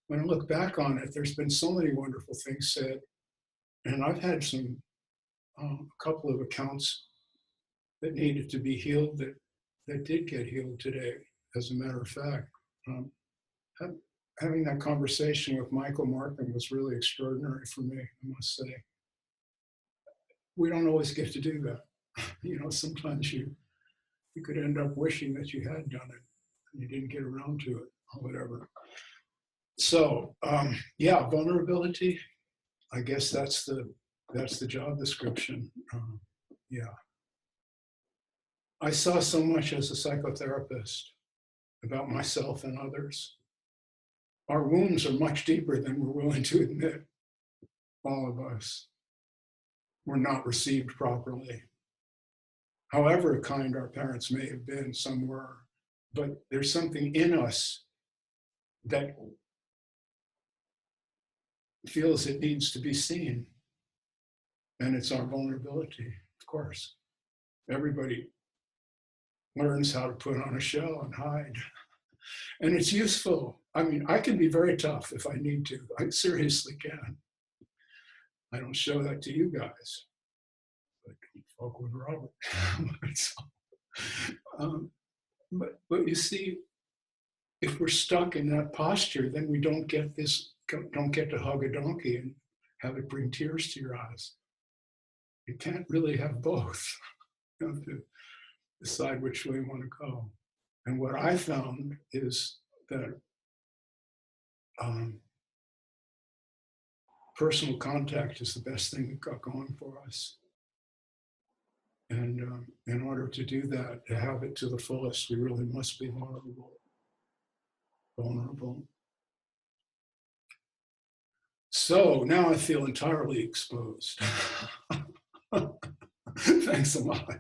when I look back on it. There's been so many wonderful things said, and I've had a couple of accounts that needed to be healed that did get healed today. As a matter of fact, having that conversation with Michael Markham was really extraordinary for me, I must say. We don't always get to do that. You know, sometimes you could end up wishing that you had done it and you didn't get around to it or whatever. So yeah, vulnerability, I guess that's the job description. Yeah. I saw so much as a psychotherapist about myself and others. Our wounds are much deeper than we're willing to admit. All of us were not received properly. However kind our parents may have been, some were, but there's something in us that feels it needs to be seen. And it's our vulnerability, of course. Everybody learns how to put on a show and hide. And it's useful. I mean, I can be very tough if I need to. I seriously can. I don't show that to you guys, but folk with Robert. But you see, if we're stuck in that posture, then we don't get to hug a donkey and have it bring tears to your eyes. You can't really have both. You have to decide which way you want to go. And what I found is that personal contact is the best thing that got going for us. And in order to do that, to have it to the fullest, we really must be vulnerable. So now I feel entirely exposed. Thanks a lot.